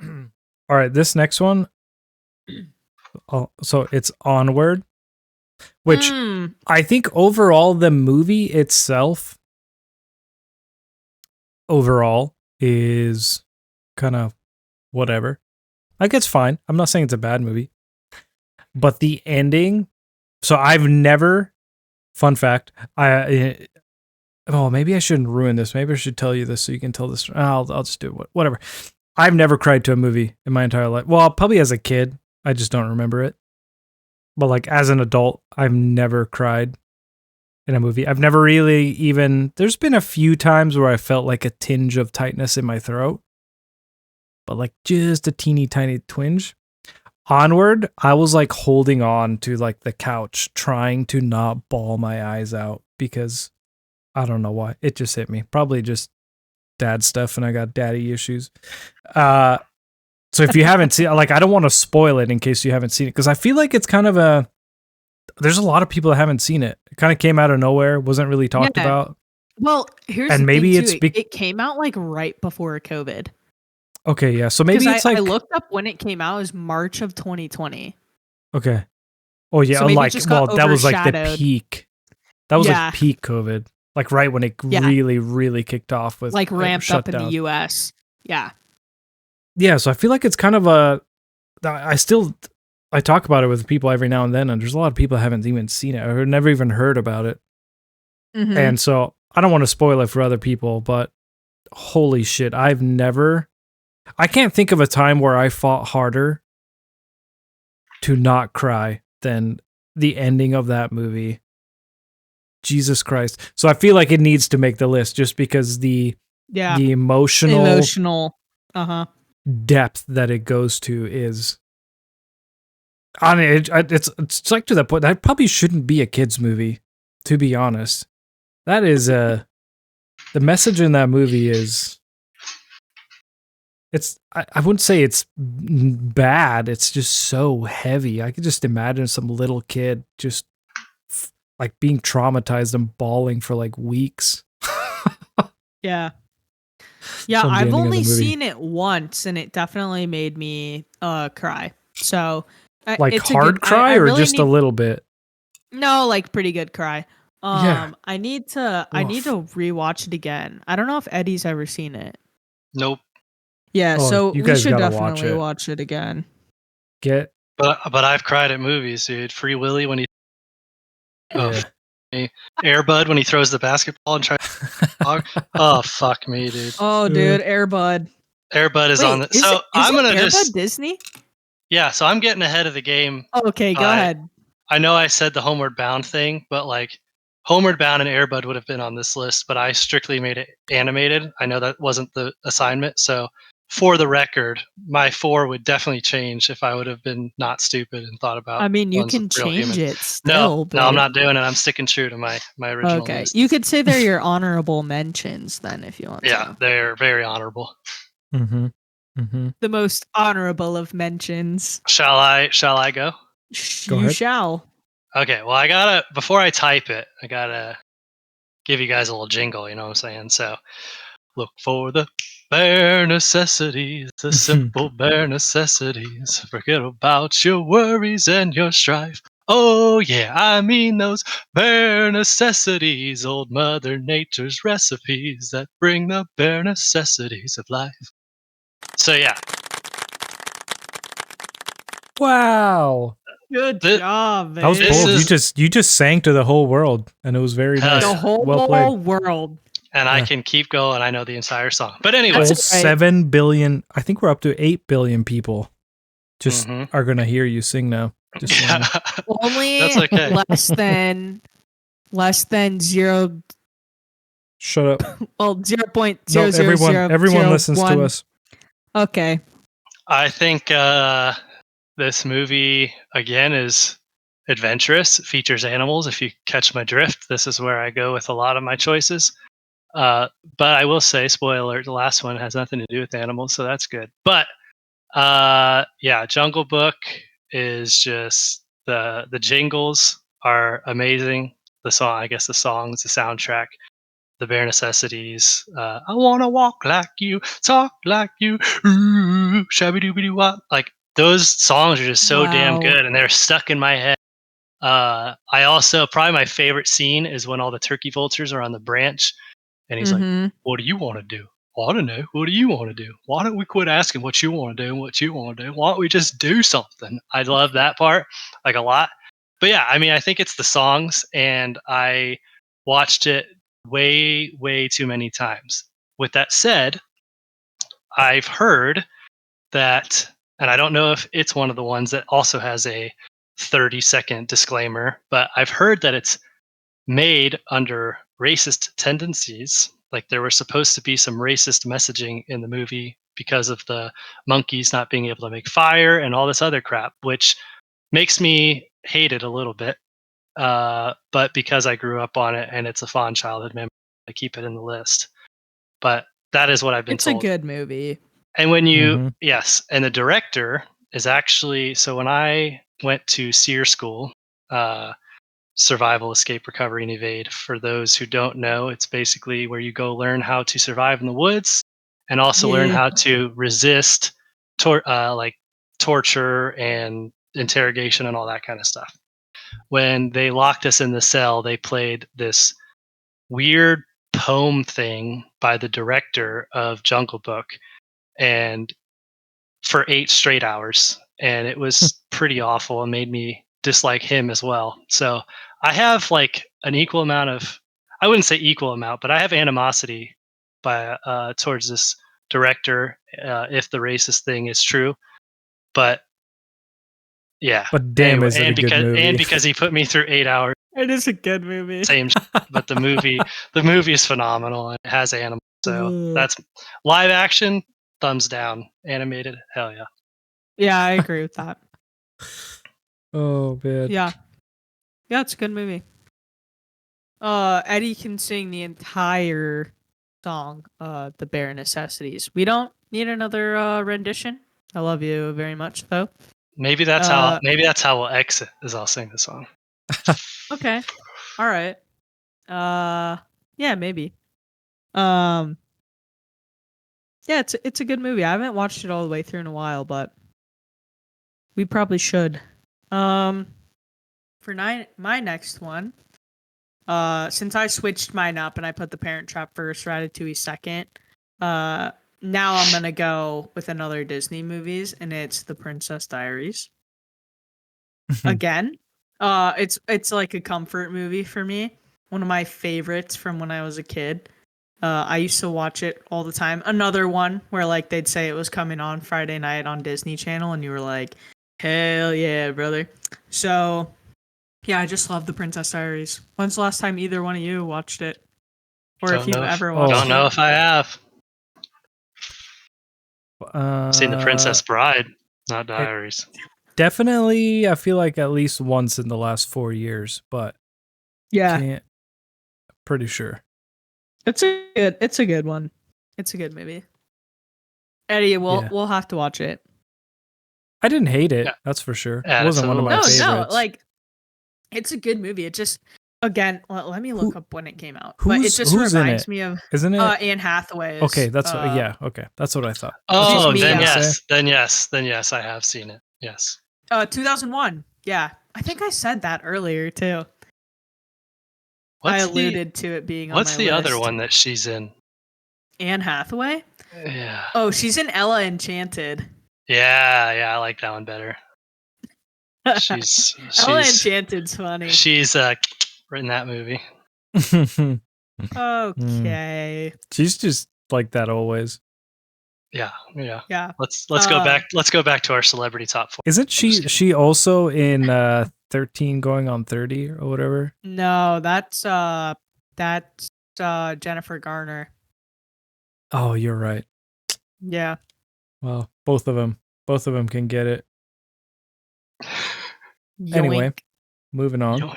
All right, this next one. So it's Onward, which I think overall the movie itself is kind of whatever. Like it's fine. I'm not saying it's a bad movie, but the ending. So I've never. Fun fact. Maybe I shouldn't ruin this. Maybe I should tell you this so you can tell this. I'll just do it. Whatever. I've never cried to a movie in my entire life. Well, probably as a kid. I just don't remember it. But like as an adult, I've never cried in a movie. I've never really even. There's been a few times where I felt like a tinge of tightness in my throat. But like just a teeny tiny twinge. Onward, I was like holding on to like the couch, trying to not bawl my eyes out because I don't know why. It just hit me. Probably just dad stuff, and I got daddy issues. So if you haven't seen, like, I don't want to spoil it in case you haven't seen it, because I feel like it's kind of there's a lot of people that haven't seen it. It kind of came out of nowhere, wasn't really talked about. Well, here's and the maybe thing too. It came out like right before COVID. Okay, yeah. So maybe it's like I looked up when it came out. It was March of 2020. Okay. Oh yeah, so that was like the peak. That was like peak COVID. Like right when it really, really kicked off with like ramped up in the US. Yeah. Yeah, so I feel like it's kind of I talk about it with people every now and then, and there's a lot of people that haven't even seen it or never even heard about it. And so I don't want to spoil it for other people, but holy shit, I can't think of a time where I fought harder to not cry than the ending of that movie. Jesus Christ. So I feel like it needs to make the list just because the emotional depth that it goes to is, I mean, it's like to the point that probably shouldn't be a kid's movie, to be honest. That is the message in that movie is, I wouldn't say it's bad. It's just so heavy. I could just imagine some little kid just like being traumatized and bawling for like weeks. Yeah. Yeah, I've only seen it once, and it definitely made me cry. So, like hard cry, or really just a little bit? No, like pretty good cry. I need to rewatch it again. I don't know if Eddie's ever seen it. Nope. Yeah, so we should definitely watch it again. But I've cried at movies, dude. Free Willy when he Air Bud when he throws the basketball and tries to oh fuck me, dude. Oh dude, Air Bud. Air Bud is on the so I'm gonna Air Bud Disney? Yeah, so I'm getting ahead of the game. Oh, okay, go ahead. I know I said the Homeward Bound thing, but like Homeward Bound and Air Bud would have been on this list, but I strictly made it animated. I know that wasn't the assignment, so for the record, my 4 would definitely change if I would have been not stupid and thought about. I mean, you can change it still. No, I'm not doing it. I'm sticking true to my original list. You could say they're your honorable mentions then, if you want. Yeah, they're very honorable. Mm-hmm. Mm-hmm. The most honorable of mentions. Shall I go? You shall. Okay. Well, before I type it, I gotta give you guys a little jingle. You know what I'm saying? So, look for the bare necessities, the simple bare necessities. Forget about your worries and your strife. Oh yeah, I mean those bare necessities, old Mother Nature's recipes that bring the bare necessities of life. So yeah. Wow. Good job, man. That was bold. You just sang to the whole world, and it was very nice. The whole world. And I can keep going. I know the entire song. But anyway, 7 billion. I think we're up to 8 billion people. Just are gonna hear you sing now. Just only that's okay. less than 0. Shut up. Well, 0.000. No, everyone listens to us. Okay. I think this movie again is adventurous. It features animals. If you catch my drift, this is where I go with a lot of my choices. But I will say, spoiler alert, the last one has nothing to do with animals, so that's good. But yeah, Jungle Book is just the jingles are amazing. The song, the songs, the soundtrack, the bare necessities. I wanna walk like you, talk like you, shabby doobie wop. Like those songs are just so damn good, and they're stuck in my head. I also probably my favorite scene is when all the turkey vultures are on the branch. And he's like, what do you want to do? Well, I don't know. What do you want to do? Why don't we quit asking what you want to do and what you want to do? Why don't we just do something? I love that part like a lot. But yeah, I mean, I think it's the songs, and I watched it way, way too many times. With that said, I've heard that, and I don't know if it's one of the ones that also has a 30-second disclaimer, but I've heard that it's made under racist tendencies. Like there was supposed to be some racist messaging in the movie because of the monkeys not being able to make fire and all this other crap, which makes me hate it a little bit. But because I grew up on it and it's a fond childhood memory, I keep it in the list. But that is what I've been told. It's a good movie. And when you, yes, and the director is actually, so when I went to SEER school, Survival, Escape, Recovery, and Evade. For those who don't know, it's basically where you go learn how to survive in the woods and also learn how to resist like torture and interrogation and all that kind of stuff. When they locked us in the cell, they played this weird poem thing by the director of Jungle Book, and for 8 straight hours, and it was pretty awful and made me dislike him as well. So I have like an equal amount of, I wouldn't say equal amount, but I have animosity towards this director if the racist thing is true. But yeah. But damn, is it a good movie? And because he put me through 8 hours. It is a good movie. Same, but the movie is phenomenal and it has animals. So that's live action. Thumbs down. Animated, hell yeah. Yeah, I agree with that. Oh man. Yeah, it's a good movie. Eddie can sing the entire song, "The Bare Necessities." We don't need another rendition. I love you very much, though. Maybe that's how we'll exit. Is I'll sing the song. Okay. All right. Yeah, maybe. Yeah, it's a good movie. I haven't watched it all the way through in a while, but we probably should. For my next one, since I switched mine up and I put The Parent Trap first, Ratatouille second, now I'm gonna go with another Disney movies, and it's The Princess Diaries. Again, it's like a comfort movie for me. One of my favorites from when I was a kid. I used to watch it all the time. Another one where like they'd say it was coming on Friday night on Disney Channel, and you were like, "Hell yeah, brother!" So, yeah, I just love The Princess Diaries. When's the last time either one of you watched it, or if you've ever watched it? Don't know if I have. Seen The Princess Bride, not Diaries. Definitely, I feel like at least once in the last 4 years, but yeah, pretty sure. It's a good one. It's a good movie. Eddie, we'll have to watch it. I didn't hate it. Yeah. That's for sure. It wasn't one of my favorites. No, like it's a good movie. It just let me look up when it came out. But it just reminds me of isn't it Anne Hathaway. Okay, that's okay. That's what I thought. Oh, then yes, I have seen it. Yes. 2001. Yeah, I think I said that earlier too. I alluded to it being on my list. What's the other one that she's in? Anne Hathaway? Yeah. Oh, she's in Ella Enchanted. Yeah, I like that one better. She's Ella Enchanted's funny. She's in that movie. Okay. She's just like that always. Yeah. Let's go back. Let's go back to our celebrity top 4. Isn't she also in 13 going on 30 or whatever? No, that's Jennifer Garner. Oh, you're right. Yeah. Well, both of them can get it. Yoink. Anyway, moving on.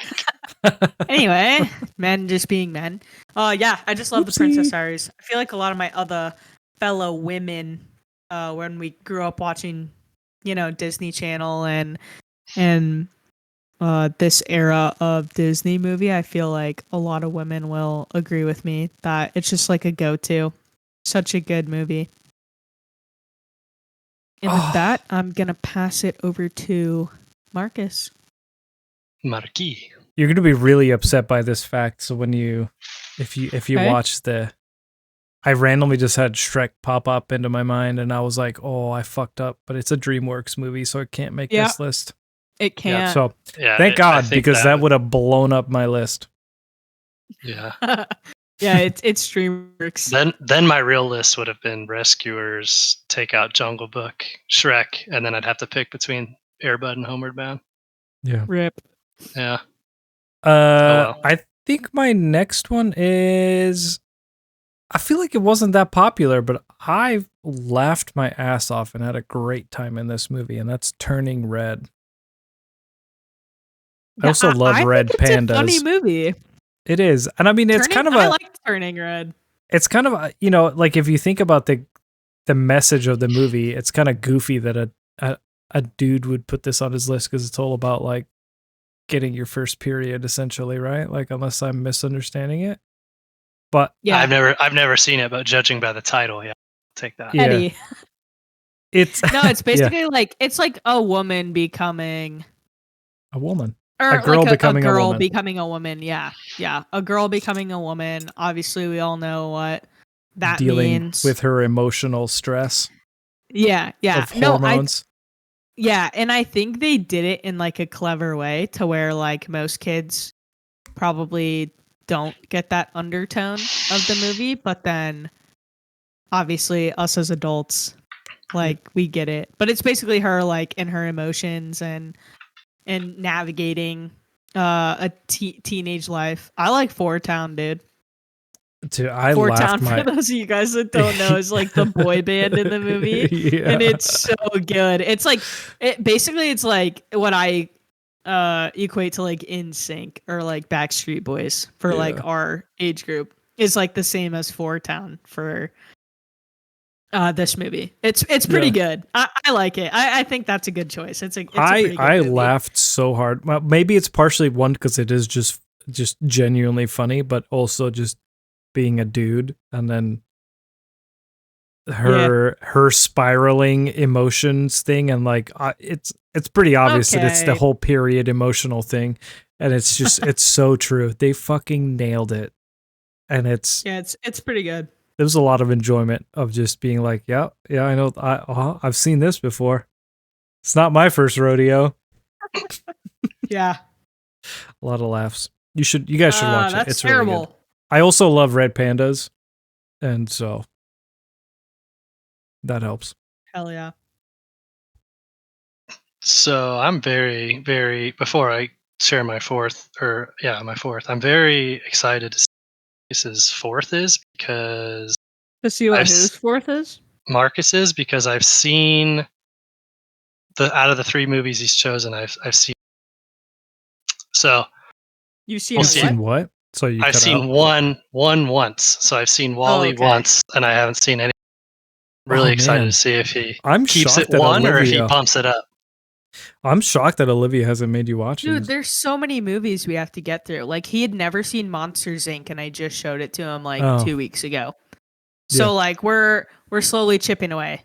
Anyway, men just being men. Yeah, I just love The Princess Diaries. I feel like a lot of my other fellow women, when we grew up watching, Disney Channel and this era of Disney movie, I feel like a lot of women will agree with me that it's just like a go-to. Such a good movie. And with that, I'm gonna pass it over to Marcus. Marquis. You're gonna be really upset by this fact. So if you watch I randomly just had Shrek pop up into my mind, and I was like, "Oh, I fucked up." But it's a DreamWorks movie, so it can't make this list. It can't. Yeah, so thank God, because that would have blown up my list. Yeah. Yeah, it's DreamWorks. Then my real list would have been Rescuers, take out Jungle Book, Shrek, and then I'd have to pick between Air Bud and Homeward Bound. Yeah. Rip. Yeah. I think my next one is. I feel like it wasn't that popular, but I laughed my ass off and had a great time in this movie, and that's Turning Red. I also love Red Pandas. It's a funny movie. It is. And I mean, it's kind of I like Turning Red. It's kind of, like if you think about the message of the movie, it's kind of goofy that a dude would put this on his list because it's all about like getting your first period, essentially, right? Like, unless I'm misunderstanding it. But yeah, I've never seen it, but judging by the title, yeah, take that. Eddie. It's basically like it's like a woman becoming a woman. Or a girl like becoming a girl a woman. becoming a woman. Yeah. A girl becoming a woman. Obviously, we all know what that means. With her emotional stress. Yeah. Of hormones. And I think they did it in like a clever way to where like most kids probably don't get that undertone of the movie, but then obviously us as adults, like we get it. But it's basically her like in her emotions and navigating a teenage life. I like Four Town, dude. Dude, I Four laughed Town, for those of you guys that don't know, is like the boy band in the movie. Yeah. And it's so good. It's like it's like what I equate to like NSYNC or like Backstreet Boys for like our age group. Is like the same as Four Town for this movie. It's pretty good. I like it. I think that's a good choice. It's a pretty good I movie. laughed so hard. Well, maybe it's partially one because it is just genuinely funny, but also just being a dude, and then her spiraling emotions thing, and like it's pretty obvious that it's the whole period emotional thing, and it's just it's so true. They fucking nailed it, and it's pretty good. There was a lot of enjoyment of just being like, yeah, I know, I've seen this before. It's not my first rodeo. Yeah, a lot of laughs. You guys should watch it. It's terrible. Really good. I also love red pandas, and so that helps. Hell yeah. So I'm very, very, before I share my fourth, I'm very excited to see what Marcus's fourth is, because to see what whose fourth is? Marcus's, because I've seen out of the 3 movies he's chosen, I've seen. So you've seen what? So I've seen one once. So I've seen Wall-E once, and I haven't seen any. Really excited to see if he keeps it one or if he bumps it up. I'm shocked that Olivia hasn't made you watch it. Dude, there's so many movies we have to get through. Like, he had never seen Monsters, Inc., and I just showed it to him, 2 weeks ago. So, like, we're slowly chipping away.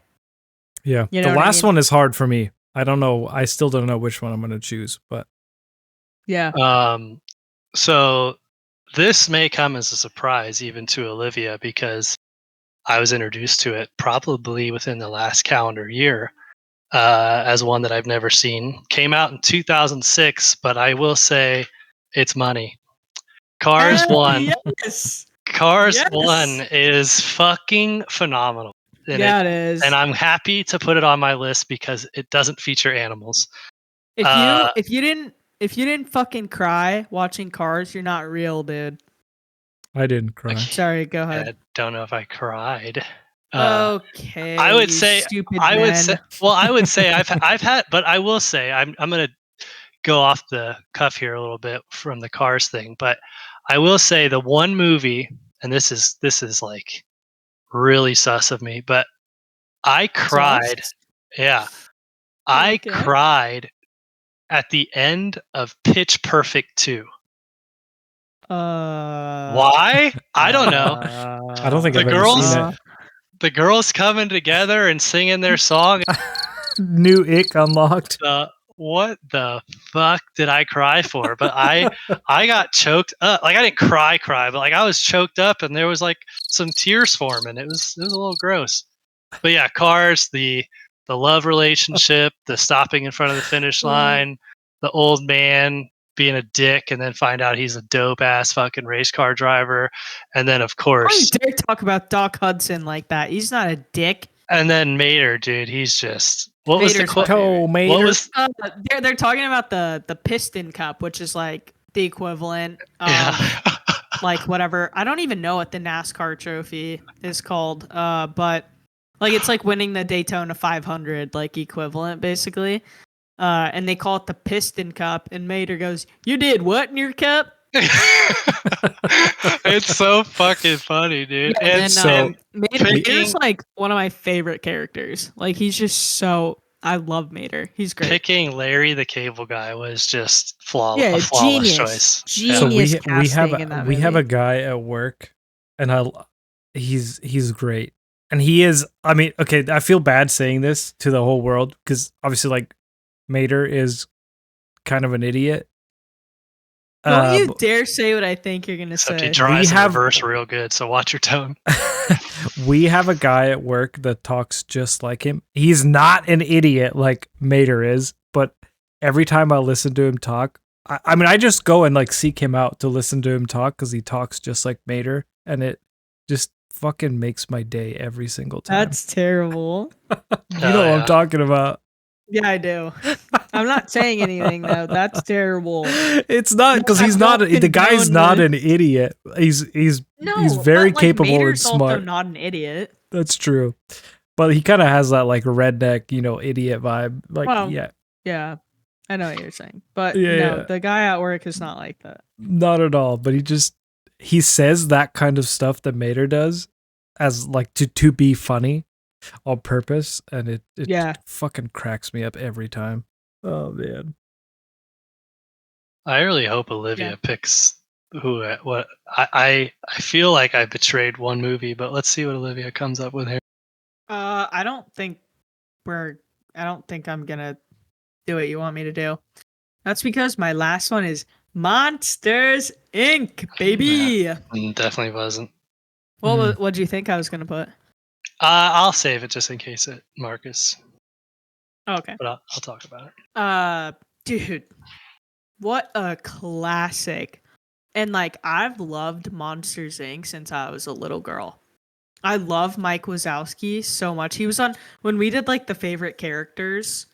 Yeah. You know the last one is hard for me. I don't know. I still don't know which one I'm going to choose, but... Yeah. So, this may come as a surprise even to Olivia, because I was introduced to it probably within the last calendar year. As one that I've never seen. Came out in 2006, but I will say it's money. Cars 1. Yes. Cars 1 is fucking phenomenal. And it is. And I'm happy to put it on my list because it doesn't feature animals. If you didn't fucking cry watching Cars, you're not real, dude. I didn't cry. Sorry, go ahead. I don't know if I cried. Okay. I would say stupid I men. would say well I would say I've had, but I will say I'm going to go off the cuff here a little bit from the Cars thing, but I will say the one movie, and this is like really sus of me, but I cried. Sus? Yeah. I cried at the end of Pitch Perfect 2. Why? I don't know. I don't think I've ever seen it. The girls coming together and singing their song. New ick unlocked. What the fuck did I cry for? But I got choked up. Like, I didn't cry, but like I was choked up, and there was like some tears forming. It was a little gross. But yeah, Cars, the love relationship, the stopping in front of the finish line, the old man being a dick and then find out he's a dope ass fucking race car driver, and then of course, why you dare talk about Doc Hudson like that? He's not a dick. And then Mater, dude, he's just Mater's was the quote? Mater. What was they're talking about the Piston Cup, which is like the equivalent of like whatever. I don't even know what the NASCAR trophy is called, but like it's like winning the Daytona 500 like equivalent basically. And they call it the Piston Cup, and Mater goes, "You did what in your cup?" It's so fucking funny, dude. Yeah, and so Mater's like one of my favorite characters. Like, he's just so, I love Mater. He's great. Picking Larry the Cable Guy was just a flawless choice. Genius. So we have a guy at work, and he's great, and he is. I mean, okay, I feel bad saying this to the whole world because obviously, like, Mater is kind of an idiot. Don't you dare say what I think you're gonna say. He drives in reverse real good, so watch your tone. We have a guy at work that talks just like him. He's not an idiot like Mater is, but every time I listen to him talk, I mean, I just go and like seek him out to listen to him talk because he talks just like Mater, and it just fucking makes my day every single time. That's terrible. You know what I'm talking about. Yeah, I do. I'm not saying anything though. That's terrible. It's not because he's not. The guy's not an idiot. He's very capable Mater's and smart. Also not an idiot. That's true, but he kind of has that like redneck, idiot vibe. Like, yeah, I know what you're saying, but the guy at work is not like that. Not at all. But he says that kind of stuff that Mater does, as like to be funny, on purpose, and it fucking cracks me up every time. Oh man. I really hope Olivia picks what I feel like I betrayed one movie, but let's see what Olivia comes up with here. I don't think I'm gonna do what you want me to do. That's because my last one is Monsters Inc. baby. Definitely wasn't. Well, what do you think I was gonna put? I'll save it just in case Marcus. Okay. But I'll talk about it. Dude, what a classic. And like, I've loved Monsters Inc. since I was a little girl. I love Mike Wazowski so much. He was on when we did like the favorite characters.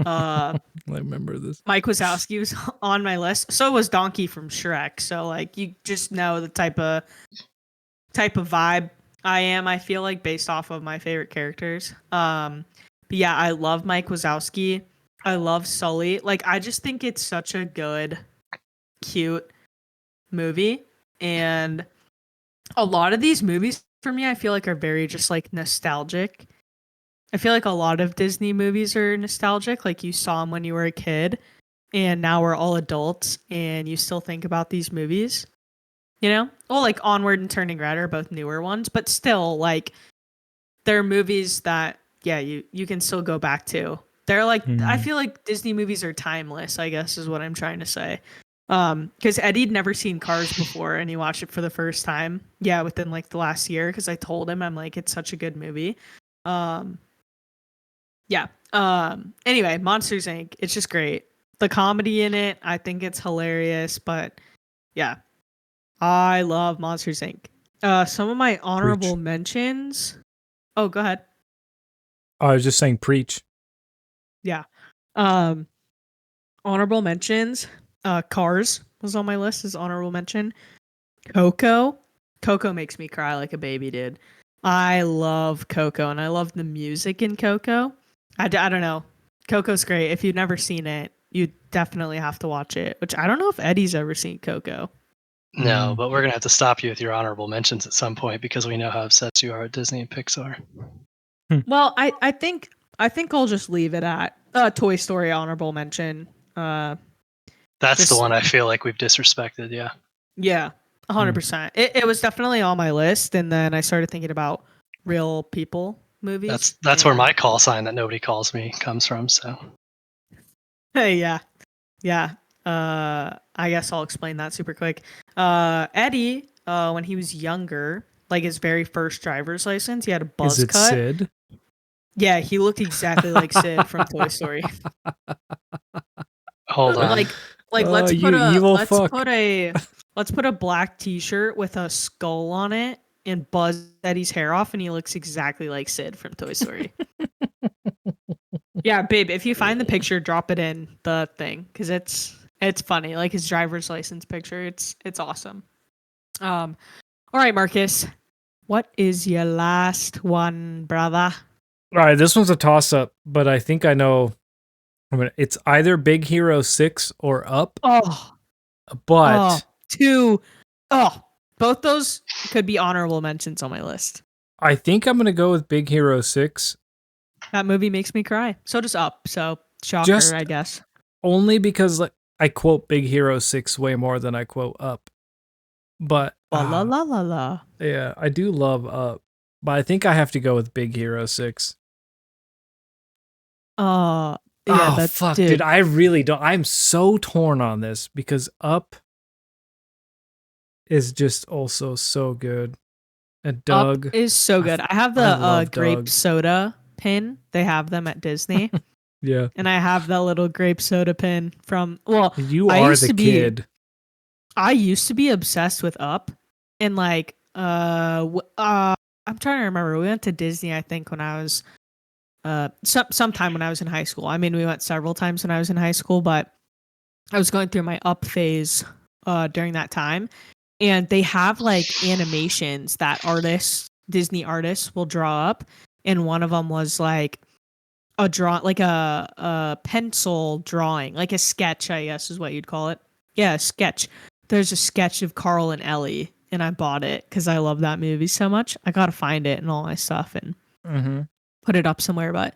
I remember this. Mike Wazowski was on my list. So was Donkey from Shrek. So like, you just know the type of vibe I am. I feel like based off of my favorite characters. But yeah, I love Mike Wazowski. I love Sully. Like, I just think it's such a good, cute movie. And a lot of these movies for me, I feel like are very just like nostalgic. I feel like a lot of Disney movies are nostalgic. Like, you saw them when you were a kid, and now we're all adults, and you still think about these movies. You know? Well, like Onward and Turning Red are both newer ones, but still, like, they're movies that, you can still go back to. They're like, I feel like Disney movies are timeless, I guess is what I'm trying to say. Because Eddie'd never seen Cars before, and he watched it for the first time. Yeah, within like the last year, because I told him, I'm like, it's such a good movie. Anyway, Monsters Inc. It's just great. The comedy in it, I think it's hilarious. But yeah, I love Monsters Inc. Some of my honorable mentions. Oh, go ahead. I was just saying, preach. Yeah. Honorable mentions. Cars was on my list as honorable mention. Coco makes me cry like a baby, dude. I love Coco, and I love the music in Coco. I don't know. Coco's great. If you've never seen it, you definitely have to watch it, which I don't know if Eddie's ever seen Coco. No, but we're going to have to stop you with your honorable mentions at some point because we know how obsessed you are with Disney and Pixar. Well, I think I'll just leave it at Toy Story honorable mention. That's the one I feel like we've disrespected, yeah. Yeah, 100%. It was definitely on my list, and then I started thinking about real people movies. That's where my call sign that nobody calls me comes from, so. Hey, yeah. I guess I'll explain that super quick. Eddie, when he was younger, like his very first driver's license, he had a buzz cut. Is it Sid? Yeah, he looked exactly like Sid from Toy Story. Hold on. Like let's put a black t-shirt with a skull on it and buzz Eddie's hair off, and he looks exactly like Sid from Toy Story. Yeah, babe, if you find the picture, drop it in the thing, because it's funny. Like his driver's license picture, it's awesome. All right, Marcus, what is your last one, brother? All right, this one's a toss-up, but I think I know. I mean, it's either Big Hero 6 or Up. But both those could be honorable mentions on my list. I think I'm gonna go with Big Hero 6. That movie makes me cry. So does Up. So shocker, I guess. Only because I quote Big Hero 6 way more than I quote Up. But la. Yeah, I do love Up, but I think I have to go with Big Hero 6. Yeah, that's fuck, dude. I really don't. I'm so torn on this because Up is just also so good. And Doug Up is so good. I have the grape soda pin. They have them at Disney. Yeah. And I have that little grape soda pin from. Well, You I are used the to be. kid. I used to be obsessed with Up, and like I'm trying to remember. We went to Disney, I think, when I was sometime when I was in high school. I mean, we went several times when I was in high school, but I was going through my Up phase during that time, and they have like animations that Disney artists will draw up, and one of them was like like a pencil drawing, like a sketch, I guess is what you'd call it. Yeah, a sketch. There's a sketch of Carl and Ellie, and I bought it because I love that movie so much. I gotta find it and all my stuff and put it up somewhere. But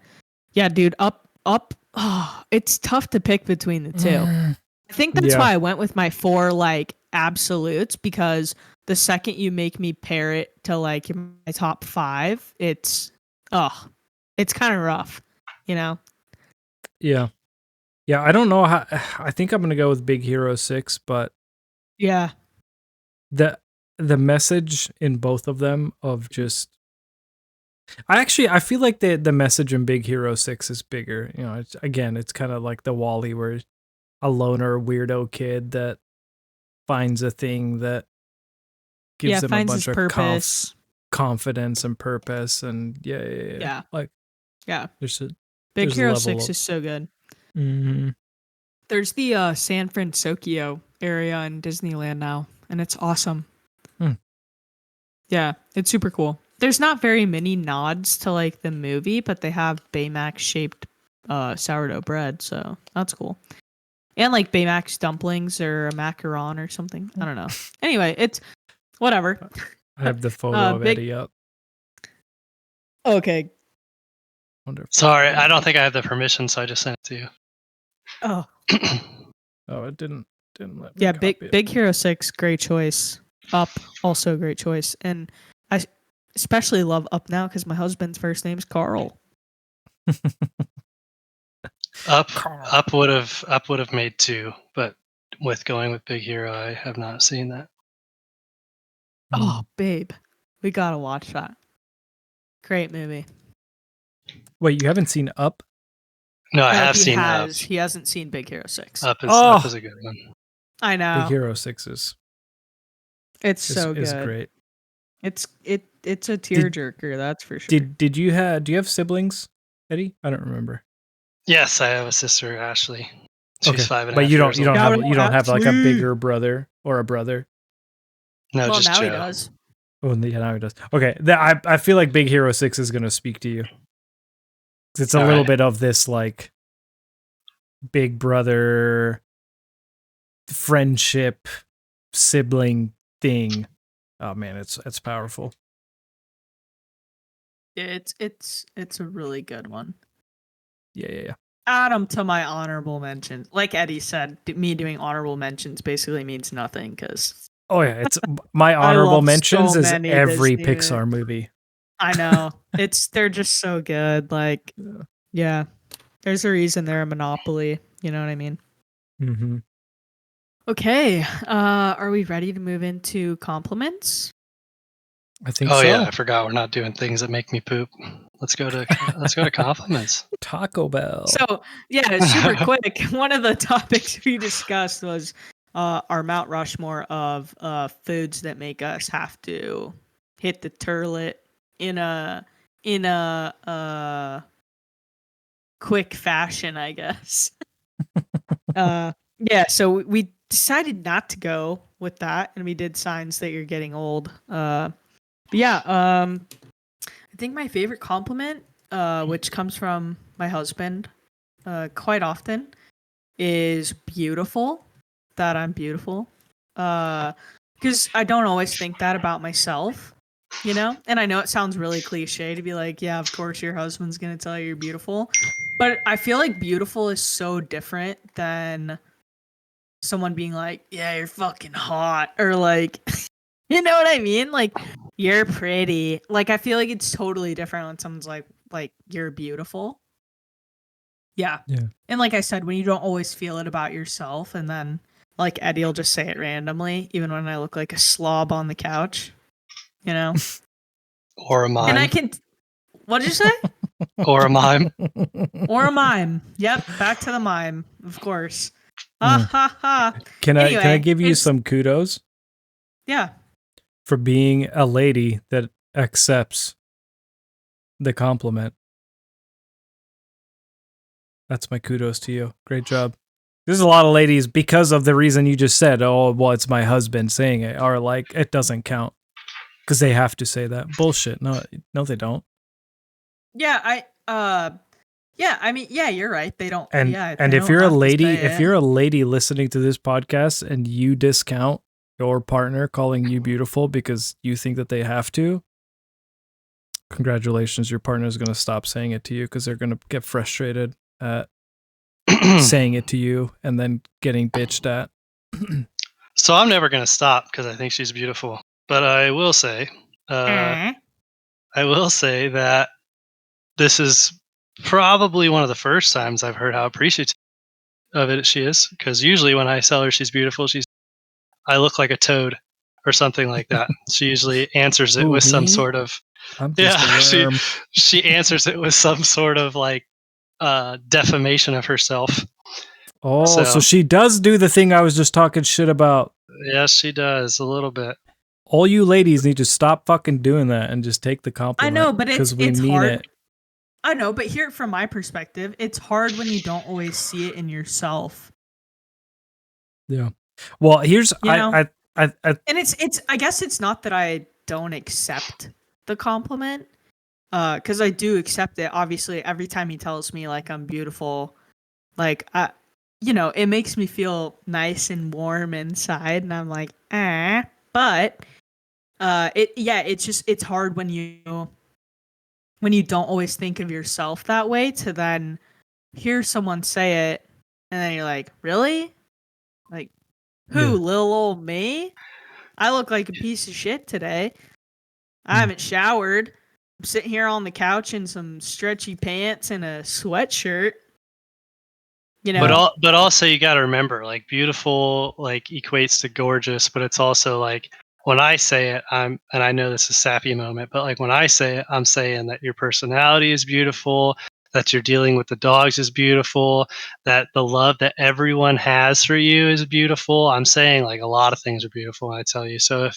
yeah, dude, up. Oh, it's tough to pick between the two. I think that's why I went with my 4 like absolutes, because the second you make me pair it to like my top 5, it's kind of rough, you know? Yeah. Yeah, I don't know how. I think I'm going to go with Big Hero 6, but Yeah. the message in both of them of just I feel like the message in Big Hero 6 is bigger. You know, it's kind of like the Wall-E, where a loner weirdo kid that finds a thing that gives him a finds bunch his of purpose. confidence and purpose, and yeah. Like there's Big a Hero level 6 of- is so good. Mhm. There's the San Francisco area in Disneyland now, and it's awesome. Yeah, it's super cool. There's not very many nods to like the movie, but they have Baymax shaped sourdough bread, so that's cool. And like Baymax dumplings or a macaron or something. I don't know. Anyway, it's whatever. I have the photo of Eddie up. Okay. Sorry, I don't think I have the permission, so I just sent it to you. Oh. Oh, it didn't let me. Yeah, copy it. Big Hero 6, great choice. Up, also a great choice. And I especially love Up now because my husband's first name's Carl. Up would have made 2, but with going with Big Hero, I have not seen that. Oh, babe, we gotta watch that. Great movie. Wait, you haven't seen Up? No, I have seen Up. He hasn't seen Big Hero 6. Up is a good one. I know. Big Hero 6 is so good. It's great. It's a tearjerker, that's for sure. Do you have siblings, Eddie? I don't remember. Yes, I have a sister, Ashley. She's 5 and a but half you don't years you don't old. have have like a bigger brother or a brother. No, well, just now Joe. he does. Oh, yeah, now he does. Okay, I feel like Big Hero 6 is gonna speak to you. It's a little bit of this like big brother friendship sibling thing. Oh man, it's powerful. Yeah, it's a really good one. Yeah. Add them to my honorable mentions. Like Eddie said, me doing honorable mentions basically means nothing because. Oh yeah, it's my honorable mentions so is every Disney Pixar movie. I know. They're just so good. Like, yeah. There's a reason they're a monopoly. You know what I mean? Mm-hmm. Okay. Are we ready to move into compliments? I think so. Oh yeah, I forgot we're not doing things that make me poop. Let's go to compliments. Taco Bell. So yeah, super quick. One of the topics we discussed was our Mount Rushmore of foods that make us have to hit the toilet in a quick fashion, I guess. Yeah, so we decided not to go with that, and we did signs that you're getting old. But yeah, I think my favorite compliment, which comes from my husband, quite often, is beautiful. That I'm beautiful. Because I don't always think that about myself, you know? And I know it sounds really cliche to be like, yeah, of course your husband's going to tell you you're beautiful. But I feel like beautiful is so different than someone being like, yeah, you're fucking hot. Or like, you know what I mean? Like, you're pretty. Like, I feel like it's totally different when someone's like you're beautiful. Yeah. And like I said, when you don't always feel it about yourself, and then like Eddie will just say it randomly, even when I look like a slob on the couch, you know? Or a mime. And I can. What did you say? Or a mime. Or a mime. Yep, back to the mime, of course. Mm. Ha ha ha. Can I Anyway, give you some kudos Yeah. for being a lady that accepts the compliment? That's my kudos to you. Great job. There's a lot of ladies, because of the reason you just said, oh, well, it's my husband saying it, are like, it doesn't count because they have to say that. Bullshit. No, they don't. Yeah, I mean, yeah, you're right. They don't. And Yeah, and they if don't you're a have to lady, say if it. you're a lady listening to this podcast and you discount your partner calling you beautiful because you think that they have to, congratulations, your partner is going to stop saying it to you because they're going to get frustrated at saying it to you and then getting bitched at. So I'm never going to stop because I think she's beautiful. But I will say, that this is probably one of the first times I've heard how appreciative of it she is. Because usually when I tell her she's beautiful, I look like a toad or something like that. She usually answers it Ooh, with some me? sort of I'm just a worm. she answers it with some sort of like defamation of herself. Oh, so she does do the thing I was just talking shit about. Yes, she does a little bit. All you ladies need to stop fucking doing that and just take the compliment. I know, but because we it's mean hard. it. I know, but here from my perspective, it's hard when you don't always see it in yourself. Yeah. Well, here's and it's I guess it's not that I don't accept the compliment, because I do accept it. Obviously, every time he tells me like I'm beautiful, like it makes me feel nice and warm inside, and I'm like, but it's hard when you don't always think of yourself that way to then hear someone say it, and then you're like, really? Like, who? Yeah. Little old me? I look like a piece of shit today. I haven't showered. I'm sitting here on the couch in some stretchy pants and a sweatshirt. But also you got to remember, like, beautiful like equates to gorgeous, but it's also like when I say it, and I know this is a sappy moment, but like when I say it, I'm saying that your personality is beautiful, that you're dealing with the dogs is beautiful, that the love that everyone has for you is beautiful. I'm saying like a lot of things are beautiful, I tell you. So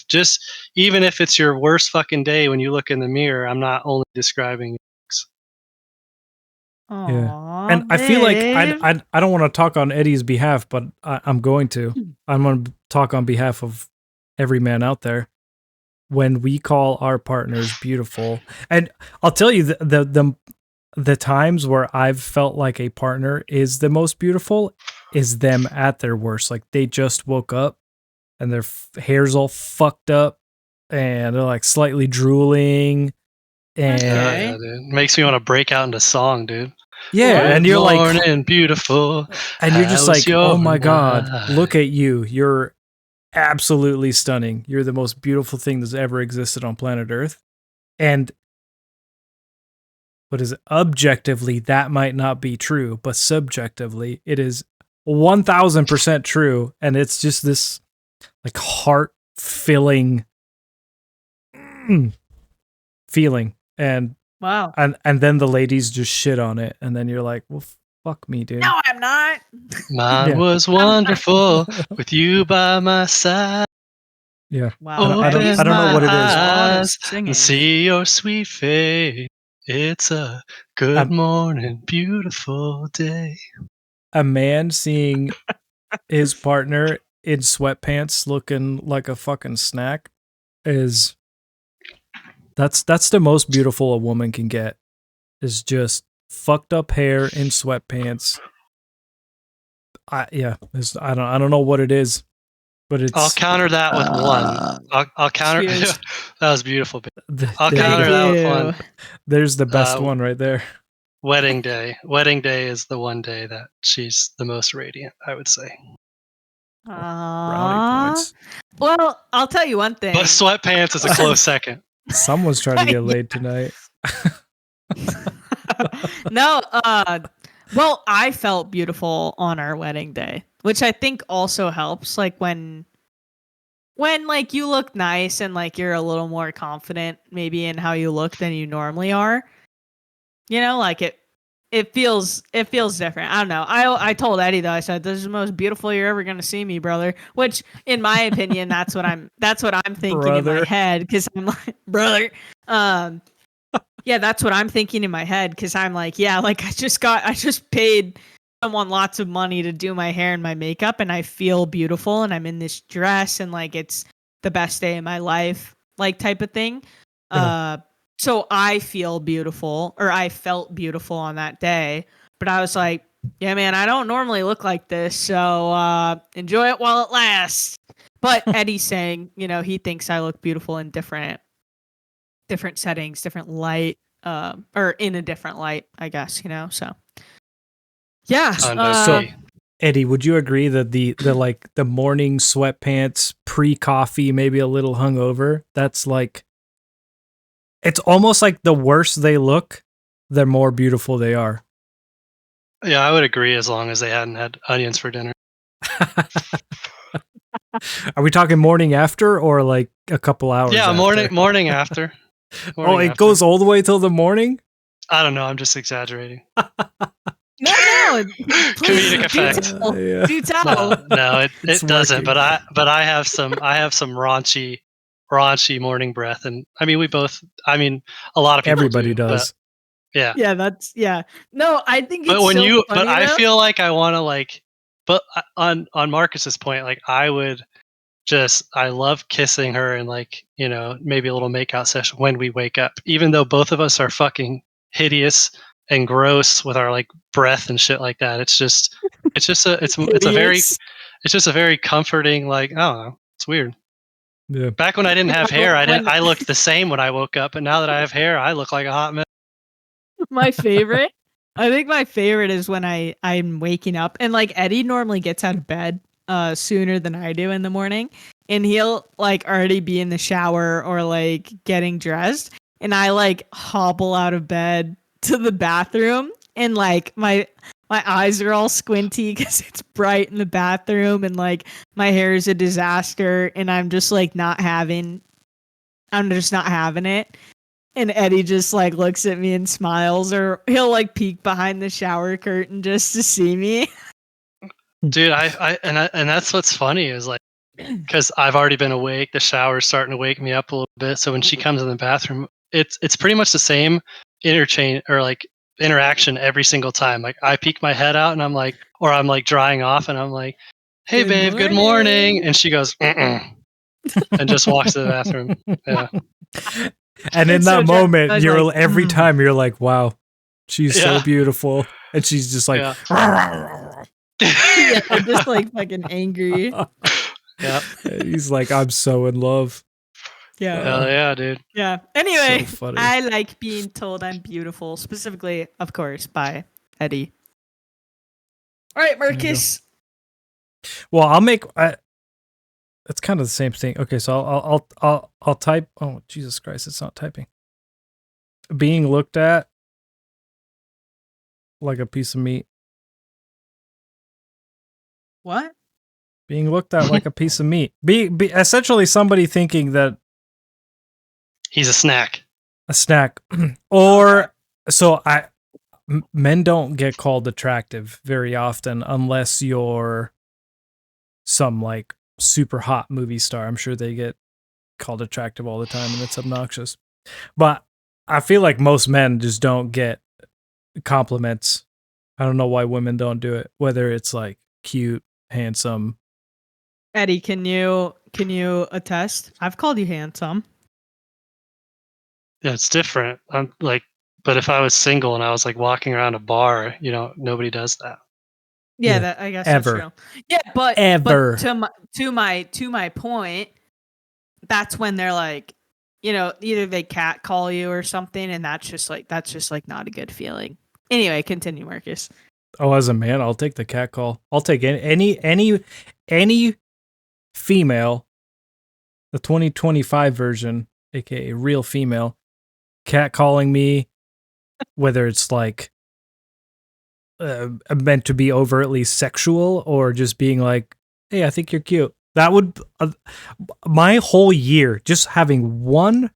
even if it's your worst fucking day when you look in the mirror, I'm not only describing. Aww, and I feel like babe. I don't want to talk on Eddie's behalf, but I'm going to. I'm going to talk on behalf of every man out there. When we call our partners beautiful, and I'll tell you the times where I've felt like a partner is the most beautiful is them at their worst. Like they just woke up and their hair's all fucked up and they're like slightly drooling. And Yeah, dude. Makes me want to break out into song, dude. Yeah, Good and you're morning, like beautiful. And you're just like, oh my God, night? look at you. You're absolutely stunning. You're the most beautiful thing that's ever existed on planet Earth. And what is it? Objectively, that might not be true, but subjectively, it is 1000% true. And it's just this like heart filling feeling. And wow. And then the ladies just shit on it. And then you're like, well, fuck me, dude. No, I'm not. Mine was wonderful with you by my side. Yeah. Wow. I don't know what it is. And see your sweet face. It's a good morning, beautiful day. A man seeing his partner in sweatpants looking like a fucking snack is that's the most beautiful a woman can get, is just fucked up hair in sweatpants. I don't know what it is, but it's. I'll counter that with one. I'll counter. That was beautiful. I'll counter that with one. There's the best one right there. Wedding day. Wedding day is the one day that she's the most radiant, I would say. Brownie points. Well, I'll tell you one thing. But sweatpants is a close second. Someone's trying to get laid tonight. No, well, I felt beautiful on our wedding day, which I think also helps. Like when like you look nice and like you're a little more confident maybe in how you look than you normally are. You know, like it feels different. I don't know. I told Eddie though, I said, "This is the most beautiful you're ever gonna see me, brother." Which, in my opinion, that's what I'm thinking in my head, because I'm like, brother. Yeah, that's what I'm thinking in my head, because I'm like, yeah, like I just paid someone lots of money to do my hair and my makeup, and I feel beautiful, and I'm in this dress, and like it's the best day of my life, like type of thing. Yeah. So I feel beautiful, or I felt beautiful on that day. But I was like, yeah, man, I don't normally look like this. So enjoy it while it lasts. But Eddie's saying, he thinks I look beautiful in different settings, different light, or in a different light, I guess, so. Yeah. So Eddie, would you agree that the like the morning sweatpants, pre-coffee, maybe a little hungover, that's like, it's almost like the worse they look, the more beautiful they are. Yeah, I would agree, as long as they hadn't had onions for dinner. Are we talking morning after, or like a couple hours? Yeah, after? morning after. It goes all the way till the morning? I don't know. I'm just exaggerating. No. Comedic effect. Do tell. No, it doesn't. But I have some raunchy morning breath, and I mean a lot of people everybody does. Yeah. Yeah. No, I think it's but I feel like I want to, like, but on Marcus's point, like I love kissing her, and like, maybe a little makeout session when we wake up, even though both of us are fucking hideous and gross with our like breath and shit like that. It's just a very comforting, like, I don't know, it's weird. Yeah. Back when I didn't have hair, I looked the same when I woke up, and now that I have hair, I look like a hot mess. I think my favorite is when I'm waking up, and like Eddie normally gets out of bed sooner than I do in the morning, and he'll like already be in the shower or like getting dressed, and I like hobble out of bed to the bathroom, and like my eyes are all squinty because it's bright in the bathroom, and like my hair is a disaster, and I'm just not having it. And Eddie just like looks at me and smiles, or he'll like peek behind the shower curtain just to see me. Dude, and that's what's funny is like, because I've already been awake, the shower's starting to wake me up a little bit. So when she comes in the bathroom, it's pretty much the same interchange or like interaction every single time. Like I peek my head out, and I'm like drying off, and I'm like, "Hey, babe, good morning," and she goes, and just walks to the bathroom. Yeah. And in that moment, every time you're like, "Wow, she's so beautiful," and she's just like, just like fucking angry. Yeah. He's like, "I'm so in love." Yeah. Hell yeah, dude. Yeah. Anyway, so I like being told I'm beautiful, specifically, of course, by Eddie. All right, Marcus. Well, I'll make. It's kind of the same thing. Okay, so I'll type. Oh, Jesus Christ! It's not typing. Being looked at like a piece of meat. What? Being looked at like a piece of meat. Be essentially somebody thinking that he's a snack. A snack, or so men don't get called attractive very often unless you're some like super hot movie star. I'm sure they get called attractive all the time, and it's obnoxious. But I feel like most men just don't get compliments. I don't know why women don't do it, whether it's like cute, handsome. Eddie, can you attest? I've called you handsome. Yeah, it's different. I'm like, but if I was single and I was like walking around a bar, nobody does that. Yeah, that I guess ever. That's true. Yeah, but ever. But to my point, that's when they're like, either they catcall you or something, and that's just like not a good feeling. Anyway, continue, Marcus. Oh, as a man, I'll take the catcall. I'll take any female, the 2025 version, aka real female, catcalling me, whether it's like meant to be overtly sexual or just being like, "Hey, I think you're cute." That would my whole year just having one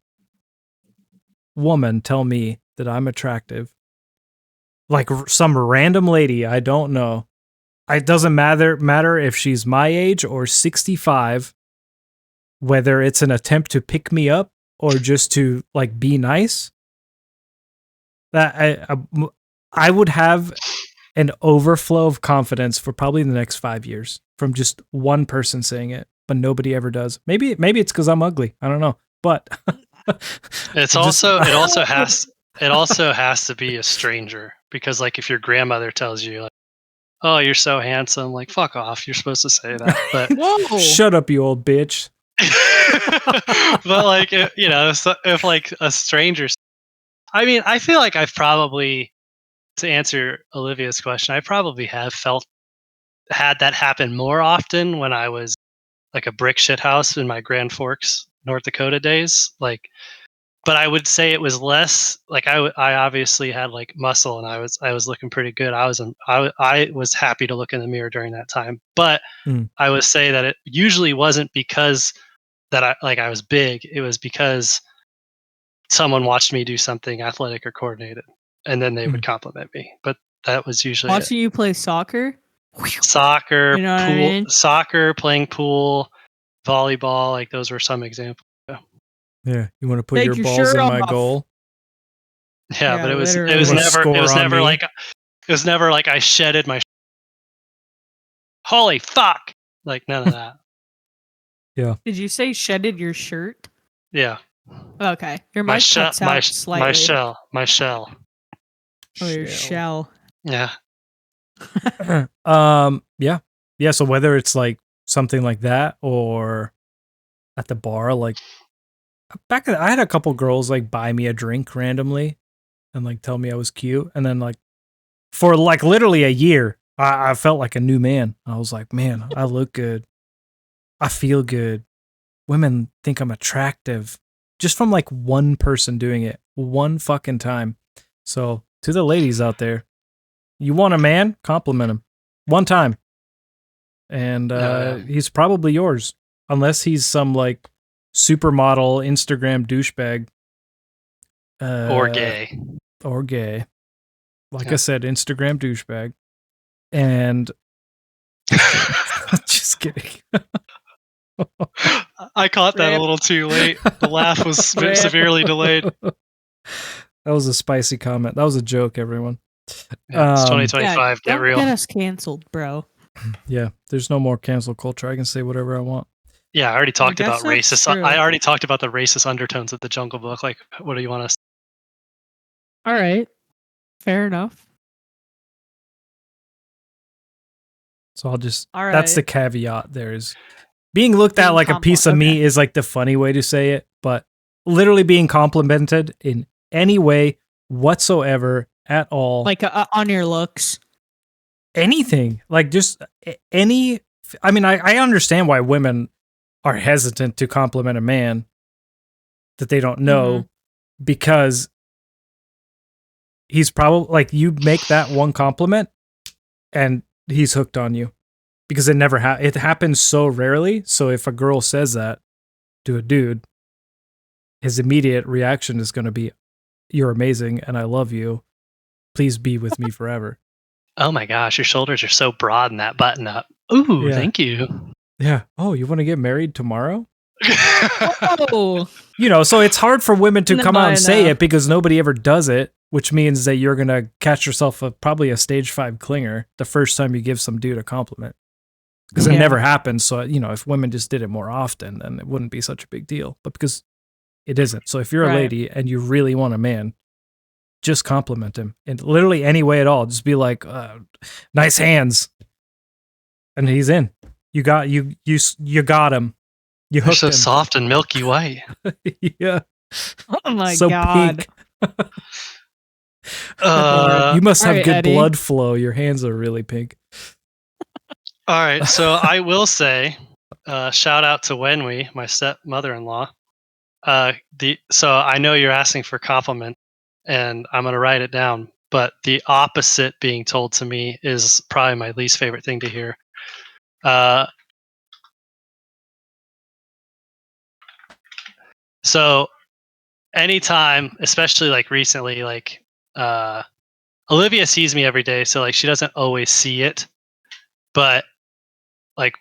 woman tell me that I'm attractive like some random lady I don't know. It doesn't matter if she's my age or 65, whether it's an attempt to pick me up or just to like be nice. That I would have an overflow of confidence for probably the next 5 years from just one person saying it, but nobody ever does. Maybe it's because I'm ugly. I don't know, but it also has to be a stranger, because like if your grandmother tells you like, "Oh, you're so handsome," like fuck off. You're supposed to say that, but Whoa! Shut up, you old bitch. but like if like a stranger, I mean, I feel like I've probably, to answer Olivia's question, I probably have had that happen more often when I was like a brick shit house in my Grand Forks, North Dakota days. Like, but I would say it was less like I obviously had like muscle and I was looking pretty good. I was happy to look in the mirror during that time. But I would say that it usually wasn't because that I was big. It was because someone watched me do something athletic or coordinated, and then they would compliment me. But that was usually Watching you play soccer. soccer, You know what I pool, mean? soccer, playing pool, volleyball. Like those were some examples. Yeah, you want to put Take your your balls shirt in my off. goal? Yeah, Yeah, but it was literally. You wanna score on never me? like I shedded my holy fuck, like none of that. Yeah. Did you say shedded your shirt? Yeah, Okay, your my mic shell, cuts out slightly. my shell. Oh, your shell. Yeah, Yeah. Yeah, so whether it's like something like that or at the bar, like I had a couple girls like buy me a drink randomly and like tell me I was cute, and then like for like literally a year I felt like a new man. I was like, man, I look good, I feel good, women think I'm attractive, just from like one person doing it one fucking time. So to the ladies out there, you want a man, compliment him one time, and he's probably yours, unless he's some like supermodel Instagram douchebag. or gay. Or gay. Like Yeah. I said, Instagram douchebag. And just kidding. I caught that a little too late. The laugh was severely delayed. That was a spicy comment. That was a joke, everyone. Yeah, it's 2025. Get don't real. get us canceled, bro. Yeah, there's no more cancel culture. I can say whatever I want. Yeah, I already talked about guess that's racist. true. I already talked about the racist undertones of the Jungle Book. Like, what do you want us? All right, fair enough. So I'll just. All That's the right. caveat. There's being looked at Being like a piece of meat is like the funny way to say it, but literally being complimented in any way whatsoever at all, Like on your looks. anything, like just any. I mean, I understand why women are hesitant to compliment a man that they don't know, because he's probably like, you make that one compliment and he's hooked on you, because it never it happens so rarely. So if a girl says that to a dude, his immediate reaction is going to be, "You're amazing and I love you. Please be with me forever." Oh my gosh, your shoulders are so broad in that button up. Ooh, Yeah. thank you. Yeah. Oh, you want to get married tomorrow? Oh, You know, so it's hard for women to No, come out I and say know. it, because nobody ever does it, which means that you're going to catch yourself probably a stage 5 clinger the first time you give some dude a compliment, because it Yeah. never happens. So, you know, if women just did it more often, then it wouldn't be such a big deal. But because it isn't. So if you're a Right. lady and you really want a man, just compliment him in literally any way at all. Just be like, nice hands. And he's in. You got him. You They're hooked so him. soft and milky white. Yeah. Oh my So god. pink. Uh, You must have Alright, good Eddie. blood flow. Your hands are really pink. all right, so I will say, shout out to Wenwi, my stepmother-in-law. So I know you're asking for compliment, and I'm gonna write it down. But the opposite being told to me is probably my least favorite thing to hear. So anytime, especially like recently, like Olivia sees me every day, so like she doesn't always see it. But like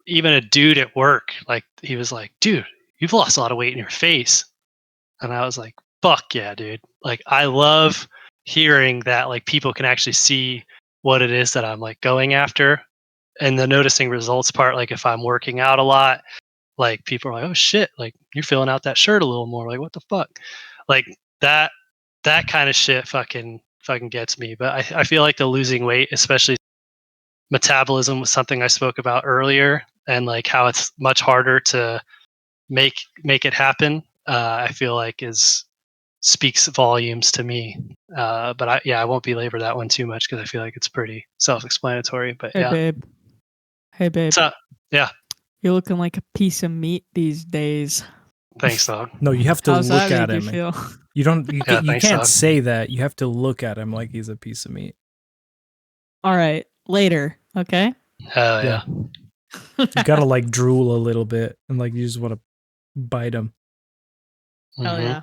even a dude at work, like he was like, "Dude, you've lost a lot of weight in your face," and I was like, "Fuck yeah, dude!" Like I love hearing that like people can actually see what it is that I'm like going after, and the noticing results part. Like if I'm working out a lot, like people are like, "Oh shit, like you're filling out that shirt a little more." Like what the fuck, like that that kind of shit fucking gets me. But I feel like the losing weight, especially metabolism, was something I spoke about earlier, and like how it's much harder to make it happen. I feel like is speaks volumes to me. But I won't belabor that one too much because I feel like it's pretty self-explanatory. But Hey yeah, babe. Hey babe. so yeah, You're looking like a piece of meat these days. thanks, dog. No, you have to How's look that at make you him. feel? You don't. You, Yeah, you thanks, can't dog. say that. You have to look at him like he's a piece of meat. All right, later. Okay. Hell Yeah. yeah. You gotta like drool a little bit, and like you just want to bite him. Hell Mhm. yeah.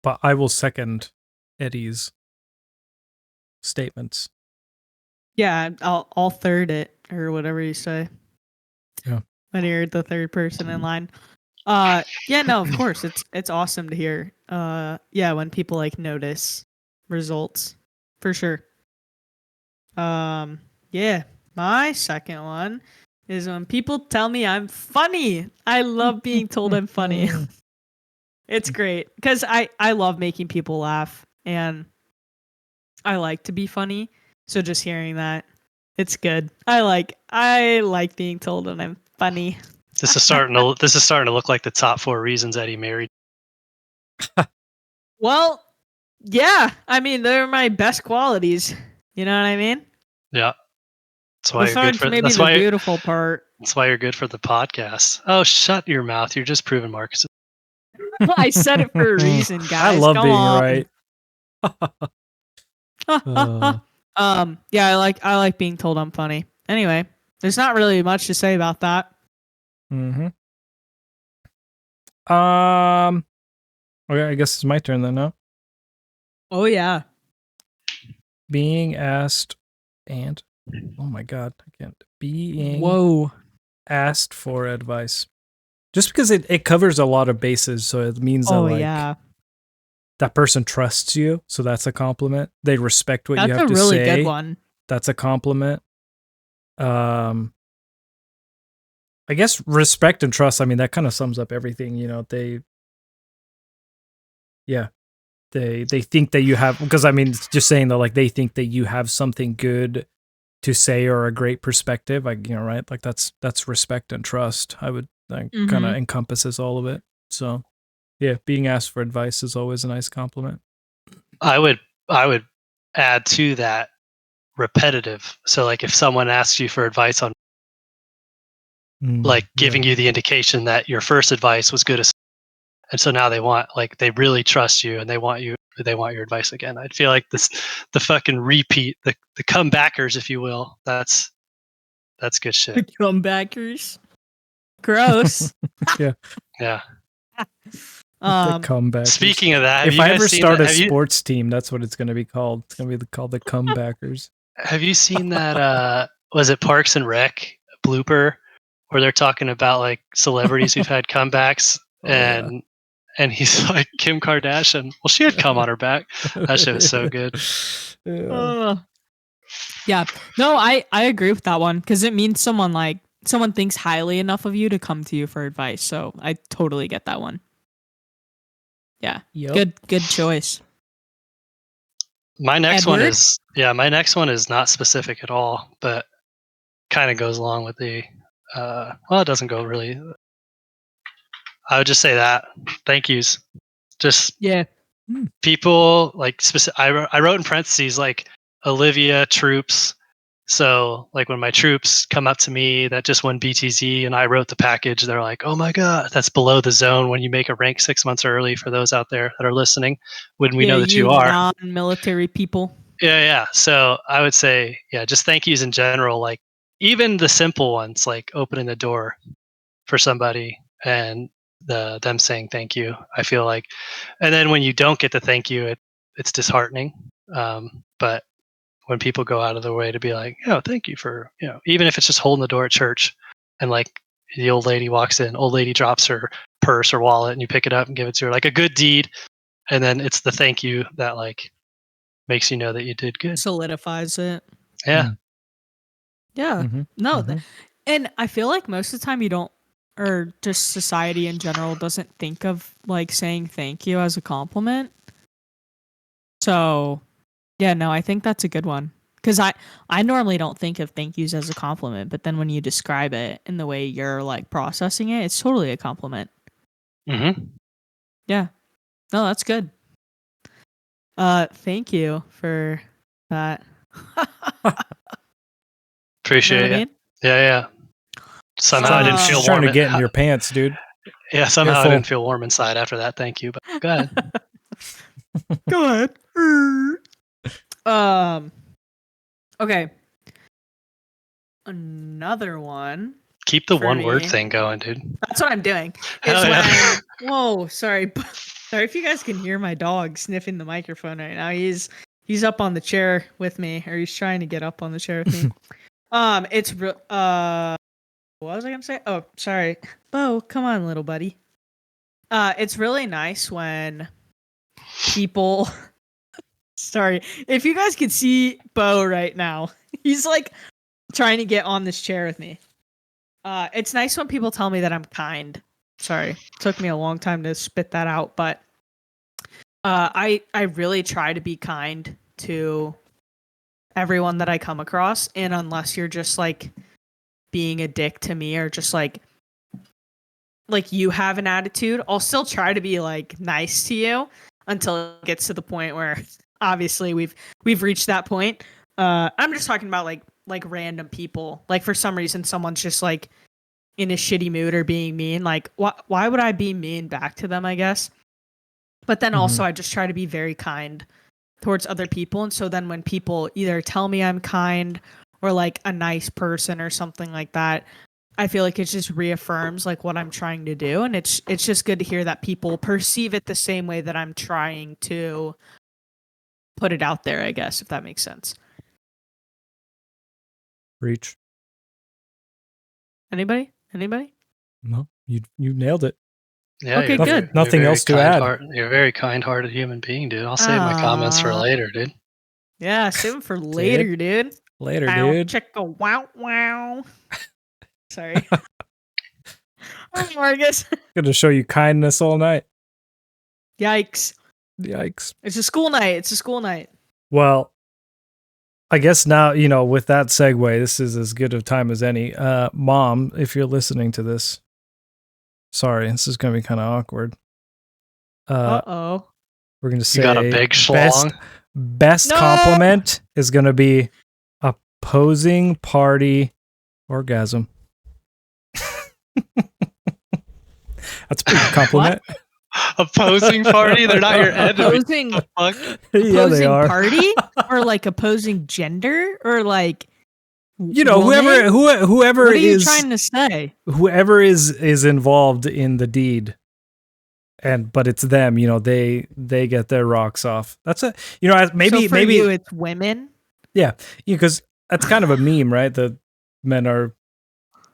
But I will second Eddie's statements. Yeah, I'll third it or whatever you say. Yeah. When you're the third person in line. Yeah, no, of course. It's awesome to hear. Yeah, when people like notice results. For sure. Yeah. My second one is when people tell me I'm funny. I love being told I'm funny. It's great because I love making people laugh and I like to be funny. So just hearing that, it's good. I like being told when I'm funny. This is starting to look like the top 4 reasons Eddie married. Well, yeah. I mean, they're my best qualities. You know what I mean? Yeah. That's why The you're good fun's for maybe the beautiful part. that's why you're good for the podcast. Oh, shut your mouth. You're just proving Marcus. I said it for a reason, guys. I love Come being on. right. Yeah, I like being told I'm funny. Anyway, there's not really much to say about that. Mm-hmm. Okay, I guess it's my turn then now. Oh yeah. Being asked and oh my god, I can't. Being Whoa. asked for advice. Just because it covers a lot of bases, so it means that Oh like yeah. that person trusts you, so that's a compliment. They respect what you That's have a to really say. good one. That's a compliment. I guess respect and trust, I mean, that kind of sums up everything, you know. They think that you have, because I mean, it's just saying that like they think that you have something good to say or a great perspective, like, you know, right? Like that's respect and trust. I would kind of encompasses all of it. So yeah, being asked for advice is always a nice compliment. I would add to that repetitive. So like if someone asks you for advice on like giving you the indication that your first advice was good, and so now they want, like, they really trust you and they want your advice again. I'd feel like the fucking repeat, the comebackers, if you will. That's good shit. The comebackers. Gross. Yeah. Yeah. The comebackers. Speaking of that, if I ever start a sports team, that's what it's going to be called. It's going to be called the comebackers. Have you seen that? Was it Parks and Rec blooper where they're talking about like celebrities who've had comebacks, and he's like Kim Kardashian. Well, she had cum on her back. That shit was so good. Yeah. No, I agree with that one because it means someone thinks highly enough of you to come to you for advice. So I totally get that one. Yeah. Yep. Good choice. My next one Edward? my next one is not specific at all, but kind of goes along with the well, it doesn't go really. I would just say that thank yous. Just Yeah. people like I wrote in parentheses like Olivia troops. So like when my troops come up to me that just won BTZ and I wrote the package, they're like, "Oh my god, that's below the zone when you make a rank 6 months early." For those out there that are listening, when we know that you are non-military people. Yeah. So I would say, yeah, just thank yous in general. Like even the simple ones, like opening the door for somebody and them saying thank you. I feel like, and then when you don't get the thank you, it's disheartening. But when people go out of their way to be like, "Oh, thank you for," even if it's just holding the door at church, and like the old lady walks in, old lady drops her purse or wallet, and you pick it up and give it to her, like a good deed, and then it's the thank you that like makes you know that you did good. Solidifies it. Yeah. Yeah. Mm-hmm. No, Mm-hmm. and I feel like most of the time you don't, or just society in general doesn't think of like saying thank you as a compliment. So, yeah, no, I think that's a good one. Because I normally don't think of thank yous as a compliment, but then when you describe it in the way you're like processing it, it's totally a compliment. Mm-hmm. Yeah. No, that's good. Thank you for that. Appreciate Know what I it. mean? Yeah. Somehow I didn't feel Just trying warm. to get in your pants, dude. Yeah, somehow Careful. I didn't feel warm inside after that. Thank you. But go ahead. Go ahead. Okay. Another one. Keep the For one word me. thing going, dude. That's what I'm doing. Hell Is yeah. when whoa, sorry. Sorry if you guys can hear my dog sniffing the microphone right now. He's up on the chair with me, or he's trying to get up on the chair with me. It's what was I gonna say? Oh, sorry. Bo, come on, little buddy. It's really nice when people sorry. If you guys could see Bo right now, he's like trying to get on this chair with me. It's nice when people tell me that I'm kind. Sorry, took me a long time to spit that out, but I really try to be kind to everyone that I come across, and unless you're just like being a dick to me or just like you have an attitude, I'll still try to be like nice to you until it gets to the point where obviously we've reached that point. I'm just talking about like random people. Like for some reason someone's just like in a shitty mood or being mean. Like why would I be mean back to them, I guess? But then also I just try to be very kind towards other people. And so then when people either tell me I'm kind or like a nice person or something like that, I feel like it just reaffirms like what I'm trying to do. And it's just good to hear that people perceive it the same way that I'm trying to put it out there, I guess, if that makes sense. Reach. Anybody? No, you nailed it. Yeah. Okay, good. Nothing else to add. You're a very kind-hearted human being, dude. I'll save my comments for later, dude. Yeah, save them for later, dude. Later, Bow, dude. chicka, wow, wow. Sorry. Oh, Marcus. Gonna show you kindness all night. Yikes. It's a school night. Well, I guess now, with that segue, this is as good of time as any. Mom, if you're listening to this, sorry, this is going to be kind of awkward. Uh-oh. We're going to say you got a big schlong. Best compliment is going to be opposing party orgasm. That's a pretty good compliment. Opposing party? They're not your enemy. Yeah, they are. Party or like opposing gender or like whoever what are you is trying to say? Whoever is involved in the deed, but it's them. They get their rocks off. That's maybe you, it's women. Yeah, because that's kind of a meme, right? The men are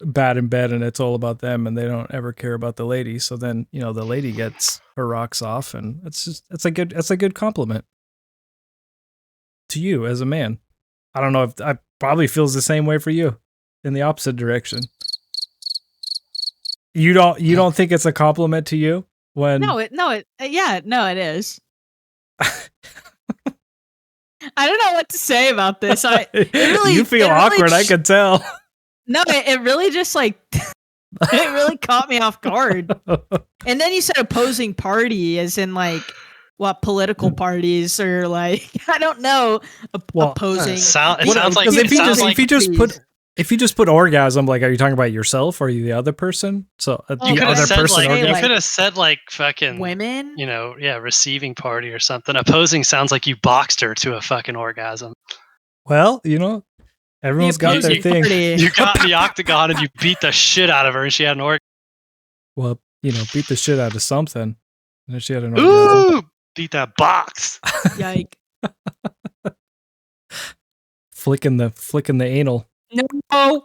bad in bed and it's all about them and they don't ever care about the lady. So then, the lady gets her rocks off and it's a good compliment to you as a man. I don't know if I probably feels the same way for you in the opposite direction. You don't think it's a compliment to you when it is. I don't know what to say about this. You feel awkward, I could tell. No, it really just like it really caught me off guard. And then you said opposing party, as in like what political parties or like I don't know opposing. It sounds like if you just put orgasm, like, are you talking about yourself or are you the other person? So the other person. You could have said like fucking women. Receiving party or something. Opposing sounds like you boxed her to a fucking orgasm. Well, everyone's got their thing. You got in the octagon and you beat the shit out of her and she had an orgasm. Well, beat the shit out of something. And she had an orgasm. Ooh! Beat that box. Yike. flicking the anal. No.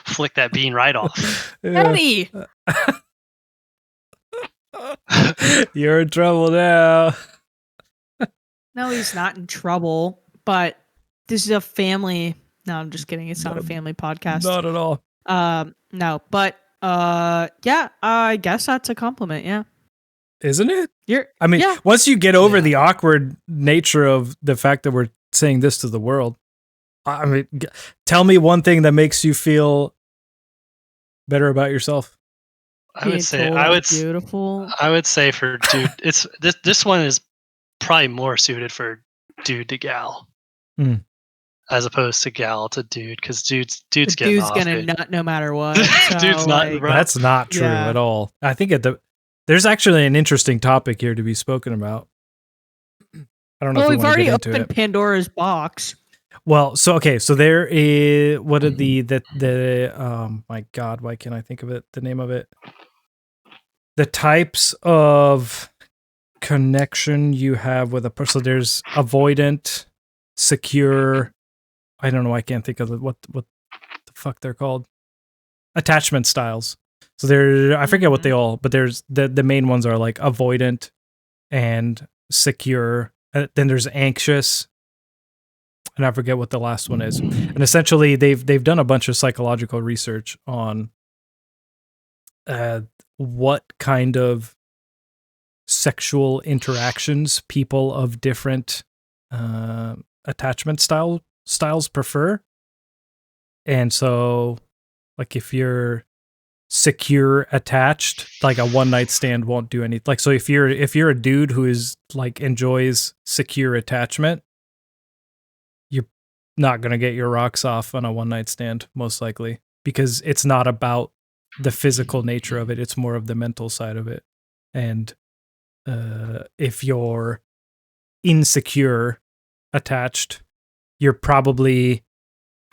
Flick that bean right off. Eddie. You're in trouble now. No, he's not in trouble, but this is a family. No, I'm just kidding. It's not a family podcast. Not at all. No, but yeah, I guess that's a compliment. Yeah. Isn't it? Yeah. Once you get over the awkward nature of the fact that we're saying this to the world, I mean, tell me one thing that makes you feel better about yourself. I would say beautiful. I would say for dude, it's this one is probably more suited for dude to gal, as opposed to gal to dude, because dude's gonna nut no matter what. So, dude's not. That's not true at all. I think there's actually an interesting topic here to be spoken about. I don't know. Well, if we've already opened Pandora's box. Well, so there is what are the my God, why can't I think of it? The name of it. The types of connection you have with a person. So there's avoidant, secure. I don't know. I can't think of what the fuck they're called. Attachment styles. So I forget what they all, but there's the main ones are like avoidant and secure. Then there's anxious. And I forget what the last one is. And essentially, they've done a bunch of psychological research on what kind of sexual interactions people of different attachment styles prefer. And so, like, if you're secure attached, like a one night stand won't do anything. Like, so if you're a dude who is like enjoys secure attachment, not going to get your rocks off on a one night stand, most likely, because it's not about the physical nature of it. It's more of the mental side of it. And if you're insecure attached, you're probably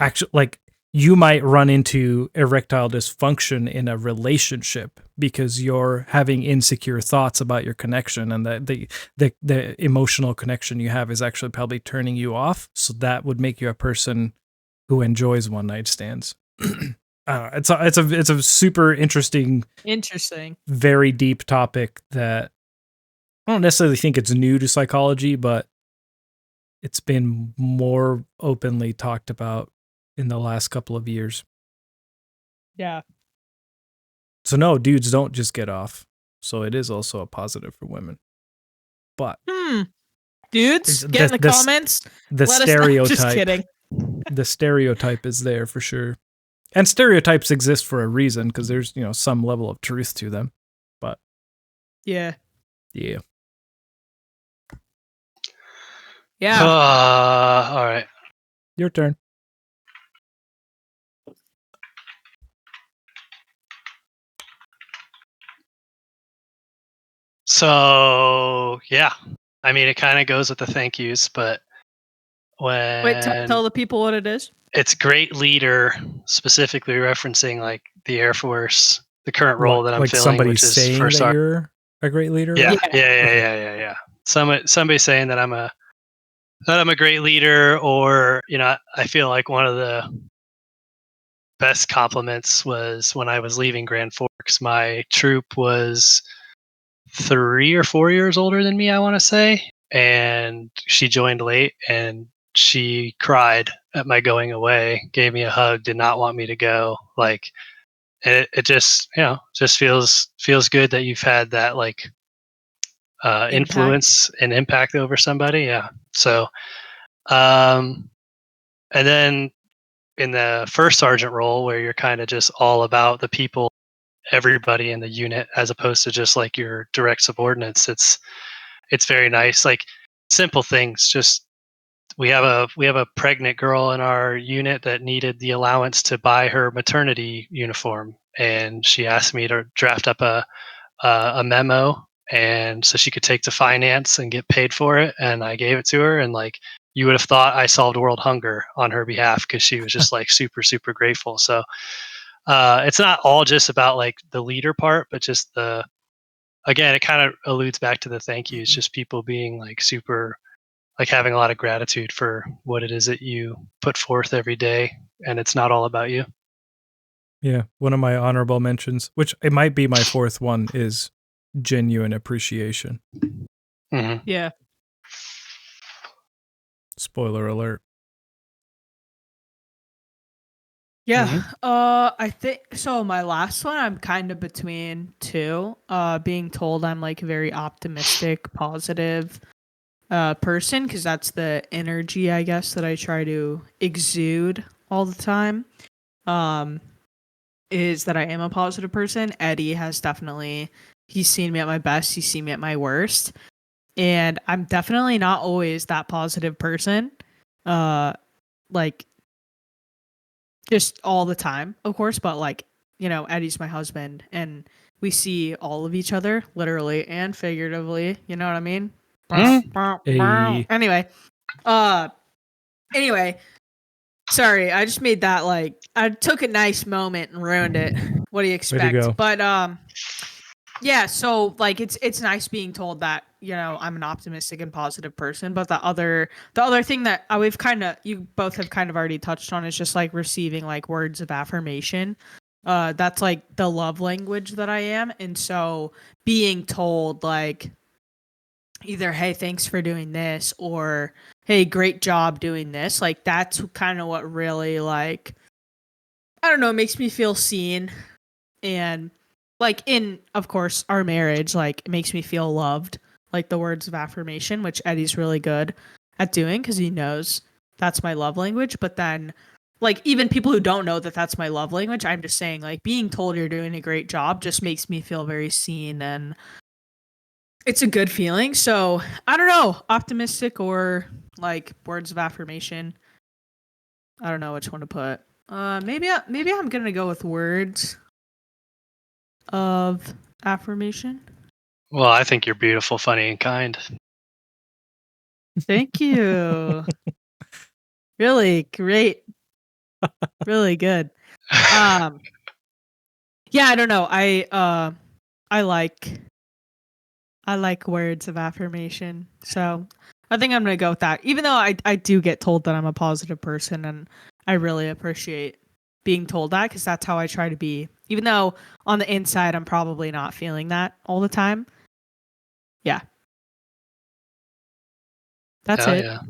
actually like, you might run into erectile dysfunction in a relationship because you're having insecure thoughts about your connection, and that the emotional connection you have is actually probably turning you off. So that would make you a person who enjoys one night stands. It's a super interesting, very deep topic that I don't necessarily think it's new to psychology, but it's been more openly talked about in the last couple of years. Yeah. So no, dudes don't just get off. So it is also a positive for women. But dudes, get in the comments. The stereotype. Just kidding. The stereotype is there for sure. And stereotypes exist for a reason, because there's, some level of truth to them. But yeah. Yeah. All right. Your turn. So, yeah. I mean, it kind of goes with the thank yous, but tell the people what it is. It's great leader, specifically referencing like the Air Force, the current role that I'm like filling, somebody which is saying first that you're a great leader. Yeah. Somebody saying that I'm a great leader, or I feel like one of the best compliments was when I was leaving Grand Forks. My troop was 3 or 4 years older than me, I want to say, and she joined late, and she cried at my going away, gave me a hug, did not want me to go. Like, it just just feels good that you've had that like influence and impact over somebody. Yeah. So and then in the first sergeant role, where you're kind of just all about the people, everybody in the unit, as opposed to just like your direct subordinates, it's very nice. Like, simple things. Just we have a pregnant girl in our unit that needed the allowance to buy her maternity uniform, and she asked me to draft up a memo, and so she could take to finance and get paid for it, and I gave it to her, and like, you would have thought I solved world hunger on her behalf, because she was just like super, super grateful. So it's not all just about like the leader part, but just again, it kind of alludes back to the thank yous, just people being like super like having a lot of gratitude for what it is that you put forth every day, and it's not all about you. Yeah, one of my honorable mentions, which it might be my fourth one, is genuine appreciation. Mm-hmm. Yeah. Spoiler alert. Yeah. Mm-hmm. I think so. My last one, I'm kind of between two. Being told I'm like a very optimistic, positive person, because that's the energy, I guess, that I try to exude all the time. Is that I am a positive person. Eddie has definitely, he's seen me at my best, he's seen me at my worst. And I'm definitely not always that positive person. Like just all the time, of course, but like, Eddie's my husband and we see all of each other literally and figuratively, you know what I mean? Hey. Anyway, sorry, I just made that like I took a nice moment and ruined it. What do you Way to expect? go. But yeah, so like it's nice being told that, I'm an optimistic and positive person, but the other thing that you both have kind of already touched on is just like receiving like words of affirmation. That's like the love language that I am, and so being told like either hey, thanks for doing this, or hey, great job doing this, like that's kind of what really like I don't know, makes me feel seen. And like in of course our marriage, like it makes me feel loved, like the words of affirmation, which Eddie's really good at doing because he knows that's my love language. But then like even people who don't know that that's my love language, I'm just saying like being told you're doing a great job just makes me feel very seen, and it's a good feeling. So I don't know, optimistic or like words of affirmation, I don't know which one to put. Maybe I'm gonna go with words of affirmation. Well, I think you're beautiful, funny, and kind. Thank you. Really great. Really good. Yeah, I don't know. I like words of affirmation. So I think I'm gonna go with that. Even though I do get told that I'm a positive person, and I really appreciate being told that because that's how I try to be. Even though on the inside I'm probably not feeling that all the time. Yeah. That's it. Yeah,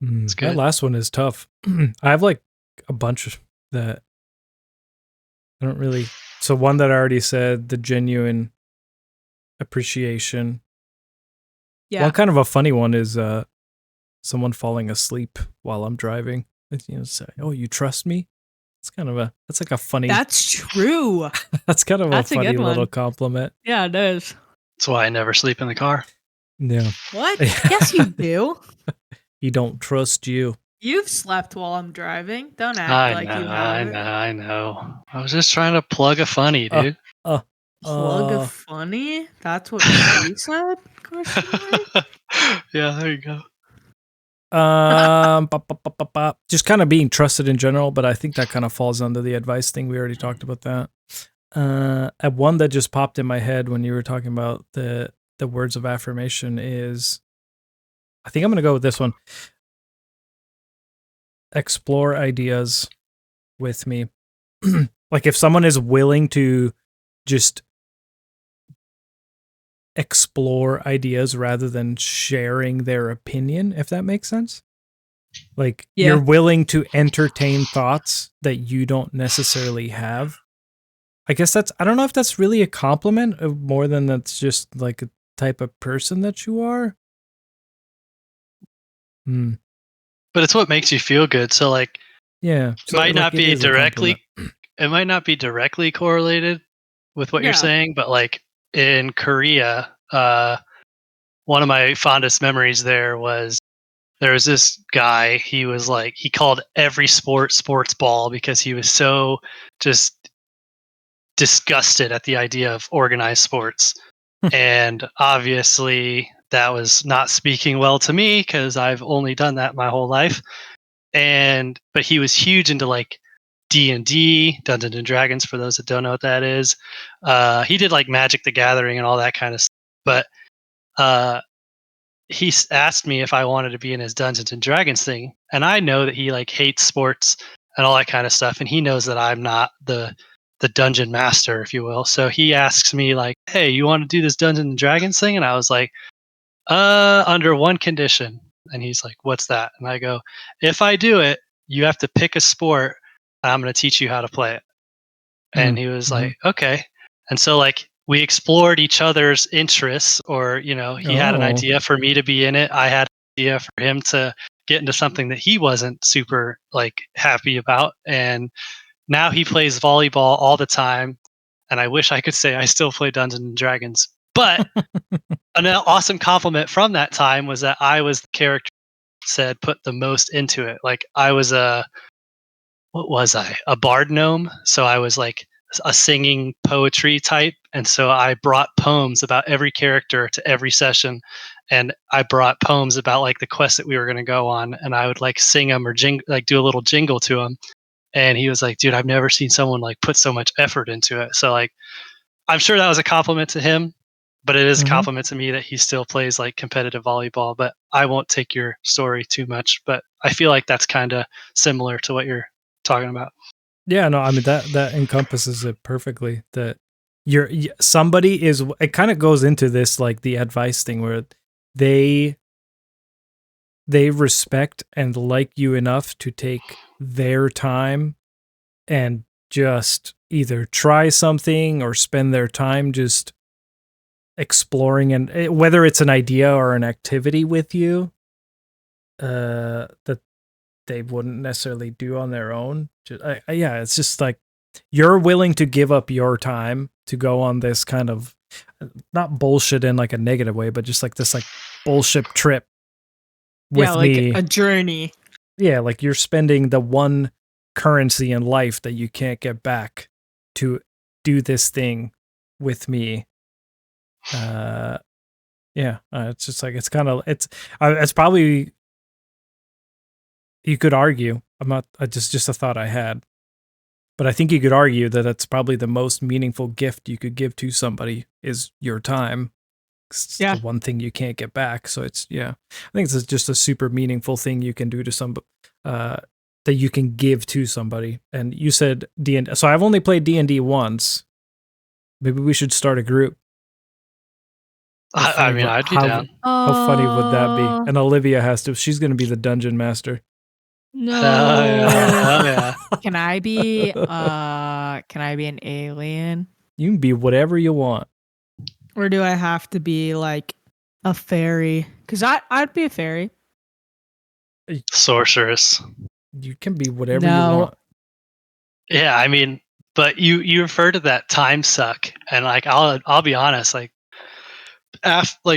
That good. last one is tough. I have like a bunch that I don't really. So one that I already said, the genuine appreciation. Yeah. One kind of a funny one is someone falling asleep while I'm driving. Say, "Oh, you trust me?" That's like a funny. That's true. That's kind of That's a a funny good one. little compliment. Yeah, it is. That's why I never sleep in the car. Yeah. What? Yes, you do. He don't trust you. You've slept while I'm driving. Don't act I like know, you I haven't. know, I know. I was just trying to plug a funny, dude. Plug a funny? That's what she said? Question mark? Yeah, there you go. Just kind of being trusted in general, but I think that kind of falls under the advice thing. We already talked about that. And one that just popped in my head when you were talking about the words of affirmation is, I think I'm going to go with this one. Explore ideas with me. Like if someone is willing to just explore ideas rather than sharing their opinion, if that makes sense. Like you're willing to entertain thoughts that you don't necessarily have. I guess I don't know if that's really a compliment of more than that's just like a type of person that you are. But it's what makes you feel good. So like, yeah, it might not be directly. compliment. It might not be directly correlated with what you're saying, but like in Korea, one of my fondest memories there was this guy. He was like, he called every sport sports ball because he was so just disgusted at the idea of organized sports. And obviously that was not speaking well to me because I've only done that my whole life. But he was huge into like D&D, Dungeons and Dragons, for those that don't know what that is. He did like Magic the Gathering and all that kind of stuff. But asked me if I wanted to be in his Dungeons and Dragons thing, and I know that he like hates sports and all that kind of stuff, and he knows that I'm not the dungeon master, if you will. So he asks me like, "Hey, you want to do this Dungeons and Dragons thing?" And I was like, under one condition." And he's like, "What's that?" And I go, "If I do it, you have to pick a sport, and I'm going to teach you how to play it." And he was like, "Okay." And so like we explored each other's interests, or he had an idea for me to be in it. I had an idea for him to get into something that he wasn't super like happy about. And now he plays volleyball all the time. And I wish I could say I still play Dungeons and Dragons. But an awesome compliment from that time was that I was the character said put the most into it. Like I was what was I? A bard gnome. So I was like a singing poetry type. And so I brought poems about every character to every session. And I brought poems about like the quest that we were going to go on. And I would like sing them or like do a little jingle to them. And he was like, "Dude, I've never seen someone like put so much effort into it." So like, I'm sure that was a compliment to him, but it is a compliment to me that he still plays like competitive volleyball. But I won't take your story too much, but I feel like that's kind of similar to what you're talking about. Yeah, no, I mean that encompasses it perfectly. That somebody is. It kind of goes into this like the advice thing where they respect and like you enough to take their time and just either try something or spend their time just exploring, and whether it's an idea or an activity with you that they wouldn't necessarily do on their own. Yeah, it's just like you're willing to give up your time to go on this kind of not bullshit in like a negative way, but just like this like bullshit trip with me. A journey. Yeah, like you're spending the one currency in life that you can't get back to do this thing with me. It's just like it's probably, you could argue, I'm not just a thought I had, but I think you could argue that it's probably the most meaningful gift you could give to somebody is your time. It's the one thing you can't get back. So it's, I think it's just a super meaningful thing you can do to somebody, that you can give to somebody. And you said D&D. So I've only played D&D once. Maybe we should start a group. I mean, I'd be down. How funny would that be? And Olivia she's going to be the dungeon master. No. Oh, yeah. Can I be an alien? You can be whatever you want. Or do I have to be like a fairy? Because I'd be a fairy. Sorceress. You can be whatever you want. Yeah, I mean, but you refer to that time suck, and like I'll be honest, like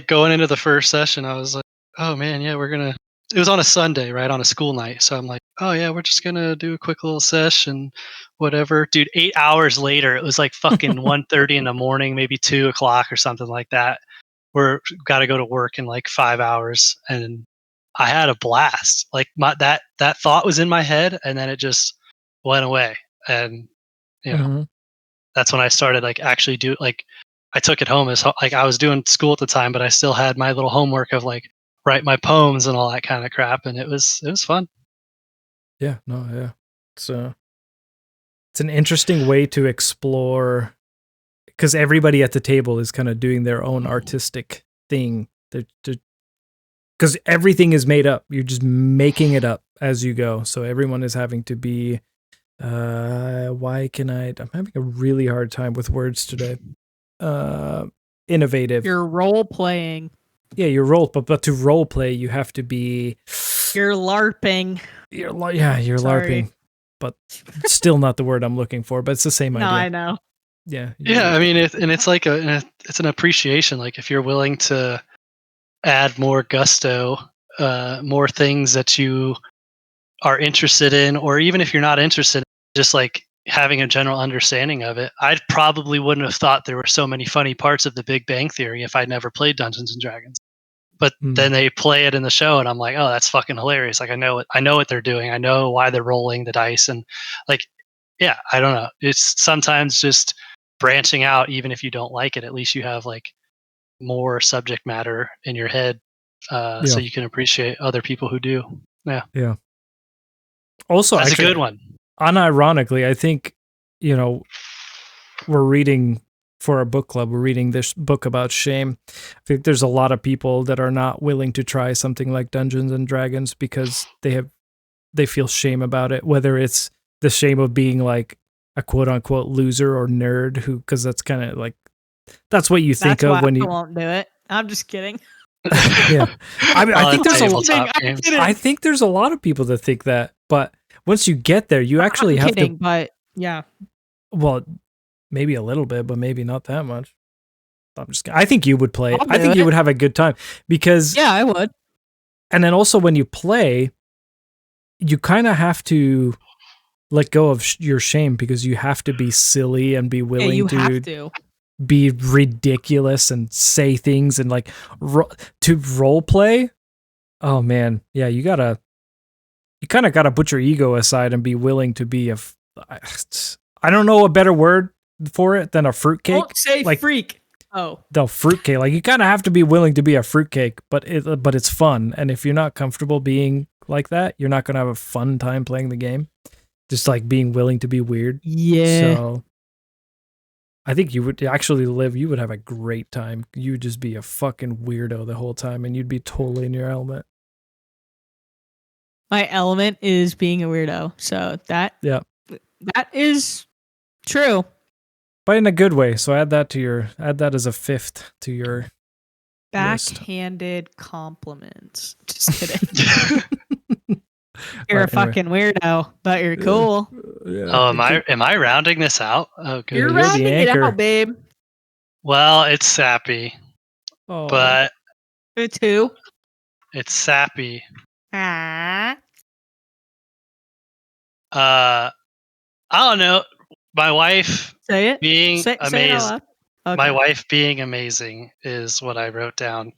going into the first session, I was like, "Oh man, yeah, it was on a Sunday, right, on a school night." So I'm like, "Oh yeah, we're just gonna do a quick little session, whatever." Dude, 8 hours later, it was like fucking 1:30 in the morning, maybe 2 o'clock or something like that. We're got to go to work in like 5 hours, and I had a blast. Like that thought was in my head, and then it just went away. And that's when I started like actually I took it home as like I was doing school at the time, but I still had my little homework of like write my poems and all that kind of crap, and it was fun. Yeah, no, yeah. It's an interesting way to explore, because everybody at the table is kind of doing their own artistic thing. Because everything is made up. You're just making it up as you go. So everyone is having to be I'm having a really hard time with words today. Innovative. You're role playing. Yeah, you're but to role play, you have to be. You're LARPing. You're LARPing, but still not the word I'm looking for. But it's the same idea. No, I know. Yeah. Yeah, I mean, it's like it's an appreciation. Like if you're willing to add more gusto, more things that you are interested in, or even if you're not interested, just like having a general understanding of it. I probably wouldn't have thought there were so many funny parts of the Big Bang Theory if I'd never played Dungeons and Dragons. But then they play it in the show, and I'm like, oh, that's fucking hilarious. Like I know what they're doing. I know why they're rolling the dice, and like, yeah, I don't know. It's sometimes just branching out, even if you don't like it. At least you have like more subject matter in your head so you can appreciate other people who do. Yeah. Also, that's actually, a good one. Unironically, I think, we're reading for our book club, we're reading this book about shame. I think there's a lot of people that are not willing to try something like Dungeons and Dragons because they feel shame about it, whether it's the shame of being like a quote unquote loser or nerd because that's kind of like, that's what you think of when you won't do it. I'm just kidding. Yeah. I think there's I think there's a lot of people that think that, but once you get there, you actually have to. But yeah. Well, maybe a little bit, but maybe not that much. I'm just kidding. I think you would play it. I'll I think do you it. would have a good time because. Yeah, I would. And then also when you play, you kind of have to let go of your shame because you have to be silly and be willing to be ridiculous and say things and like to role play. Oh man, yeah, you kind of gotta put your ego aside and be willing to be I don't know a better word for it than a fruitcake. Don't say like, freak. Oh, the fruitcake. Like you kind of have to be willing to be a fruitcake, but it's fun. And if you're not comfortable being like that, you're not gonna have a fun time playing the game. Just like being willing to be weird. Yeah. So I think you would actually you would have a great time. You would just be a fucking weirdo the whole time and you'd be totally in your element. My element is being a weirdo. So that is true. But in a good way. So add that as a fifth to your backhanded list. Compliments. Just kidding. You're a fucking weirdo, but you're cool. Yeah. Oh, am I rounding this out? Oh, good. You're rounding it out, babe. Well, it's sappy, but it's who? It's sappy. Ah. I don't know. My wife being amazing. My wife being amazing is what I wrote down.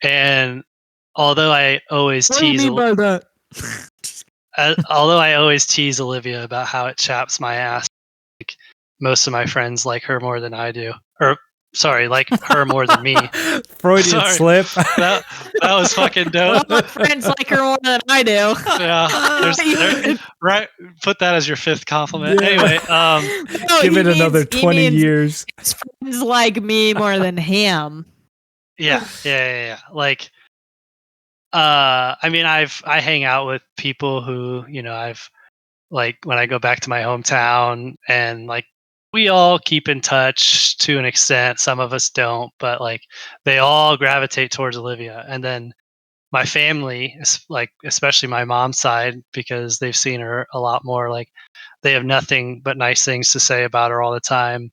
And although I always tease Olivia about how it chaps my ass, like most of my friends like her more than I do. Or sorry, like her more than me. Freudian slip. That was fucking dope. My friends like her more than I do. Yeah, right. Put that as your fifth compliment. Yeah. Anyway, give it another 20 years. His friends like me more than him. Yeah. Like, I mean, I hang out with people who, I've like when I go back to my hometown and like we all keep in touch to an extent. Some of us don't, but like they all gravitate towards Olivia. And then my family, like especially my mom's side, because they've seen her a lot more, like they have nothing but nice things to say about her all the time.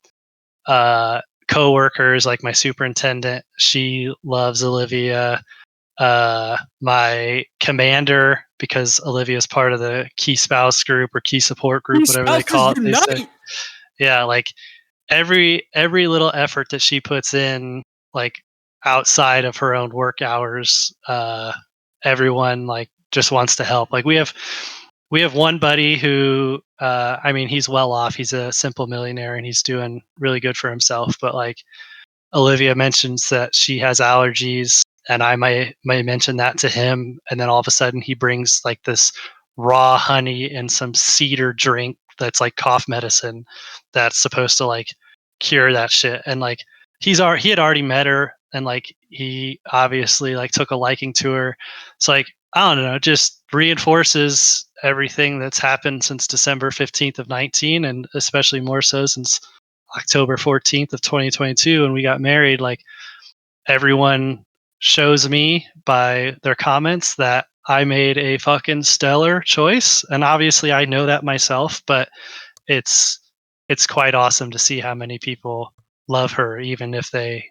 Co-workers, like my superintendent, she loves Olivia. My commander, because Olivia's part of the key spouse group or key support group, whatever they call it. Yeah, like every little effort that she puts in, like outside of her own work hours, everyone like just wants to help. Like we have one buddy who, I mean, he's well off. He's a simple millionaire and he's doing really good for himself. But like Olivia mentions that she has allergies, and I may mention that to him, and then all of a sudden he brings like this raw honey and some cedar drink that's like cough medicine that's supposed to like cure that shit. And like he had already met her, and like he obviously like took a liking to her. It's like, I don't know, just reinforces everything that's happened since December 15th of 19, and especially more so since October 14th of 2022 when we got married. Like everyone shows me by their comments that I made a fucking stellar choice, and obviously I know that myself, but it's quite awesome to see how many people love her, even if they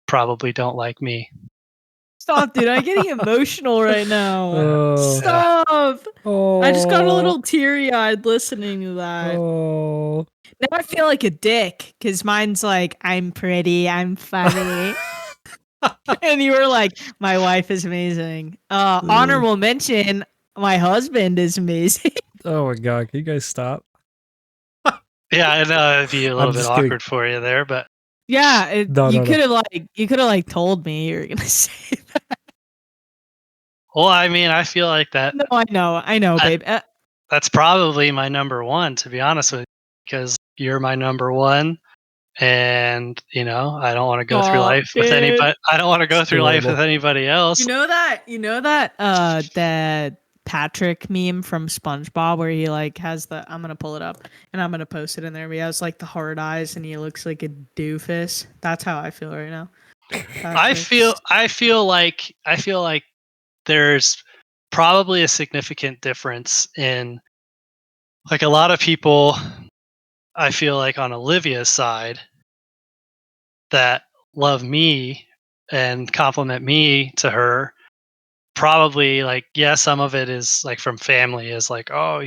probably don't like me. Stop, dude. I'm getting emotional right now. Stop. I just got a little teary-eyed listening to that. Now I feel like a dick, because mine's like, I'm pretty, I'm funny. And you were like, my wife is amazing. Honorable mention, my husband is amazing. Oh my god, can you guys stop? Yeah, I know it'd be a little bit awkward for you there, but yeah, you could have like told me you were gonna say that. Well, I mean, I feel like that. No, I know, babe. That's probably my number one, to be honest with you, because you're my number one. And I don't want to go through life with anybody. I don't want to go through life with anybody else. You know that Patrick meme from SpongeBob where he like has the, I'm gonna pull it up and I'm gonna post it in there. He has like the hard eyes and he looks like a doofus. That's how I feel right now. I feel like there's probably a significant difference in, like, a lot of people, I feel like on Olivia's side, that love me and compliment me to her, probably, like, yeah, some of it is like from family, is like, oh,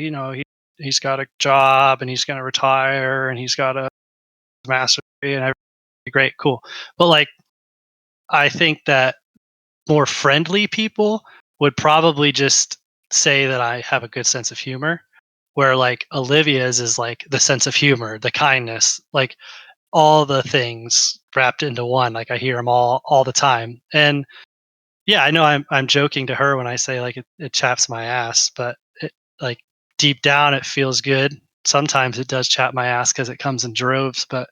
he's got a job and he's going to retire and he's got a master's degree and everything, great, cool. But like, I think that more friendly people would probably just say that I have a good sense of humor, where like Olivia's is like the sense of humor, the kindness, like all the things wrapped into one. Like I hear them all the time. And yeah, I know I'm joking to her when I say like it chaps my ass, but like deep down it feels good. Sometimes it does chap my ass because it comes in droves, but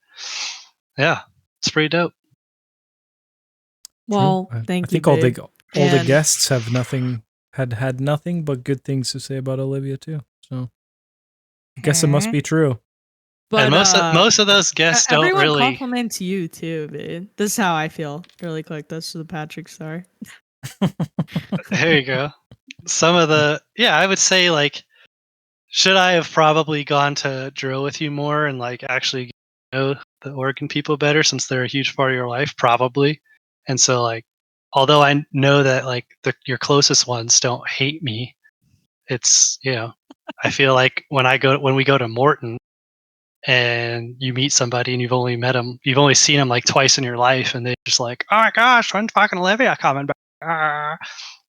yeah, it's pretty dope. Well, thank you. I think all the guests have had nothing but good things to say about Olivia too. So I guess it must be true. But and most of those guests don't really. Everyone compliments you too, man. This is how I feel. Really quick. That's the Patrick Star. There you go. Some of the, I would say, like, should I have probably gone to drill with you more and like actually know the Oregon people better, since they're a huge part of your life? Probably. And so, like, although I know that like your closest ones don't hate me, it's I feel like when we go to Morton and you meet somebody and you've only seen them like twice in your life, and they're just like, oh my gosh, when's fucking Olivia coming back?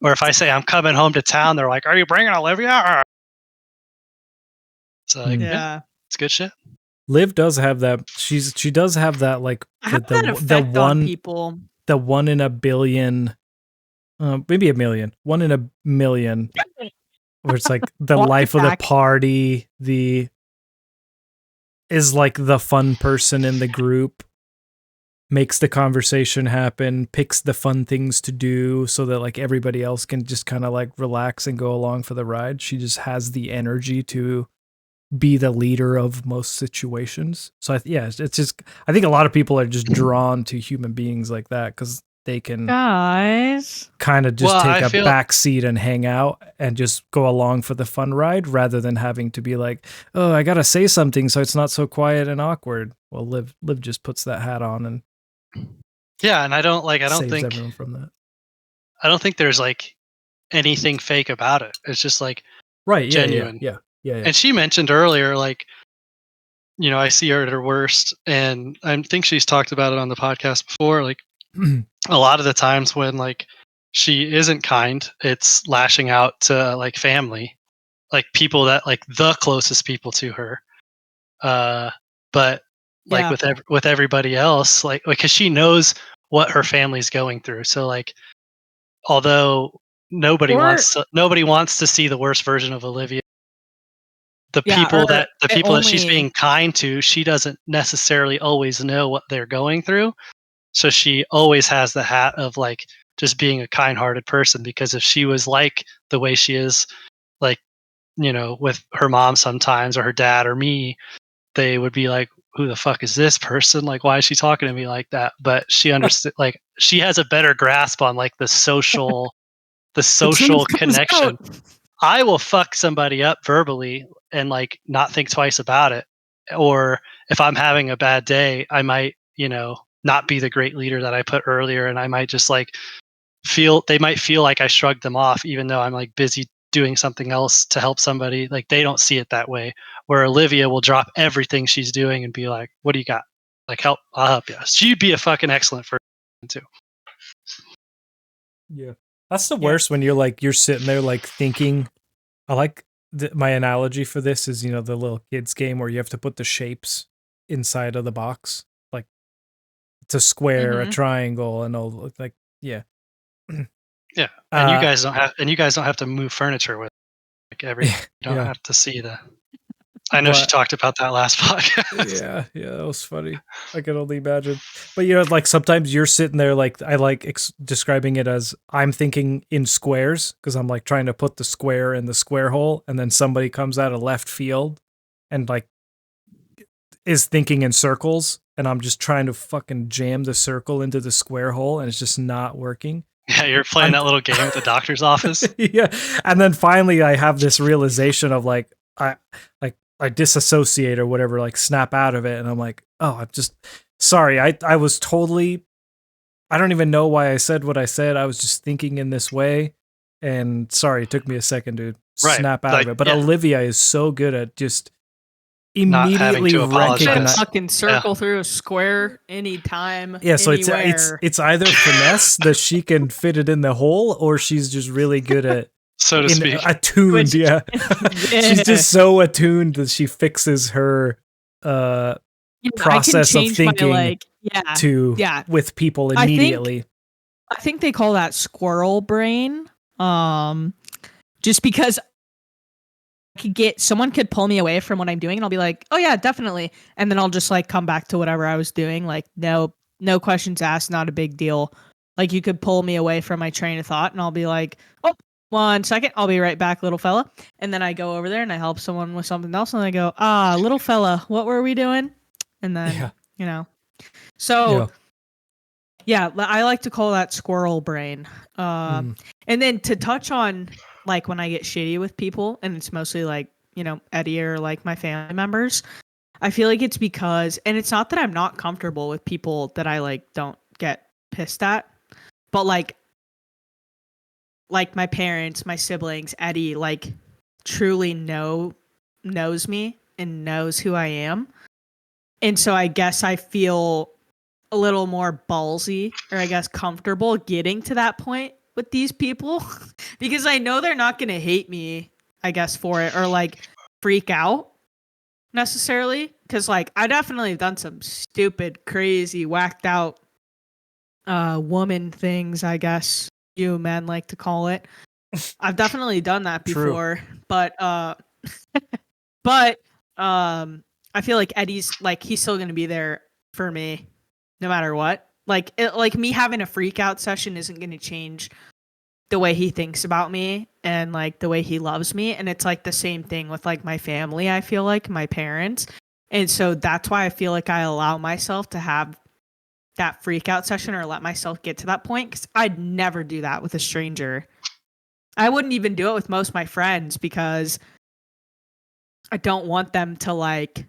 Or if I say I'm coming home to town, they're like, are you bringing Olivia? So like, yeah, it's good shit. Liv does have that. She does have that, like the one people. The 1 in a billion, maybe a million. 1 in a million, where it's like the life of the party. Is like the fun person in the group, makes the conversation happen, picks the fun things to do so that like everybody else can just kind of like relax and go along for the ride. She just has the energy to be the leader of most situations. So it's just, I think a lot of people are just drawn to human beings like that because they can kind of just take a back seat and hang out and just go along for the fun ride, rather than having to be like, oh, I gotta say something so it's not so quiet and awkward. Well, Liv just puts that hat on and and I don't think everyone from that. I don't think there's like anything fake about it. It's just like genuine. Yeah. And she mentioned earlier, like, I see her at her worst, and I think she's talked about it on the podcast before. Like, a lot of the times when like she isn't kind, it's lashing out to like family, like people that like the closest people to her. But like with everybody else, like because she knows what her family's going through. So like, although nobody wants to see the worst version of Olivia, the people that she's being kind to, she doesn't necessarily always know what they're going through. So she always has the hat of like just being a kind-hearted person, because if she was like the way she is, like, with her mom sometimes, or her dad, or me, they would be like, who the fuck is this person? Like, why is she talking to me like that? But she understood, like, she has a better grasp on like the social connection. I will fuck somebody up verbally and like not think twice about it. Or if I'm having a bad day, I might, not be the great leader that I put earlier, and I might just like they might feel like I shrugged them off, even though I'm like busy doing something else to help somebody. Like, they don't see it that way. Where Olivia will drop everything she's doing and be like, what do you got? Like, I'll help you. She'd be a fucking excellent person too. Yeah. That's the worst, when you're sitting there like thinking. I like my analogy for this is, the little kids game where you have to put the shapes inside of the box. Like, it's a square, a triangle, and all, like, yeah. Yeah, and you guys don't have to move furniture with you don't have to see the. I know she talked about that last podcast. Yeah, that was funny. I can only imagine. But like sometimes you're sitting there, like I like describing it as I'm thinking in squares because I'm like trying to put the square in the square hole, and then somebody comes out of left field and like is thinking in circles, and I'm just trying to fucking jam the circle into the square hole, and it's just not working. Yeah, you're playing that little game at the doctor's office. Yeah, and then finally I have this realization of like I disassociate or whatever, like snap out of it, and I'm like, oh, I'm just sorry. I was totally. I don't even know why I said what I said. I was just thinking in this way, and sorry, it took me a second to snap out of it. But Olivia is so good at just immediately recognize fucking circle through a square anytime. Yeah, so anywhere. it's either finesse that she can fit it in the hole, or she's just really good at so to speak attuned. Yeah. She's just so attuned that she fixes her process of thinking with people immediately. I think they call that squirrel brain. Just because someone could pull me away from what I'm doing and I'll be like, oh yeah, definitely. And then I'll just like come back to whatever I was doing. Like, no questions asked, not a big deal. Like you could pull me away from my train of thought and I'll be like, oh, 1 second, I'll be right back, little fella. And then I go over there and I help someone with something else and I go, little fella, what were we doing? And then, so yeah, I like to call that squirrel brain. And then to touch on like when I get shitty with people and it's mostly like, Eddie or like my family members, I feel like it's because, and it's not that I'm not comfortable with people that I like don't get pissed at, but like my parents, my siblings, Eddie, like truly knows me and knows who I am. And so I guess I feel a little more ballsy or I guess comfortable getting to that point with these people because I know they're not going to hate me, I guess, for it or like freak out necessarily. Cause like I definitely have done some stupid, crazy, whacked out woman things, I guess you men like to call it. I've definitely done that before, but I feel like Eddie's like, he's still going to be there for me no matter what. Like me having a freak out session isn't going to change the way he thinks about me and like the way he loves me. And it's like the same thing with like my family. I feel like my parents. And so that's why I feel like I allow myself to have that freak out session or let myself get to that point. Cause I'd never do that with a stranger. I wouldn't even do it with most of my friends because I don't want them to like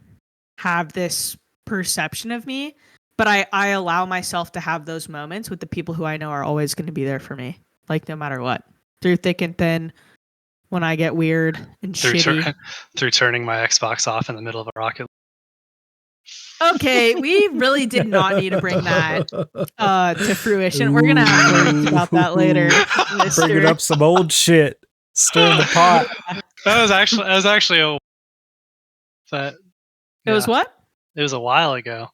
have this perception of me. But I allow myself to have those moments with the people who I know are always going to be there for me. Like no matter what. Through thick and thin, when I get weird and shitty. Through turning my Xbox off in the middle of a rocket. Okay, we really did not need to bring that to fruition. We're going to have words about that later. Bringing up some old shit. Stirring the pot. That was actually a... It was what? It was a while ago.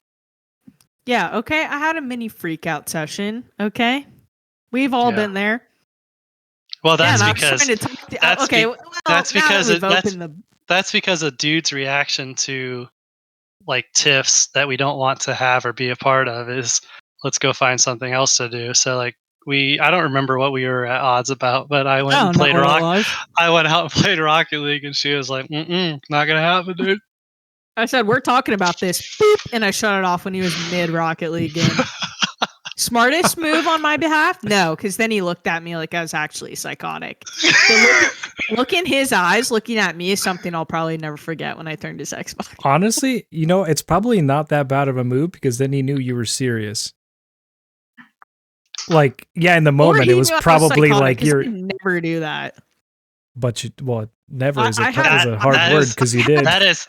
Yeah, okay. I had a mini freak out session, okay? We've all been there. Well, that's because a dude's reaction to like tiffs that we don't want to have or be a part of is let's go find something else to do. So like I don't remember what we were at odds about, but I went and played I went out and played Rocket League and she was like, not gonna happen, dude. I said, we're talking about this, boop, and I shut it off when he was mid Rocket League game. Smartest move on my behalf? No, because then he looked at me like I was actually psychotic. So look in his eyes, looking at me is something I'll probably never forget when I turned his Xbox. Honestly, it's probably not that bad of a move because then he knew you were serious. Like, yeah, in the moment, it was probably like you're... never do that. But never is a hard word because you did. That is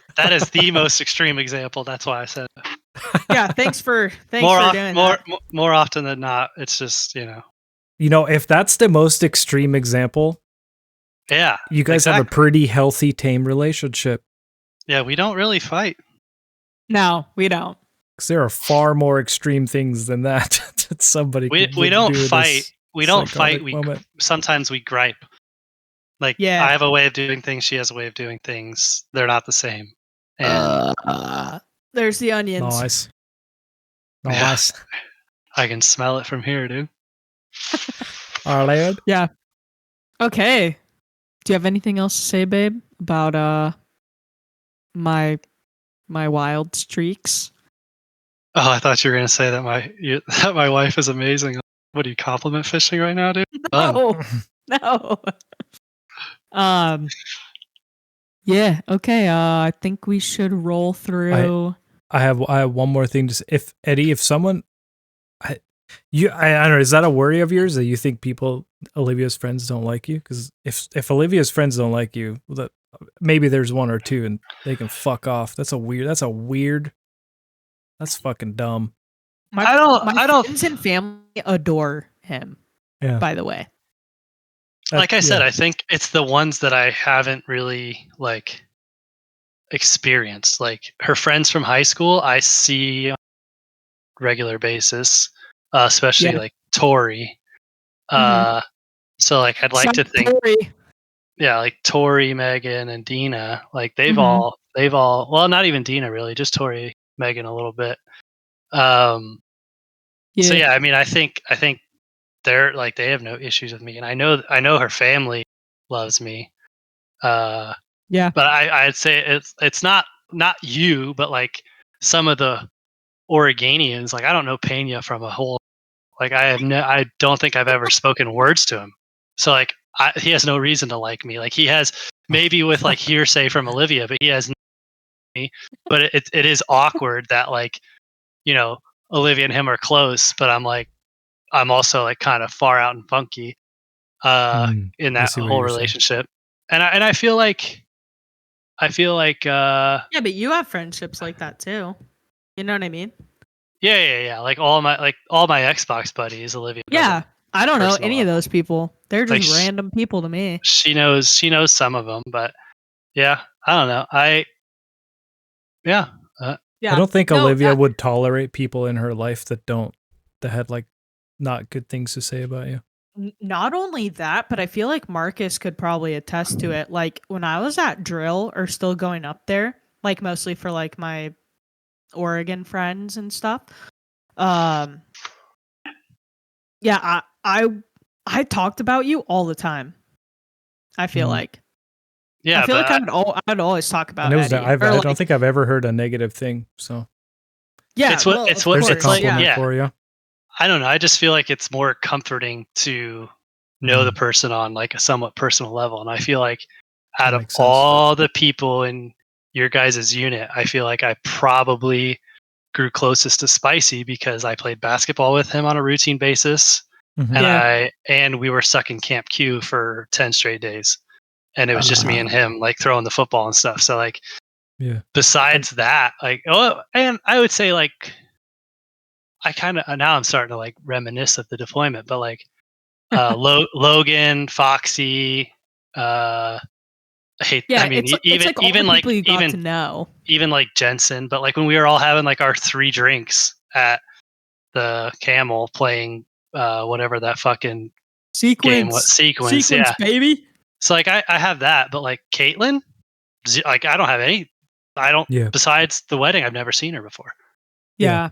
the most extreme example. That's why I said it. Yeah, thanks for doing that. More often than not, it's just if that's the most extreme example, yeah, you guys have a pretty healthy, tame relationship. Yeah, we don't really fight. No, we don't. Because there are far more extreme things than that. That somebody we don't fight. we don't fight. Moment. Sometimes we gripe. Like Yeah. I have a way of doing things. She has a way of doing things. They're not the same. And There's the onions. Nice. Yeah. Nice. I can smell it from here, dude. Our lad. Yeah. Okay. Do you have anything else to say, babe, about my wild streaks? Oh, I thought you were gonna say that that my wife is amazing. What are you compliment fishing right now, dude? No. No. Yeah, okay. I think we should roll through. I have one more thing to say. If Eddie, if someone I don't know, is that a worry of yours that you think Olivia's friends don't like you? Because if Olivia's friends don't like you, that maybe there's one or two and they can fuck off. That's fucking dumb. I don't. Friends and family adore him. Yeah. By the way, Like I said, I think it's the ones that I haven't really like experienced. Like her friends from high school, I see on a regular basis, especially like Tori. So like I'd like to think, yeah, like Tori, Megan, and Dina. Like they've all. Well, not even Dina really, just Tori, Megan a little bit. So yeah, I mean, I think they're like they have no issues with me, and I know her family loves me. Yeah, but I'd say it's not you, but like some of the Oregonians. Like I don't know Pena from a whole. Like I don't think I've ever spoken words to him. So like he has no reason to like me. Like he has maybe with like hearsay from Olivia, but he has me. But it is awkward that like Olivia and him are close, but I'm also like kind of far out and funky in that whole relationship. And I feel like yeah, but you have friendships like that too. You know what I mean? Yeah. Like all my Xbox buddies, Olivia. Yeah, I don't know any of those people. They're just like random people to me. She knows some of them, but yeah, I don't know. Yeah. I don't think Olivia would tolerate people in her life that had like not good things to say about you. Not only that, but I feel like Marcus could probably attest to it. Like when I was at drill or still going up there, like mostly for like my Oregon friends and stuff. Yeah, I talked about you all the time. I feel like. Yeah, I feel like I'd always talk about Eddie. I don't think I've ever heard a negative thing. So yeah, it's what there's a compliment for you. I don't know. I just feel like it's more comforting to know the person on like a somewhat personal level, and I feel like out of all the people in your guys' unit, I feel like I probably grew closest to Spicy because I played basketball with him on a routine basis, and we were stuck in Camp Q for 10 straight days. And it was just me and him like throwing the football and stuff. So like, besides that, like, and I would say like, I kind of, now I'm starting to like reminisce of the deployment, but like, Logan, Foxy, I mean, even like Jensen, but like when we were all having like our 3 drinks at the Camel playing, whatever that fucking game was, sequence, yeah, baby. So like I have that, but like Caitlin, like I don't have any. Besides the wedding, I've never seen her before. Yeah,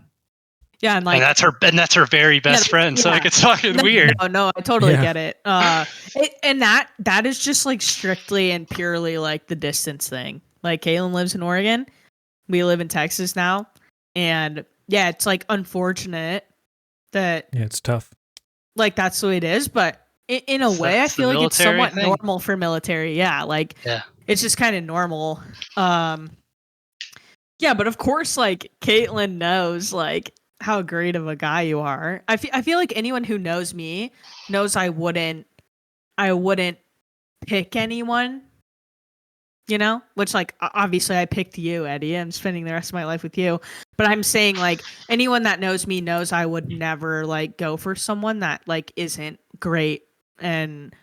and like and that's her very best friend. So like it's fucking weird. No, I totally get it. And that is just like strictly and purely like the distance thing. Like Caitlin lives in Oregon, we live in Texas now, and yeah, it's like unfortunate that it's tough. Like that's the way it is, but. In a way, I feel like it's somewhat normal for military. Yeah, like it's just kind of normal. Yeah, but of course, like Caitlin knows like how great of a guy you are. I feel like anyone who knows me knows I wouldn't pick anyone. You know, which like obviously I picked you, Eddie. I'm spending the rest of my life with you, but I'm saying like anyone that knows me knows I would never like go for someone that like isn't great and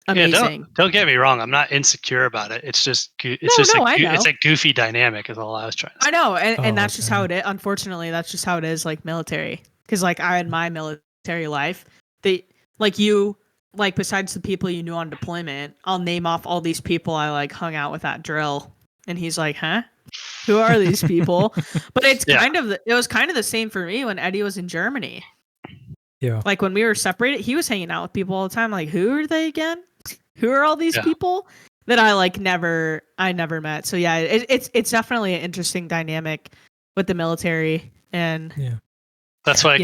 amazing. Yeah, don't get me wrong. I'm not insecure about it. It's just it's a goofy dynamic is all I was trying to say. I know, and that's just how it is. Unfortunately, that's just how it is. Like military, because like I had my military life. Like you, like besides the people you knew on deployment, I'll name off all these people I like hung out with at drill. And he's like, huh? Who are these people? But it's it was kind of the same for me when Eddie was in Germany. Yeah. Like when we were separated, he was hanging out with people all the time. Like, who are they again? Who are all these people that I never met? So yeah, it's definitely an interesting dynamic with the military. And that's why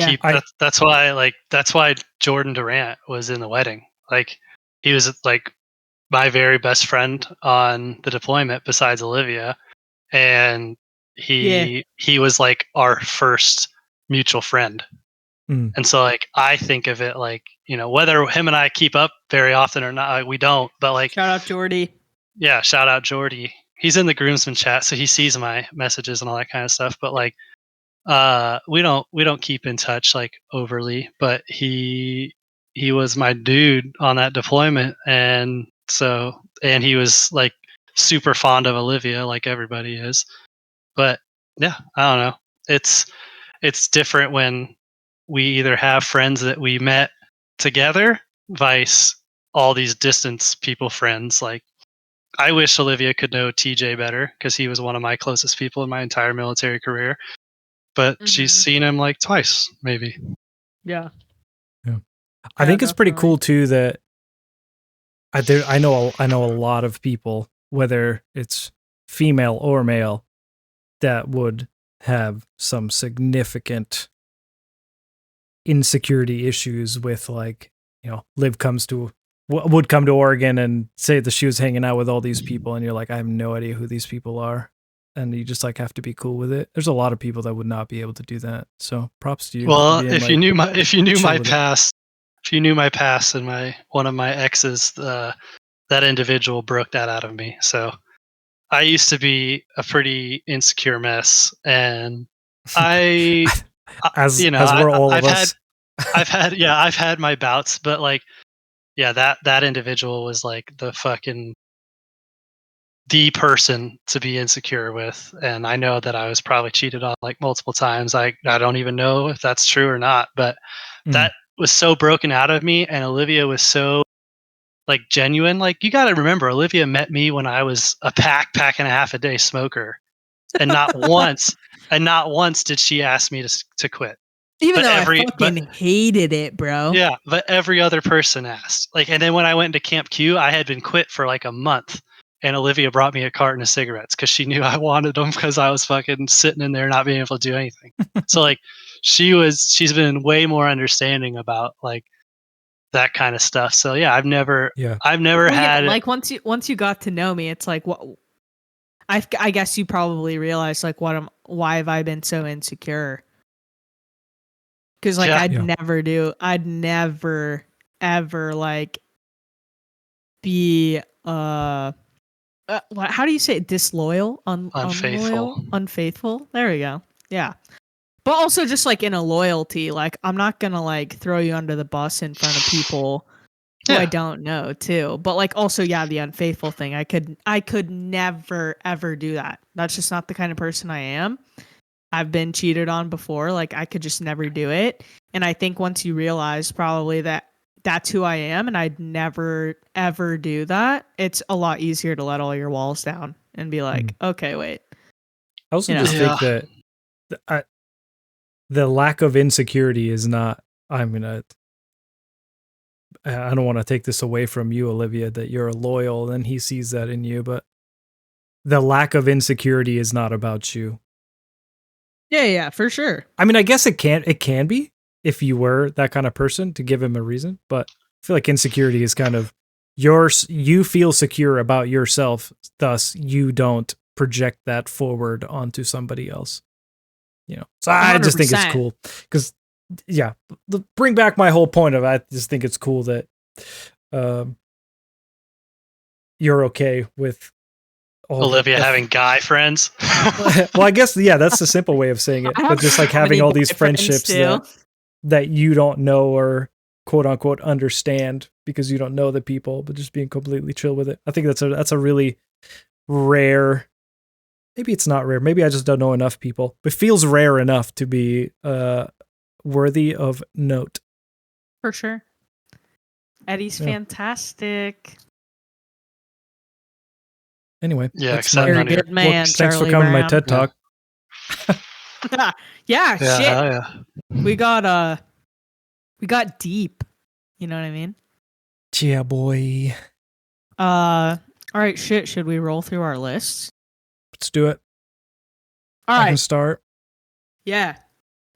that's why Jordan Durant was in the wedding. Like he was like my very best friend on the deployment besides Olivia. And he was like our first mutual friend. And so like I think of it like, you know, whether him and I keep up very often or not, we don't, but like shout out Jordy. Yeah, shout out Jordy. He's in the groomsman chat, so he sees my messages and all that kind of stuff, but like we don't keep in touch like overly, but he was my dude on that deployment, and he was like super fond of Olivia like everybody is. But yeah, I don't know. It's different when we either have friends that we met together, vice all these distance people friends. Like I wish Olivia could know TJ better because he was one of my closest people in my entire military career. But she's seen him like twice, maybe. Yeah. I think it's pretty cool too that I know a lot of people, whether it's female or male, that would have some significant insecurity issues with, like, you know, would come to Oregon and say that she was hanging out with all these people, and you're like, I have no idea who these people are, and you just like have to be cool with it. There's a lot of people that would not be able to do that. So props to you. Well, if you knew my past, and one of my exes, that individual broke that out of me. So I used to be a pretty insecure mess, and I've had my bouts, but like, yeah, that individual was like the person to be insecure with, and I know that I was probably cheated on like multiple times. I don't even know if that's true or not, but that was so broken out of me, and Olivia was so like genuine. Like, you got to remember, Olivia met me when I was a pack and a half a day smoker, and not once did she ask me to quit. Even though I fucking hated it, bro. Yeah, but every other person asked. Like, and then when I went into Camp Q, I had been quit for like a month, and Olivia brought me a carton of cigarettes because she knew I wanted them because I was fucking sitting in there not being able to do anything. So like, she's been way more understanding about like that kind of stuff. So yeah, I've never had like once you got to know me, it's like, what I guess you probably realized like why have I been so insecure? Because like I'd never ever like be how do you say it? Disloyal, unfaithful. There we go. Yeah. But also just like in a loyalty, like I'm not gonna like throw you under the bus in front of people who I don't know too. But like also, yeah, the unfaithful thing. I could never ever do that. That's just not the kind of person I am. I've been cheated on before. Like I could just never do it. And I think once you realize probably that that's who I am and I'd never ever do that, it's a lot easier to let all your walls down and be like, okay, wait. I also just think that the lack of insecurity is not, I don't want to take this away from you, Olivia, that you're loyal and he sees that in you, but the lack of insecurity is not about you. Yeah, for sure. I mean, I guess it can be if you were that kind of person to give him a reason, but I feel like insecurity is kind of you feel secure about yourself, thus you don't project that forward onto somebody else. You know, so 100%. I just think it's cool because, yeah, bring back my whole point of I just think it's cool that you're okay with Olivia having guy friends. Well, I guess, yeah, that's the simple way of saying it. But just like having all these friendships that you don't know or quote unquote understand because you don't know the people, but just being completely chill with it. I think that's a really rare. Maybe it's not rare. Maybe I just don't know enough people. But it feels rare enough to be worthy of note. For sure. Eddie's fantastic. Anyway, Yeah, that's except my none of your good man. thanks Charlie for coming to my Brown. TED Talk. Yeah, shit. yeah. We got deep. You know what I mean? Yeah, boy. All right, shit. Should we roll through our lists? Let's do it. All I right. can start. Yeah.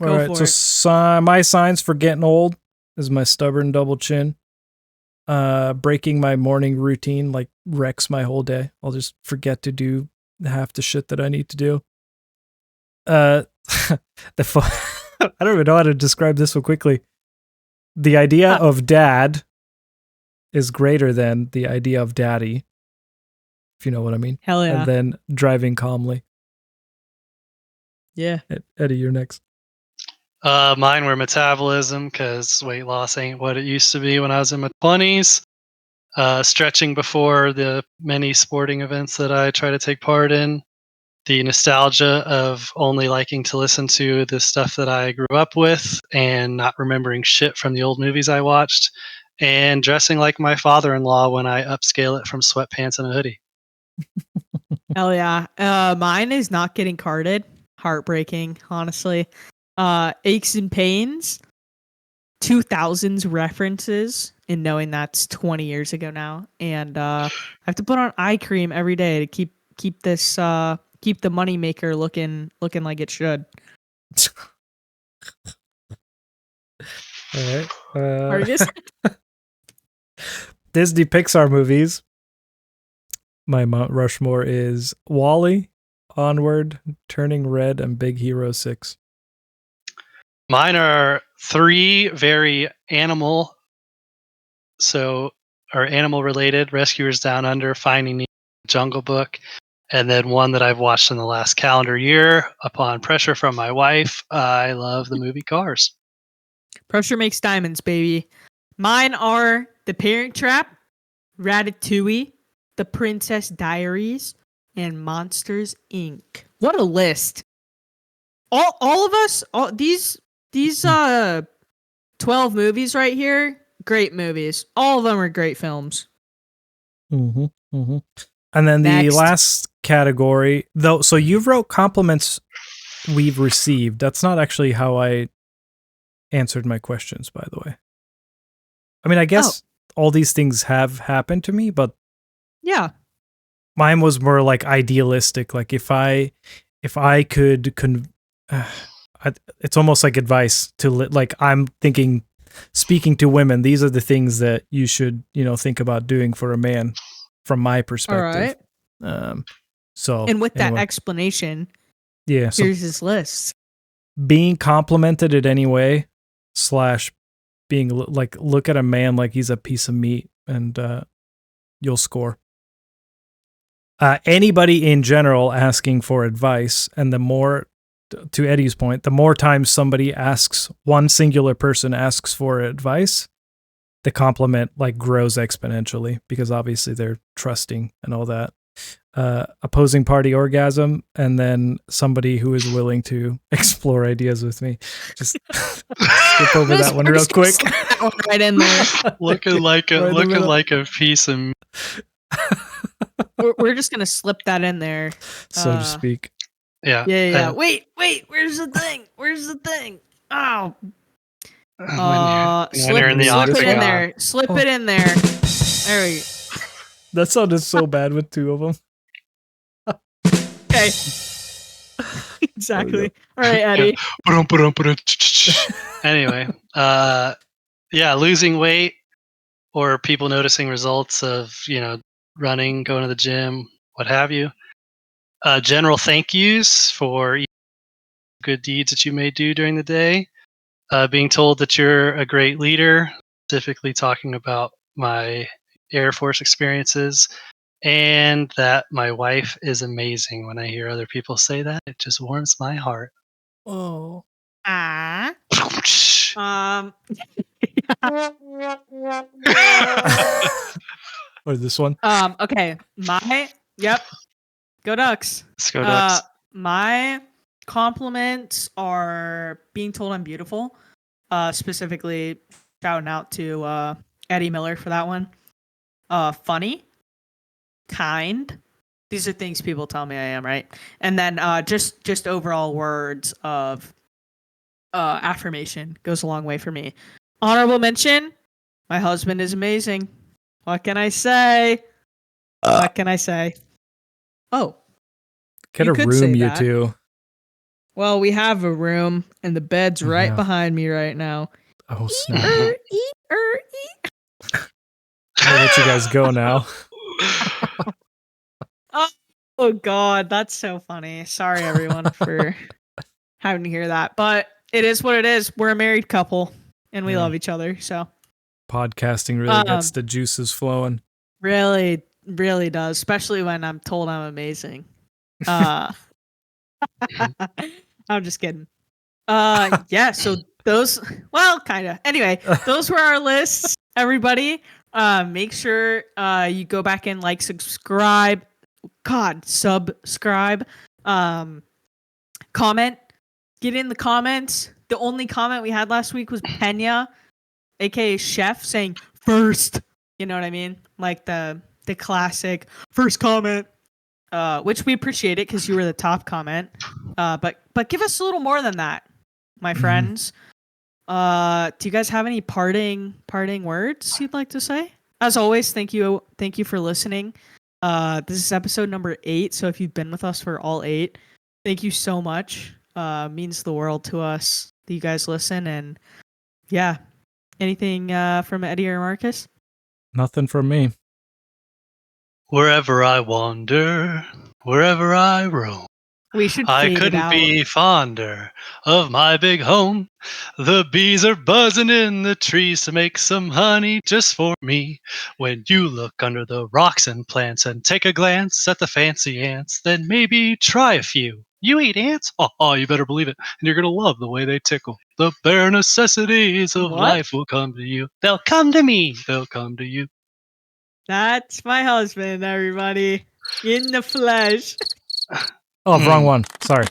All Go right. for So my signs for getting old is my stubborn double chin. Breaking my morning routine like wrecks my whole day. I'll just forget to do half the shit that I need to do. I don't even know how to describe this so quickly. The idea of dad is greater than the idea of daddy, if you know what I mean. Hell yeah. And then driving calmly. Yeah. Eddie, you're next. Mine were metabolism, because weight loss ain't what it used to be when I was in my 20s. Stretching before the many sporting events that I try to take part in. The nostalgia of only liking to listen to the stuff that I grew up with and not remembering shit from the old movies I watched. And dressing like my father-in-law when I upscale it from sweatpants and a hoodie. Hell yeah. Mine is not getting carded. Heartbreaking, honestly. Aches and pains. 2000s references, and knowing that's 20 years ago now. And I have to put on eye cream every day to keep this keep the moneymaker looking like it should. All right. Argus? Disney Pixar movies. My Mount Rushmore is WALL-E, Onward, Turning Red, and Big Hero 6. Mine are three very animal related: Rescuers Down Under, Finding Nemo, Jungle Book, and then one that I've watched in the last calendar year upon pressure from my wife. I love the movie Cars. Pressure makes diamonds, baby. Mine are The Parent Trap, Ratatouille, The Princess Diaries, and Monsters Inc. What a list! All of us, these 12 movies right here, great movies. All of them are great films. Mm-hmm, mm-hmm. And then the Next. last category, though, so you wrote compliments we've received. That's not actually how I answered my questions, by the way. I mean, I guess all these things have happened to me, but yeah, mine was more like idealistic. Like if I could, it's almost like advice to like I'm thinking, speaking to women. These are the things that you should, think about doing for a man, from my perspective. All right. So and with anyway. that explanation, yeah, so here's his list. being complimented in any way / being like, look at a man like he's a piece of meat, and you'll score. Anybody in general asking for advice, and the more, to Eddie's point, the more times somebody asks, one singular person asks for advice, the compliment like grows exponentially, because obviously they're trusting and all that. Opposing party orgasm, and then somebody who is willing to explore ideas with me. Just skip over that one real quick. That one right in there. looking like a piece of. We're just gonna slip that in there, so to speak. Yeah. Yeah. Wait. Where's the thing? Oh. When you're in the slip it in octagon. there. Slip it in there. There we go. That sounded so bad with two of them. Okay. Exactly. All right, Eddie. Anyway, losing weight, or people noticing results of, running, going to the gym, what have you. General thank yous for good deeds that you may do during the day. Being told that you're a great leader, specifically talking about my Air Force experiences, and that my wife is amazing. When I hear other people say that, it just warms my heart. Oh. Or this one. Okay. Go Ducks. Let's go Ducks. My compliments are being told I'm beautiful. Specifically shouting out to Eddie Miller for that one. Funny, kind. These are things people tell me I am, right? And then just overall words of affirmation goes a long way for me. Honorable mention, my husband is amazing. What can I say? What can I say? Oh. Get you a could room, say you that. two. Well, we have a room, and the bed's right Yeah. behind me right now. Oh, snap. Eat. I'll let you guys go now. Oh, God, that's so funny. Sorry, everyone, for having to hear that. But it is what it is. We're a married couple, and we love each other. So podcasting really gets the juices flowing. Really, really does, especially when I'm told I'm amazing. I'm just kidding. Yeah, so those, well, kind of. Anyway, those were our lists, everybody. Make sure you go back and like, subscribe. God, subscribe. Comment. Get in the comments. The only comment we had last week was Pena, aka Chef, saying first. You know what I mean? Like the classic first comment, which we appreciate it because you were the top comment. But give us a little more than that, my friends. Do you guys have any parting words you'd like to say? As always, thank you for listening. This is episode number 8, so if you've been with us for all 8, thank you so much. Means the world to us that you guys listen. And yeah, anything from Eddie or Marcus? Nothing from me. Wherever I wander, wherever I roam, We should I fade it couldn't out. be fonder of my big home. The bees are buzzing in the trees to make some honey just for me. When you look under the rocks and plants and take a glance at the fancy ants, then maybe try a few. You eat ants? Oh, you better believe it. And you're going to love the way they tickle. The bare necessities of life will come to you. They'll come to me. They'll come to you. That's my husband, everybody. In the flesh. Oh, wrong one. Sorry.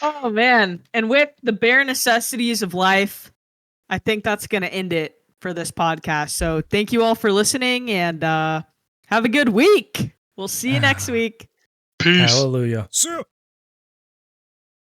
Oh, man. And with the bare necessities of life, I think that's going to end it for this podcast. So thank you all for listening, and have a good week. We'll see you next week. Peace. Hallelujah. See ya.